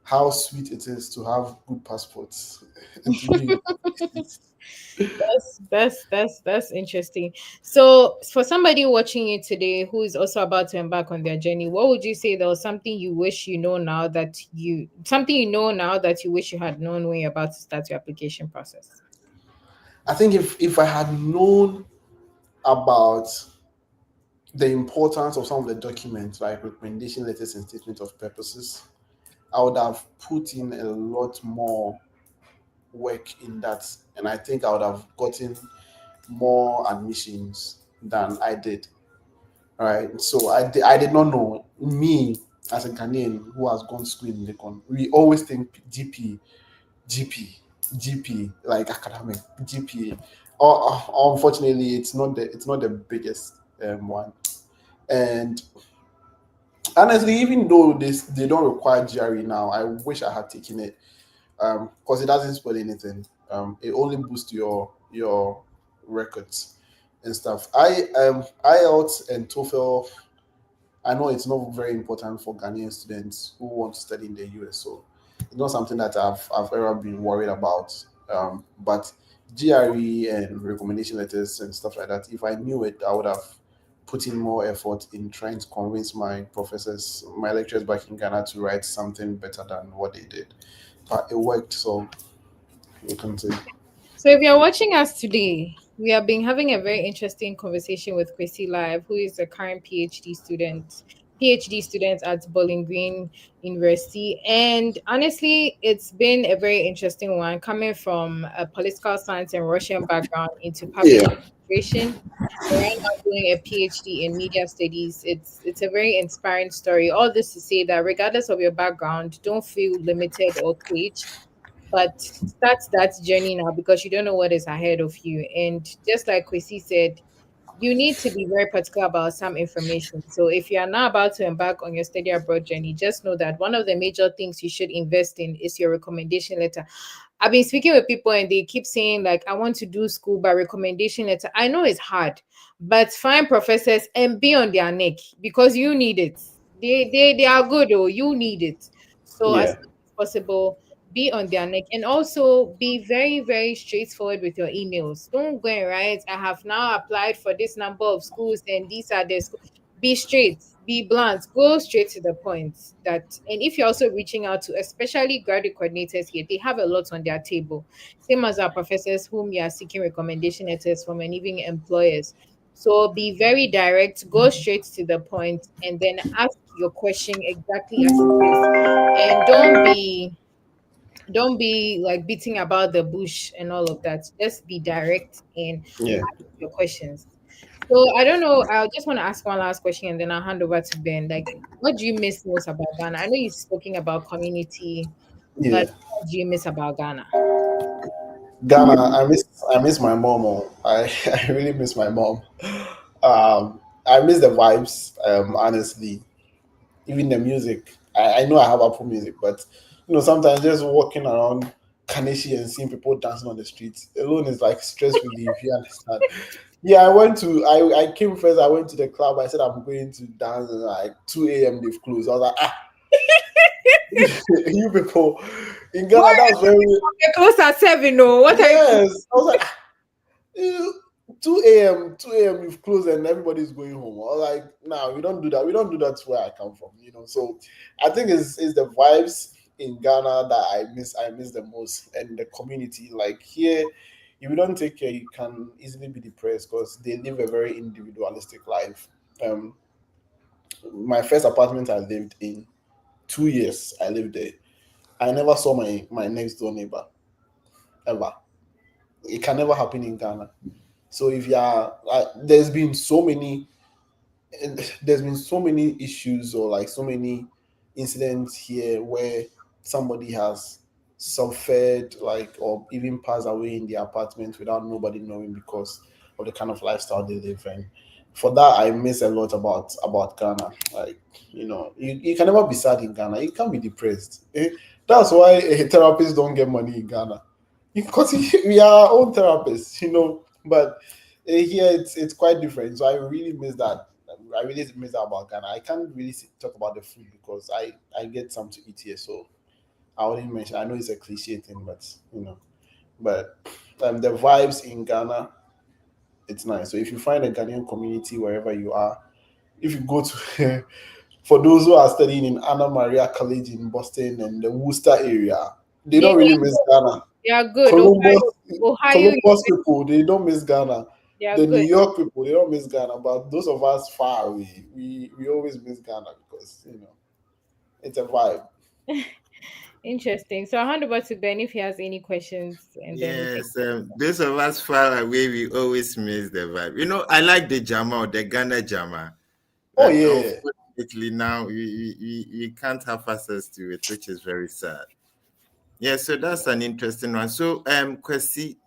how sweet it is to have good passports and to be in places. That's interesting. So, for somebody watching you today who is also about to embark on their journey, what would you say there was something you wish you know now that you wish you had known when you're about to start your application process? I think if I had known about the importance of some of the documents, like recommendation letters and statement of purposes, I would have put in a lot more work in that, and I think I would have gotten more admissions than I did. Right. So I did not know. Me as a Ghanaian who has gone to school in Lincoln, we always think GP, GP, like academic GPA. Unfortunately, it's not the biggest one. And honestly, even though they don't require GRE now, I wish I had taken it because it doesn't spoil anything. It only boosts your records and stuff. IELTS and TOEFL, I know it's not very important for Ghanaian students who want to study in the US, so it's not something that I've ever been worried about. But GRE and recommendation letters and stuff like that, if I knew it, I would have put in more effort in trying to convince my professors, my lecturers back in Ghana to write something better than what they did. But it worked, so you can say. So if you're watching us today, we have been having a very interesting conversation with Chrissy Live, who is a current PhD student at Bowling Green University. And honestly, it's been a very interesting one coming from a political science and Russian background into public Yeah. administration. And right now doing a PhD in media studies. It's a very inspiring story. All this to say that regardless of your background, don't feel limited or caged, but start that journey now because you don't know what is ahead of you. And just like Kwesi said, you need to be very particular about some information. So if you are now about to embark on your study abroad journey, just know that one of the major things you should invest in is your recommendation letter. I've been speaking with people and they keep saying, like, I want to do school by recommendation letter. I know it's hard, but find professors and be on their neck because you need it. They are good, or you need it. So as Yeah. much as possible, be on their neck, and also be very, very straightforward with your emails. Don't go and write, I have now applied for this number of schools and these are the schools. Be straight, be blunt, go straight to the point. That, and if you're also reaching out to especially graduate coordinators here, they have a lot on their table, same as our professors whom you are seeking recommendation letters from, and even employers. So be very direct, go straight to the point, and then ask your question exactly as it is. And don't be like beating about the bush and all of that. Just be direct and Yeah. ask your questions. So I don't know. I just want to ask one last question and then I'll hand over to Ben. Like, what do you miss most about Ghana? I know you're speaking about community, Yeah. but what do you miss about Ghana? Ghana, I miss my mom. I really miss my mom. I miss the vibes. Honestly, even the music. I know I have Apple Music, but sometimes just walking around Kaneshi and seeing people dancing on the streets alone is like stress relief. You understand? Yeah, I came first. I went to the club. I said I'm going to dance, and like 2 a.m. they've closed. I was like, you people in Ghana, What? that's very You're close at 7, no? What are you? yes. I was like, "Eh, 2 a.m. 2 a.m. you've closed and everybody's going home." I was like, "No, we don't do that. We don't do that where I come from." So I think it's the vibes in Ghana that I miss the most, and the community. Like here, if you don't take care, you can easily be depressed because they live a very individualistic life. Um, my first apartment I lived in, 2 years I lived there. I never saw my next door neighbor ever. It can never happen in Ghana. So if you are, there's been so many issues or like so many incidents here where somebody has suffered like or even passed away in the apartment without nobody knowing because of the kind of lifestyle they live in. For that, I miss a lot about Ghana. Like you can never be sad in Ghana. You can't be depressed. That's why therapists don't get money in Ghana because we are our own therapists. But here it's quite different. So I really miss that. I really miss that about Ghana. I can't really talk about the food because I get some to eat here, so I wouldn't mention. I know it's a cliche thing, but the vibes in Ghana, it's nice. So if you find a Ghanaian community wherever you are, if you go to for those who are studying in Anna Maria College in Boston and the Worcester area, they They don't really miss Ghana. they are good. Columbus, Ohio Columbus people, they don't miss Ghana. They are The New good. York people, they don't miss Ghana, but those of us far away, we always miss Ghana because it's a vibe. Interesting. So I'll hand over to Ben if he has any questions, and then we can. Yes, those of us far away, we always miss the vibe. I like the Jama or the Ghana Jama, Oh but yeah. unfortunately now we can't have access to it, which is very sad. Yeah, so that's an interesting one. So, Kwesi,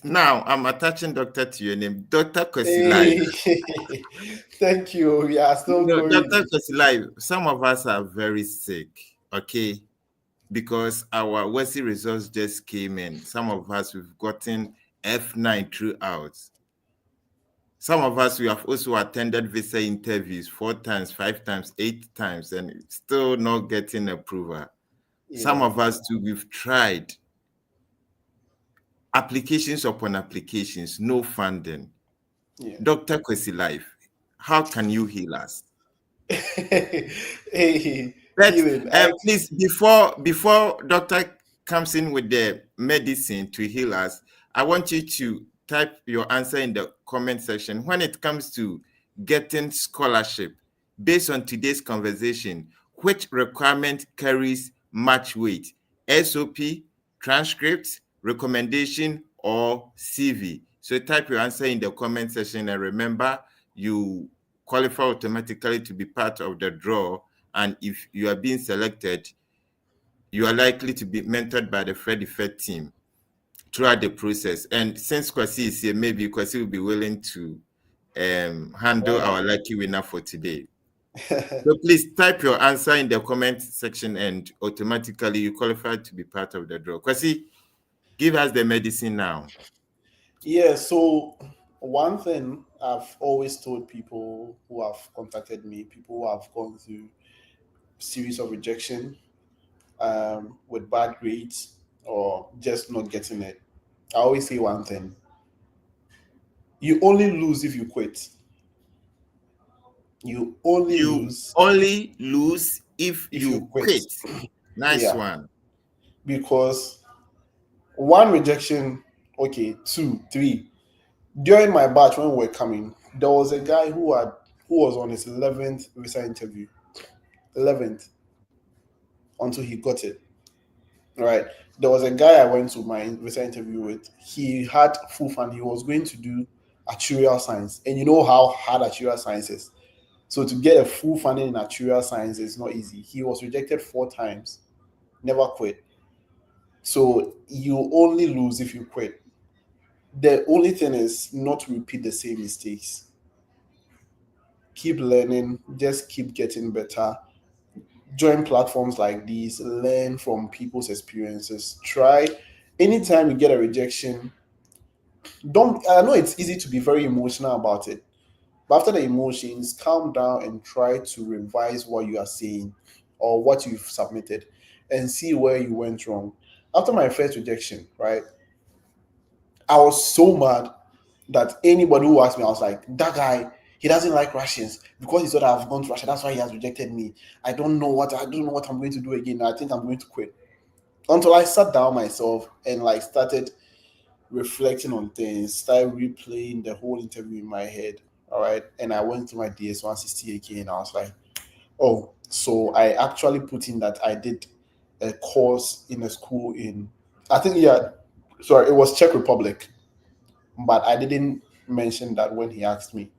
now I'm attaching doctor to your name, Dr. Kwesi Live. Hey, thank you. We are still Dr. going. Kwesi Live, some of us are very sick, okay? Because our Wesley results just came in. Some of us, we've gotten F9 throughout. Some of us, we have also attended visa interviews 4 times, 5 times, 8 times, and still not getting approval. Some Yeah. of us too, we've tried applications upon applications, no funding. Yeah. Dr. Kwesi Life, how can you heal us? Hey, But healing. please, before doctor comes in with the medicine to heal us, I want you to type your answer in the comment section. When it comes to getting scholarship, based on today's conversation, which requirement carries much weight? SOP, transcript, recommendation, or CV? So type your answer in the comment section, and remember, you qualify automatically to be part of the draw. And if you are being selected, you are likely to be mentored by the Freddy Fed team throughout the process. And since Kwasi is here, maybe Kwasi will be willing to handle our lucky winner for today. So please type your answer in the comment section, and automatically you qualify to be part of the draw. Kwasi, give us the medicine now. Yeah, so one thing I've always told people who have contacted me, people who have gone through series of rejection with bad grades or just not getting it, I always say one thing: you only lose if you quit. You only You lose only lose if if you you quit. quit. Nice Yeah, one. because one rejection, okay, two, three. During my batch when we were coming, there was a guy who was on his 11th visa interview, 11th, until he got it. Right. There was a guy I went to my visa interview with. He had full fund. He was going to do actuarial science, and you know how hard actuarial science is. So to get a full funding in actuarial science is not easy. He was rejected 4 times, never quit. So you only lose if you quit. The only thing is not to repeat the same mistakes. Keep learning, just keep getting better. Join platforms like these, learn from people's experiences. Try anytime you get a rejection, don't I know it's easy to be very emotional about it, but after the emotions, calm down and try to revise what you are saying or what you've submitted and see where you went wrong. After my first rejection, right, I was so mad that anybody who asked me, I was like, that guy, he doesn't like Russians because he thought I've gone to Russia. That's why he has rejected me. I don't know what I'm going to do again. I think I'm going to quit. Until I sat down myself and like started reflecting on things, started replaying the whole interview in my head. All right. And I went to my DS 160 again. I was like, oh, so I actually put in that I did a course in a school in, I think, yeah, sorry, it was Czech Republic, but I didn't mention that when he asked me.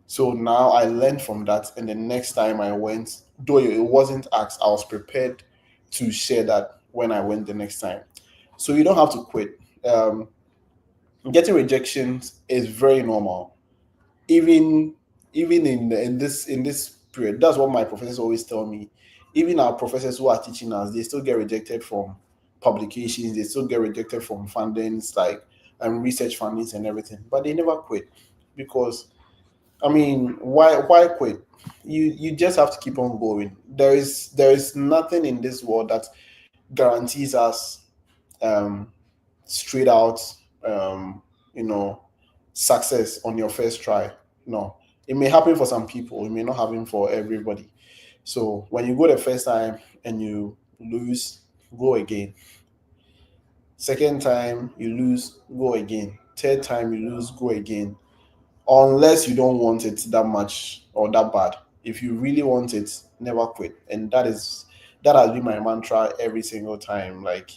So now I learned from that. And the next time I went, though it wasn't asked, I was prepared to share that when I went the next time. So you don't have to quit. Getting rejections is very normal. Even in this period, that's what my professors always tell me. Even our professors who are teaching us, they still get rejected from publications. They still get rejected from fundings like research fundings and everything. But they never quit because I mean, why quit? You just have to keep on going. There is nothing in this world that guarantees us um, straight out um, you know success on your first try. No, it may happen for some people. It may not happen for everybody. So when you go the first time and you lose, go again. Second time you lose, go again. third time you lose, go again. Unless you don't want it that much or that bad. If you really want it, never quit. And that has been my mantra every single time. Like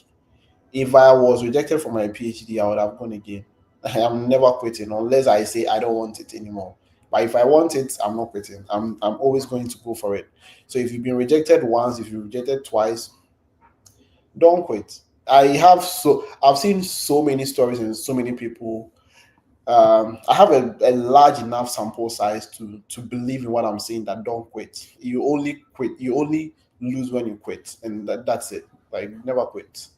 if I was rejected for my PhD, I would have gone again. I am never quitting unless I say I don't want it anymore. But if I want it, I'm not quitting. I'm always going to go for it. So if you've been rejected once, if you're rejected twice, don't quit. I've seen so many stories and so many people. I have a large enough sample size to believe in what I'm saying, that don't quit. You only quit. You only lose when you quit, and that's it. Like never quit.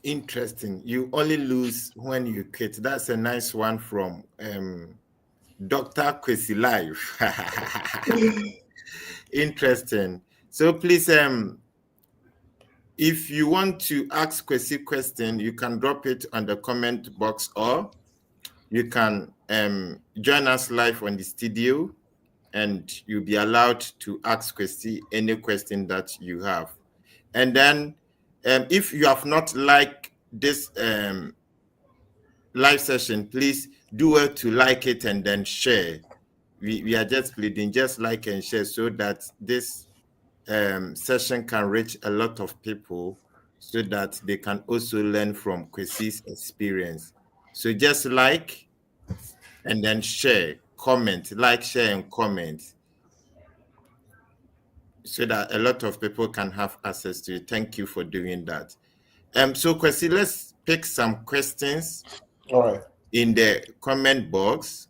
Interesting. You only lose when you quit. That's a nice one from Dr. Kwesi Life. Interesting. So please, if you want to ask Kwesi question, you can drop it on the comment box, or you can join us live on the studio, and you'll be allowed to ask Kwesi any question that you have. And then if you have not liked this live session, please do well to like it and then share. We are just pleading, just like and share, so that this session can reach a lot of people, so that they can also learn from Kwesi's experience. So just like and then share, comment, like, share, and comment, so that a lot of people can have access to it. Thank you for doing that. So Kwesi, let's pick some questions All right. in the comment box,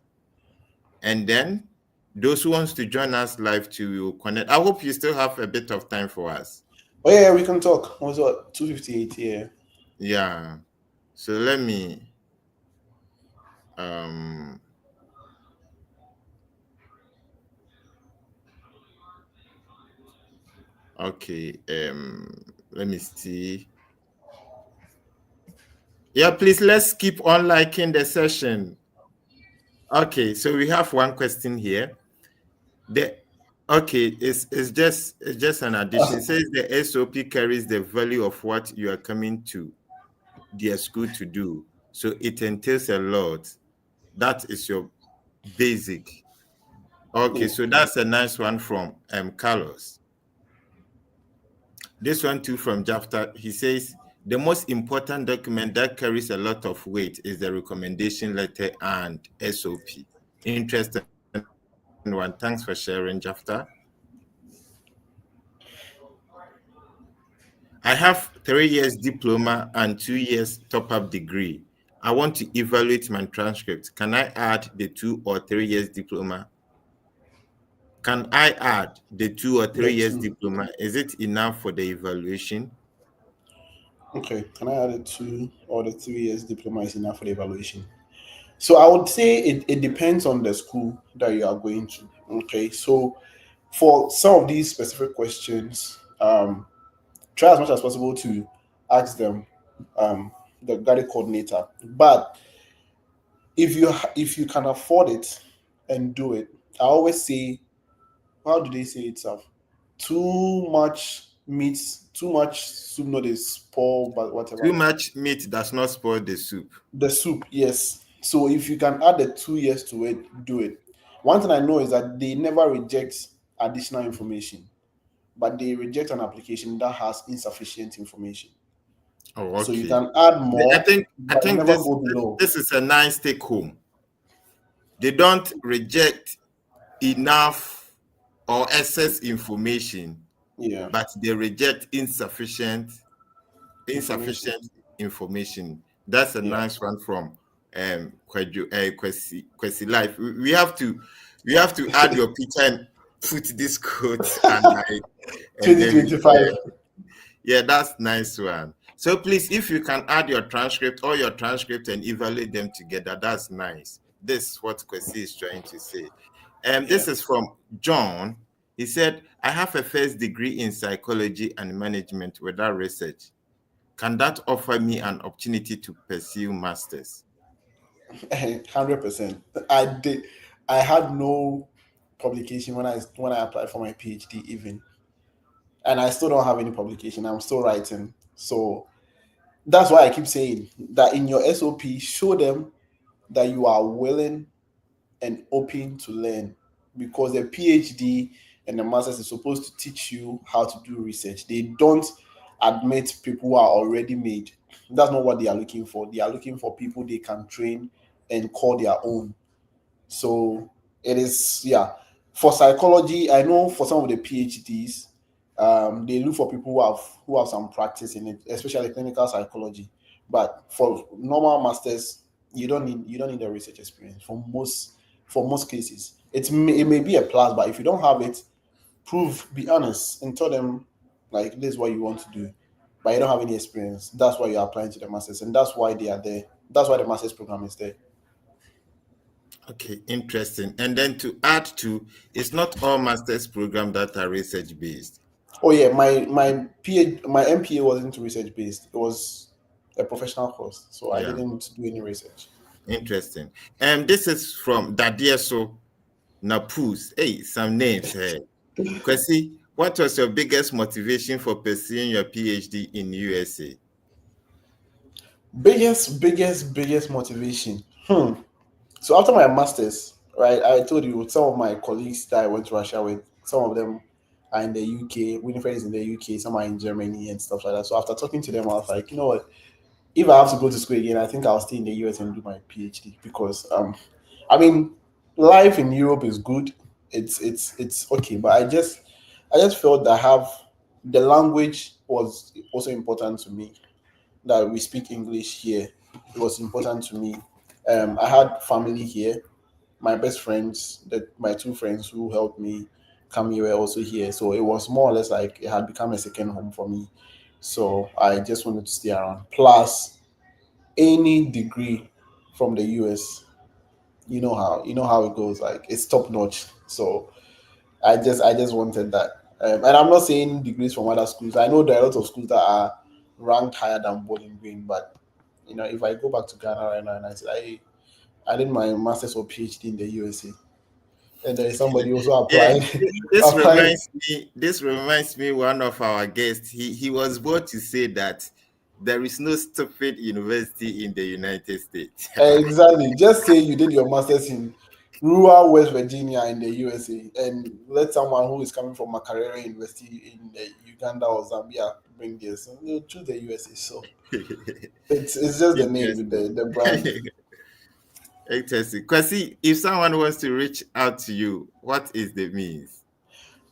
and then those who wants to join us live to connect. I hope you still have a bit of time for us. Oh yeah, we can talk. What's what? 2:58. Yeah. Yeah. So let me okay, let me see. Yeah, please, let's keep on liking the session. Okay, so we have one question here. It's just an addition. It says the SOP carries the value of what you are coming to their school to do. So it entails a lot. That is your basic. Okay, so that's a nice one from Carlos. This one too from Jafta. He says the most important document that carries a lot of weight is the recommendation letter and SOP. Interesting one. Thanks for sharing, Jafta. I have 3 years diploma and 2 years top-up degree. I want to evaluate my transcript. Can I add the 2 or 3 years diploma? Can I add the 2 or 3 years diploma? Is it enough for the evaluation? Okay. Can I add the 2 or the 3 years diploma is enough for the evaluation? So I would say it depends on the school that you are going to. Okay. So for some of these specific questions, try as much as possible to ask them, the guided coordinator. But if you can afford it and do it, I always say, how do they say it? Too much meat, too much soup, not a spoil, but whatever. Too much meat does not spoil the soup. The soup, yes. So if you can add the 2 years to it, do it. One thing I know is that they never reject additional information, but they reject an application that has insufficient information. Oh, okay. So you can add more. I think never go below. this is a nice take home. They don't reject enough or excess information, but they reject insufficient information. That's a nice one from Kwesi Life. We have to add your picture and put this quote under it. 2025. Yeah, that's nice one. So please, if you can add your transcript or your transcript and evaluate them together, that's nice. This is what Kwesi is trying to say. This is from John. He said, I have a first degree in psychology and management without research. Can that offer me an opportunity to pursue masters? 100%. I had no publication when I applied for my PhD even, and I still don't have any publication. I'm still writing. So That's why I keep saying that in your SOP, show them that you are willing and open to learn, because the PhD and the masters is supposed to teach you how to do research. They don't admit people who are already made. That's not what they are looking for. They are looking for people they can train and call their own. So it is, yeah. For psychology, I know for some of the PhDs, they look for people who have some practice in it, especially clinical psychology. But for normal masters, you don't need a research experience for most cases. It may be a plus, but if you don't have it, be honest and tell them like this is what you want to do, but you don't have any experience. That's why you're applying to the masters, and that's why they are there. That's why the masters program is there. Okay, interesting. And then to add to, it's not all master's programs that are research based. Oh yeah, my MPA wasn't research based. It was a professional course, so I Yeah, didn't do any research. interesting. And this is from Dadieso Napus. Hey, some names here. Kwesi, what was your biggest motivation for pursuing your PhD in USA? Biggest motivation. So after my masters, right, I told you some of my colleagues that I went to Russia with, some of them are in the UK. Winifred is in the UK, some are in Germany and stuff like that. So after talking to them, I was like, you know what? If I have to go to school again, I think I'll stay in the US and do my PhD, because I mean, life in Europe is good. It's okay, but I just felt that have the language was also important to me. That we speak English here, it was important to me. I had family here. My best friends, my two friends who helped me come here, were also here. So it was more or less like it had become a second home for me. So I just wanted to stay around. Plus, any degree from the US, you know how it goes. Like it's top notch. So I just wanted that. And I'm not saying degrees from other schools. I know there are a lot of schools that are ranked higher than Bowling Green, but if I go back to Ghana right now and I say I did my master's or PhD in the USA, and there is somebody also Yeah, applying this applying. reminds me. This reminds me one of our guests. He was bold to say that there is no stupid university in the United States. Exactly. Just say you did your master's in rural West Virginia in the USA, and let someone who is coming from Makerere University in Uganda or Zambia bring this. And they'll choose the USA. So it's just the name, Interesting. the brand. Interesting. Kwasi, if someone wants to reach out to you, what is the means?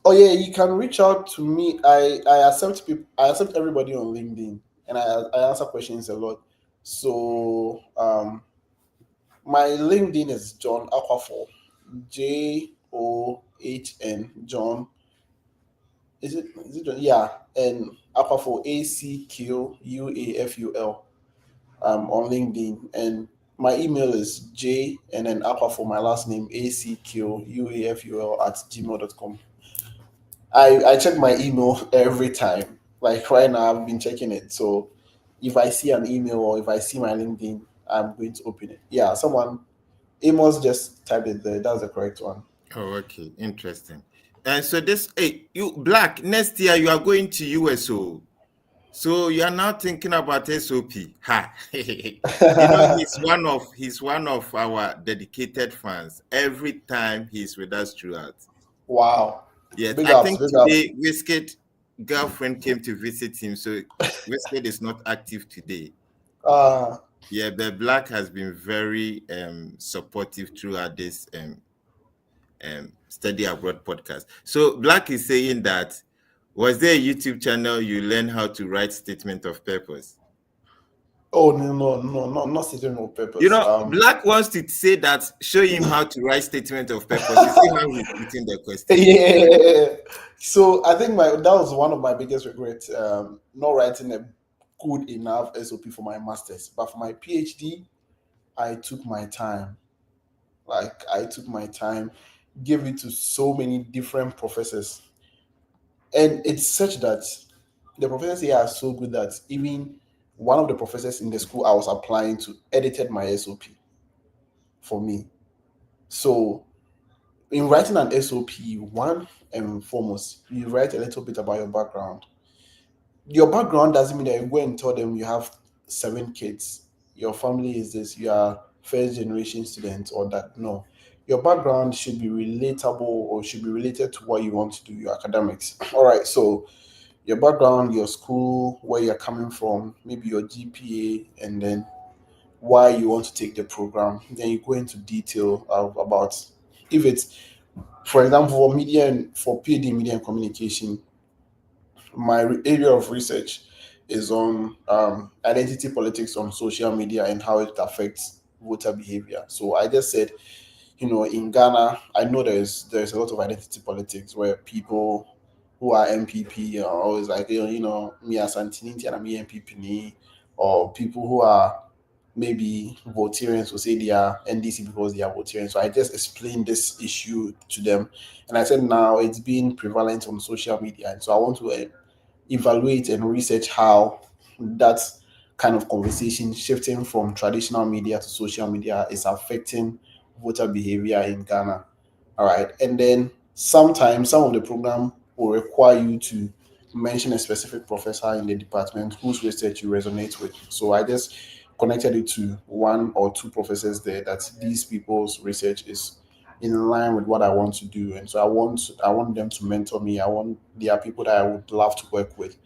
Oh yeah, you can reach out to me. I accept people. I accept everybody on LinkedIn, and I answer questions a lot. So my LinkedIn is John Aquafor, John John. Is it John? Yeah, and Aquafor ACQUAFUL. On LinkedIn, and my email is J and then Aquafor my last name ACQUAFUL at gmail.com. I check my email every time. Like right now, I've been checking it. So if I see an email or if I see my LinkedIn, I'm going to open it. Yeah, someone Amos just typed it there. That's the correct one. Oh, okay. Interesting. And so hey, you Black, next year you are going to USO. So you are now thinking about SOP. Ha. He's one of our dedicated fans. Every time he's with us throughout. Wow. Yes, Big I ups, think big ups. today Wizkid girlfriend came to visit him, so Wizkid is not active today. Uh Yeah, but Black has been very supportive throughout this study abroad podcast. So Black is saying that, was there a YouTube channel you learn how to write statement of purpose? oh no, not sitting no purpose. Black wants to say that, show him how to write statement of purpose. You see how he's putting the question. Yeah. So I think that was one of my biggest regrets. Not writing a good enough SOP for my masters, but for my PhD, I took my time. Like I took my time, gave it to so many different professors, and it's such that the professors here are so good that even one of the professors in the school I was applying to edited my SOP for me. So in writing an SOP, one and foremost, you write a little bit about your background. Your background doesn't mean that you go and tell them you have 7 kids, your family is this, you are first generation student or that. No. Your background should be relatable or should be related to what you want to do, your academics. All right. So your background, your school, where you're coming from, maybe your GPA, and then why you want to take the program. Then you go into detail about if it's, for example, for media and for PhD in media and communication, my area of research is on identity politics on social media and how it affects voter behavior. So I just said, in Ghana, I know there's a lot of identity politics where people who are MPP are always like, me as Antinity and I'm MPP, ni," or people who are maybe Voltarians will say they are NDC because they are Voltarians. So I just explained this issue to them, and I said now it's being prevalent on social media, and so I want to evaluate and research how that kind of conversation shifting from traditional media to social media is affecting voter behavior in Ghana. All right. And then sometimes some of the program will require you to mention a specific professor in the department whose research you resonate with. So I just connected it to one or two professors there that these people's research is in line with what I want to do. And so I want them to mentor me. They are people that I would love to work with.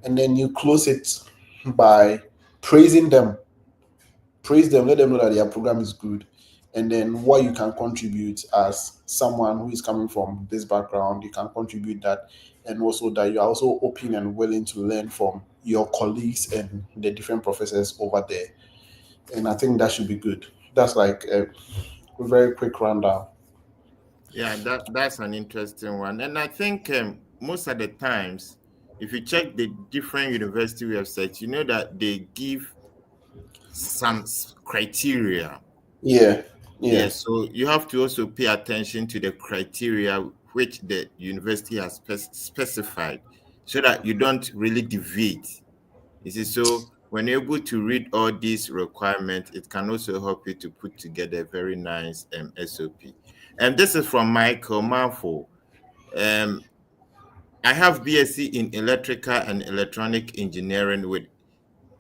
And then you close it by praising them. Praise them, let them know that their program is good. And then what you can contribute as someone who is coming from this background, you can contribute that, and also that you're also open and willing to learn from your colleagues and the different professors over there. And I think that should be good. That's like a very quick rundown. Yeah, that's an interesting one. And I think most of the times, if you check the different university websites, you know that they give some criteria. Yeah, yeah. Yes, so you have to also pay attention to the criteria which the university has specified so that you don't really deviate. You see, so when you're able to read all these requirements, it can also help you to put together a very nice SOP. And this is from Michael Manfo. Um, I have BSc in Electrical and Electronic Engineering with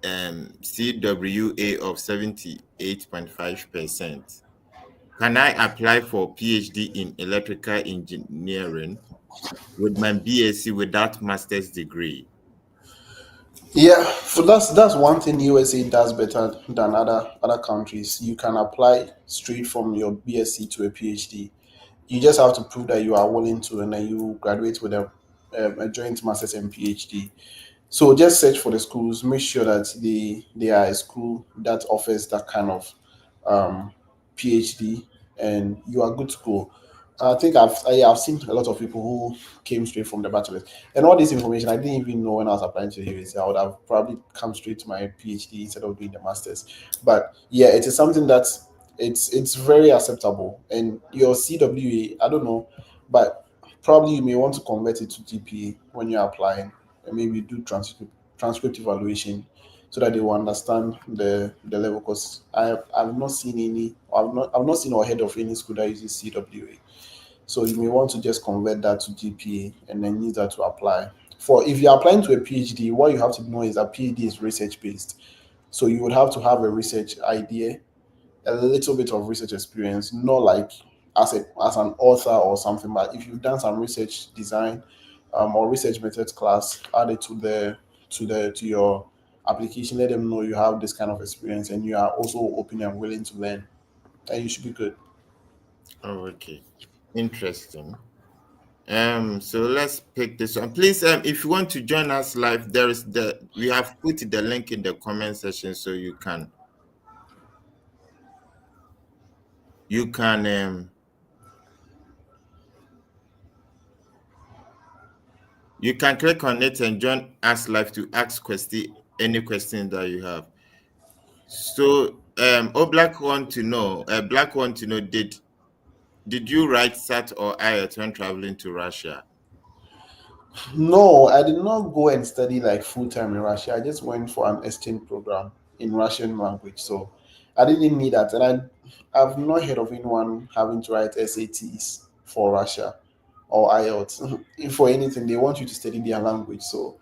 CWA of 78.5%. Can I apply for PhD in Electrical Engineering with my BSc without master's degree? Yeah, so that's one thing USA does better than other countries. You can apply straight from your BSc to a PhD. You just have to prove that you are willing to, and then you graduate with a joint master's and PhD. So just search for the schools. Make sure that they are a school that offers that kind of um, PhD, and you are good to go. I think I've seen a lot of people who came straight from the bachelor's, and all this information I didn't even know when I was applying to the university. I would have probably come straight to my PhD instead of doing the masters. But yeah, it is something that it's very acceptable. And your CWA, I don't know, but probably you may want to convert it to GPA when you're applying, and maybe do transcript evaluation so that they will understand the level. Because I've not seen any, I've not seen or heard of any school that uses CWA. So you may want to just convert that to GPA and then use that to apply. For if you're applying to a PhD, what you have to know is that PhD is research based. So you would have to have a research idea, a little bit of research experience, not like as an author or something, but if you've done some research design or research methods class, add it to your application. Let them know you have this kind of experience and you are also open and willing to learn, and you should be good. Oh, okay. Interesting. So let's pick this one. Please, if you want to join us live, we have put the link in the comment section so you can click on it and join us live to ask any question that you have. So Black want to know, did you write SAT or IELTS when traveling to Russia? No, I did not go and study like full time in Russia. I just went for an exchange program in Russian language. So I didn't need that. And I've not heard of anyone having to write SATs for Russia or IELTS. If for anything, they want you to study their language. So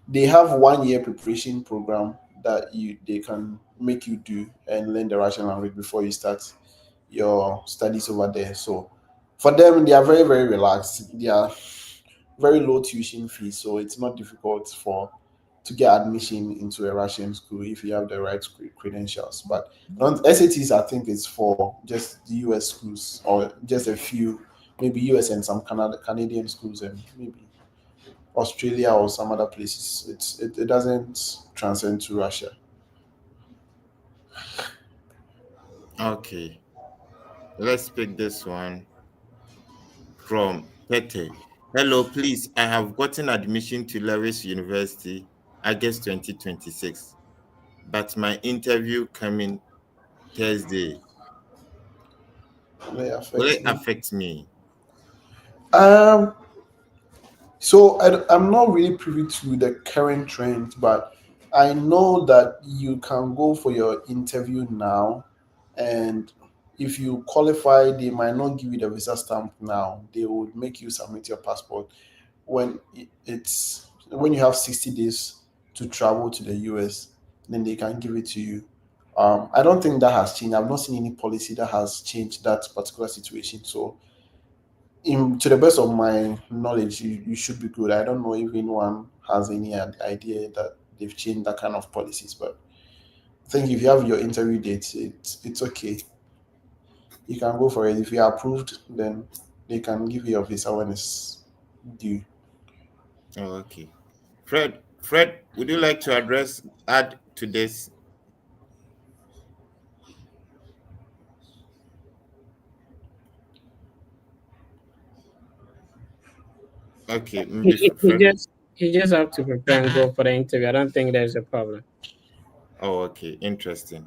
they have 1 year preparation program that they can make you do and learn the Russian language before you start your studies over there. So for them, they are very, very relaxed. They are very low tuition fees, so it's not difficult for to get admission into a Russian school if you have the right credentials. But SATs, I think, is for just the US schools or just a few, maybe US and some Canadian schools and maybe Australia or some other places. It doesn't transcend to Russia. Okay, let's pick this one from Pete. Hello, please. I have gotten admission to Lewis University, August 2026, but my interview coming Thursday. May Will affect it me. affect me? Um, So I'm not really privy to the current trend, but I know that you can go for your interview now, and if you qualify, they might not give you the visa stamp now. They would make you submit your passport when it's when you have 60 days to travel to the US, then they can give it to you. I don't think that has changed. I've not seen any policy that has changed that particular situation. So to the best of my knowledge, you should be good. I don't know if anyone has any idea that they've changed that kind of policies, but I think if you have your interview date, it's okay. You can go for it. If you are approved, then they can give you your visa when it's due. Oh, okay. Fred, would you like to add to this? Okay, maybe He Fred. just have to prepare and go for the interview. I don't think there's a problem. Oh, okay, interesting.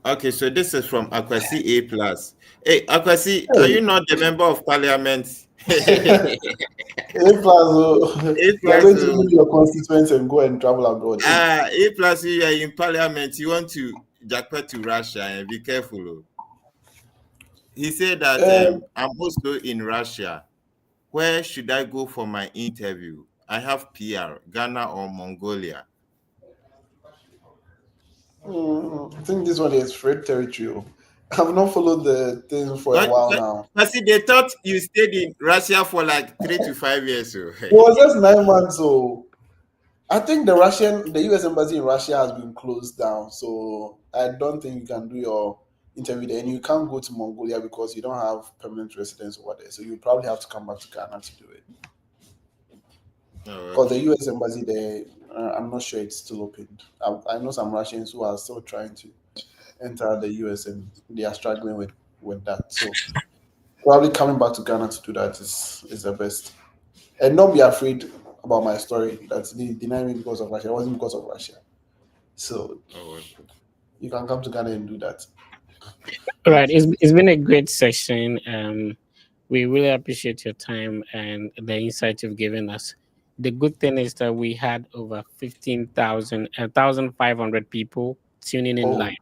Okay, so this is from Akwasi A plus. Hey, Akwasi, are you not the member of parliament? A A plus, oh, you are plus, going to leave your constituents and go and travel abroad. Hey. A plus, you are in parliament. You want to jackpot to Russia and be careful. Oh. He said that Um, I'm also in Russia. Where should I go for my interview? I have PR, Ghana or Mongolia. I think this one is Fred territory. Oh. I've not followed the thing for a while now. But see, they thought you stayed in Russia for like 3 to 5 years. So. It was just 9 months, so I think the US embassy in Russia has been closed down, so I don't think you can do your interview there, and you can't go to Mongolia because you don't have permanent residence over there. So you probably have to come back to Ghana to do it. Oh, Because okay. the US embassy there, I'm not sure it's still open. I know some Russians who are still trying to enter the US and they are struggling with that. So probably coming back to Ghana to do that is the best. And don't be afraid about my story that they denied me because of Russia. It wasn't because of Russia. So Oh, okay. you can come to Ghana and do that. All right, it's been a great session. We really appreciate your time and the insight you've given us. The good thing is that we had over 1,500 people tuning in Oh, live.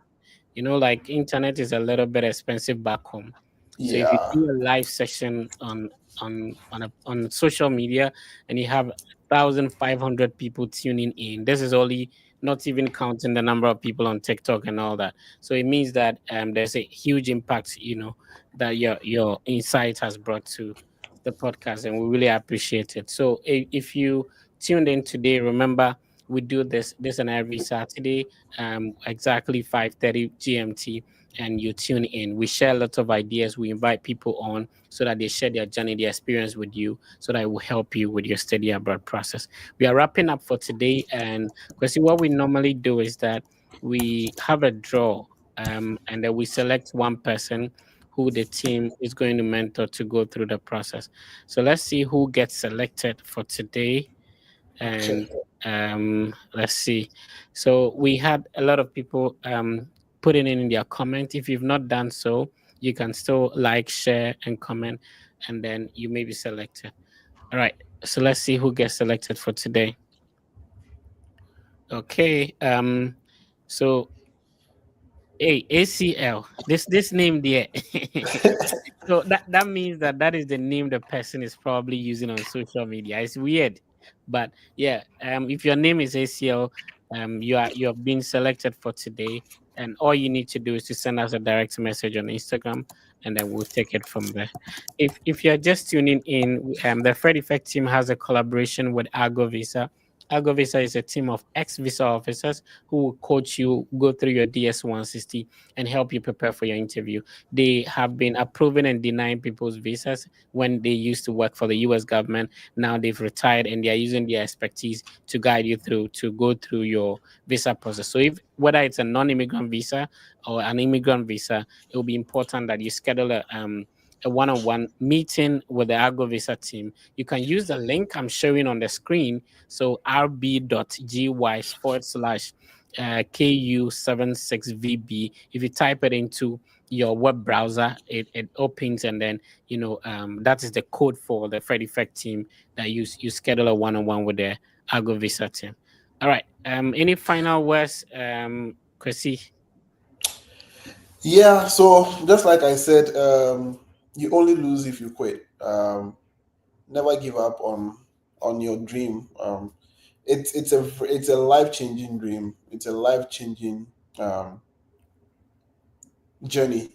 You know, like internet is a little bit expensive back home. So if you yeah. do a live session on social media and you have 1,500 people tuning in, this is only not even counting the number of people on TikTok and all that. So it means that there's a huge impact, that your insight has brought to the podcast, and we really appreciate it. So if you tuned in today, remember we do this and every Saturday, exactly 5:30 GMT, and you tune in. We share lots of ideas. We invite people on so that they share their journey, their experience with you, so that it will help you with your study abroad process. We are wrapping up for today, and because what we normally do is that we have a draw, and then we select one person who the team is going to mentor to go through the process. So let's see who gets selected for today. And Okay. let's see. So we had a lot of people putting in their comment. If you've not done so, you can still like, share, and comment, and then you may be selected. All right. So let's see who gets selected for today. Okay. So ACL. This name there. So that means that is the name the person is probably using on social media. It's weird. But yeah, if your name is ACL, you have been selected for today, and all you need to do is to send us a direct message on Instagram, and then we'll take it from there. If you're just tuning in, the Fred Effect team has a collaboration with Argo Visa. Argo Visa is a team of ex-visa officers who will coach you, go through your DS 160, and help you prepare for your interview. They have been approving and denying people's visas when they used to work for the US government. Now they've retired and they are using their expertise to guide you through to go through your visa process. So if whether it's a non-immigrant visa or an immigrant visa, it will be important that you schedule a one-on-one meeting with the Argo Visa team. You can use the link I'm showing on the screen. So rb.gy/. KU76VB. If you type it into your web browser, it opens, and then that is the code for the Fred Effect team that you schedule a one-on-one with the Argo Visa team. All right. Any final words, Chrissy? Yeah, so just like I said, you only lose if you quit. Never give up on your dream. It's a life-changing dream. It's a life-changing journey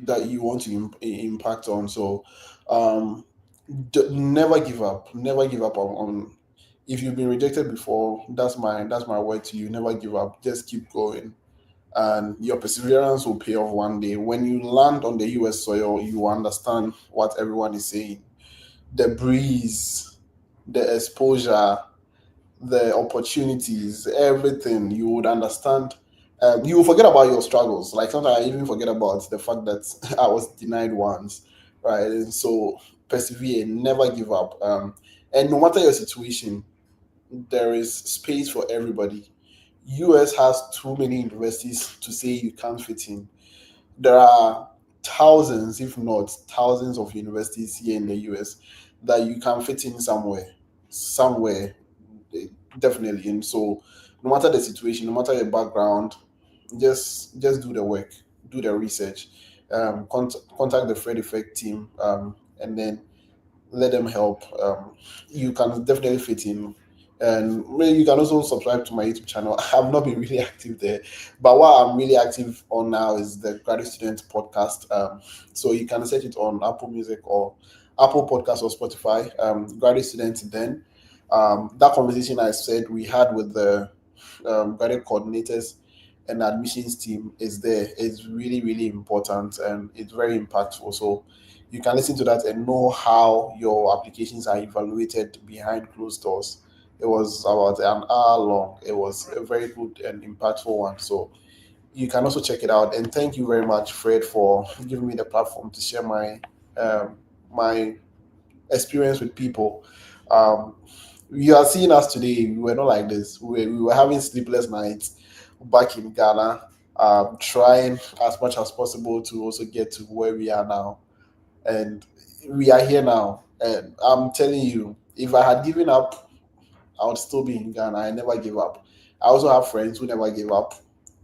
that you want to impact on. So never give up. Never give up on. If you've been rejected before, that's my word to you. Never give up. Just keep going, and your perseverance will pay off one day. When you land on the US soil, you understand what everyone is saying. The breeze, the exposure, the opportunities, everything, you would understand. You will forget about your struggles. Like sometimes I even forget about the fact that I was denied once, right? And so persevere, never give up. And no matter your situation, there is space for everybody. US has too many universities to say you can't fit in. There are thousands, if not thousands, of universities here in the US that you can fit in somewhere, definitely. And so, no matter the situation, no matter your background, just do the work, do the research, contact the Fred Effect team, and then let them help. You can definitely fit in. And you can also subscribe to my YouTube channel. I've not been really active there, but what I'm really active on now is the Graduate Student Podcast. So you can search it on Apple Music or Apple Podcast or Spotify. Graduate Student. Then that conversation I said we had with the graduate coordinators and admissions team is there. It's really, really important and it's very impactful. So you can listen to that and know how your applications are evaluated behind closed doors. It was about an hour long. It was a very good and impactful one. So you can also check it out. And thank you very much, Fred, for giving me the platform to share my experience with people. Um, you are seeing us today. We were not like this. We were having sleepless nights back in Ghana, trying as much as possible to also get to where we are now. And we are here now. And I'm telling you, if I had given up, I would still be in Ghana. I never give up. I also have friends who never gave up.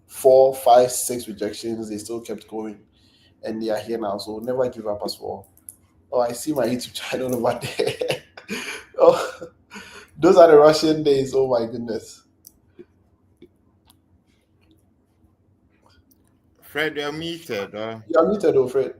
4, 5, 6 rejections, they still kept going. And they are here now. So never give up as well. Oh, I see my YouTube channel over there. Oh, those are the Russian days. Oh my goodness. Fred, you're muted. You're muted, oh Fred.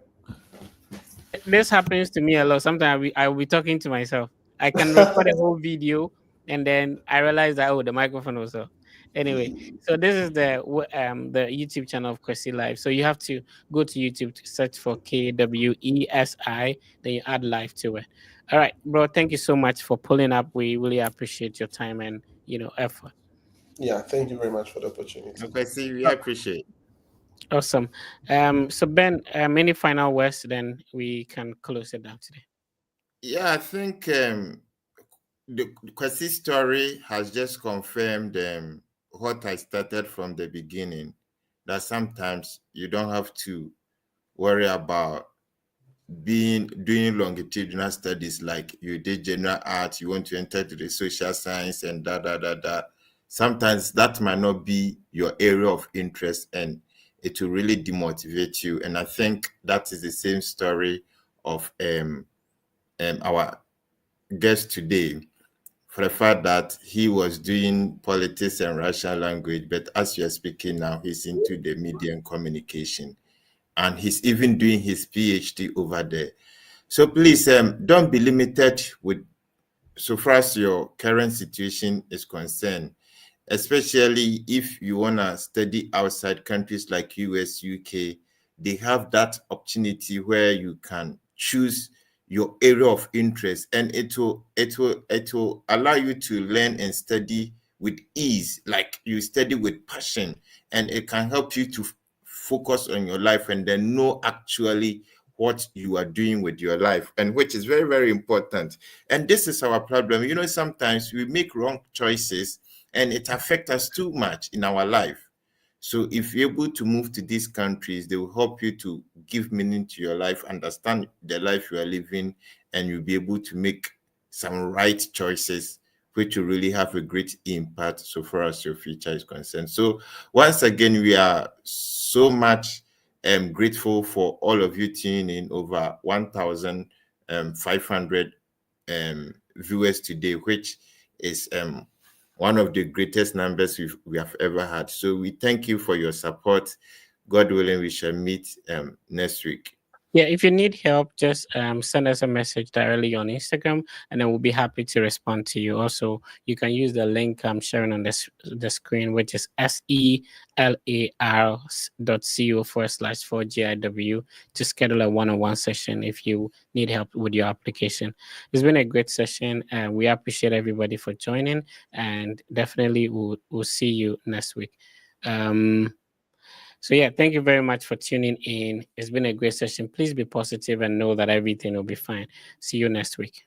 This happens to me a lot. Sometimes I will be talking to myself. I can record a whole video, and then I realize that the microphone was off. Anyway, so this is the YouTube channel of Kwesi Live. So you have to go to YouTube to search for KWESI, then you add live to it. All right, bro. Thank you so much for pulling up. We really appreciate your time and effort. Yeah, thank you very much for the opportunity. Okay, see, we appreciate. Awesome. So Ben, any final words? Then we can close it down today. Yeah, I think the Kwesi story has just confirmed what I started from the beginning, that sometimes you don't have to worry about doing longitudinal studies like you did general arts, you want to enter to the social science and da. Sometimes that might not be your area of interest and it will really demotivate you. And I think that is the same story of our guest today. for the fact that he was doing politics and Russian language, but as you're speaking now, he's into the media and communication, and he's even doing his PhD over there. So please, don't be limited with, so far as your current situation is concerned, especially if you want to study outside countries like US, UK, they have that opportunity where you can choose your area of interest, and it will allow you to learn and study with ease, like you study with passion, and it can help you to focus on your life and then know actually what you are doing with your life, and which is very, very important. And this is our problem. You know, sometimes we make wrong choices and it affects us too much in our life. So if you're able to move to these countries, they will help you to give meaning to your life, understand the life you are living, and you'll be able to make some right choices, which will really have a great impact so far as your future is concerned. So once again, we are so much grateful for all of you tuning in, over 1,500 viewers today, which is one of the greatest numbers we have ever had. So we thank you for your support. God willing, we shall meet next week. Yeah, if you need help, just send us a message directly on Instagram, and then we'll be happy to respond to you. Also, you can use the link I'm sharing on the screen, which is selar.co/4GIW, to schedule a one-on-one session if you need help with your application. It's been a great session, and we appreciate everybody for joining, and definitely we'll see you next week. So yeah, thank you very much for tuning in. It's been a great session. Please be positive and know that everything will be fine. See you next week.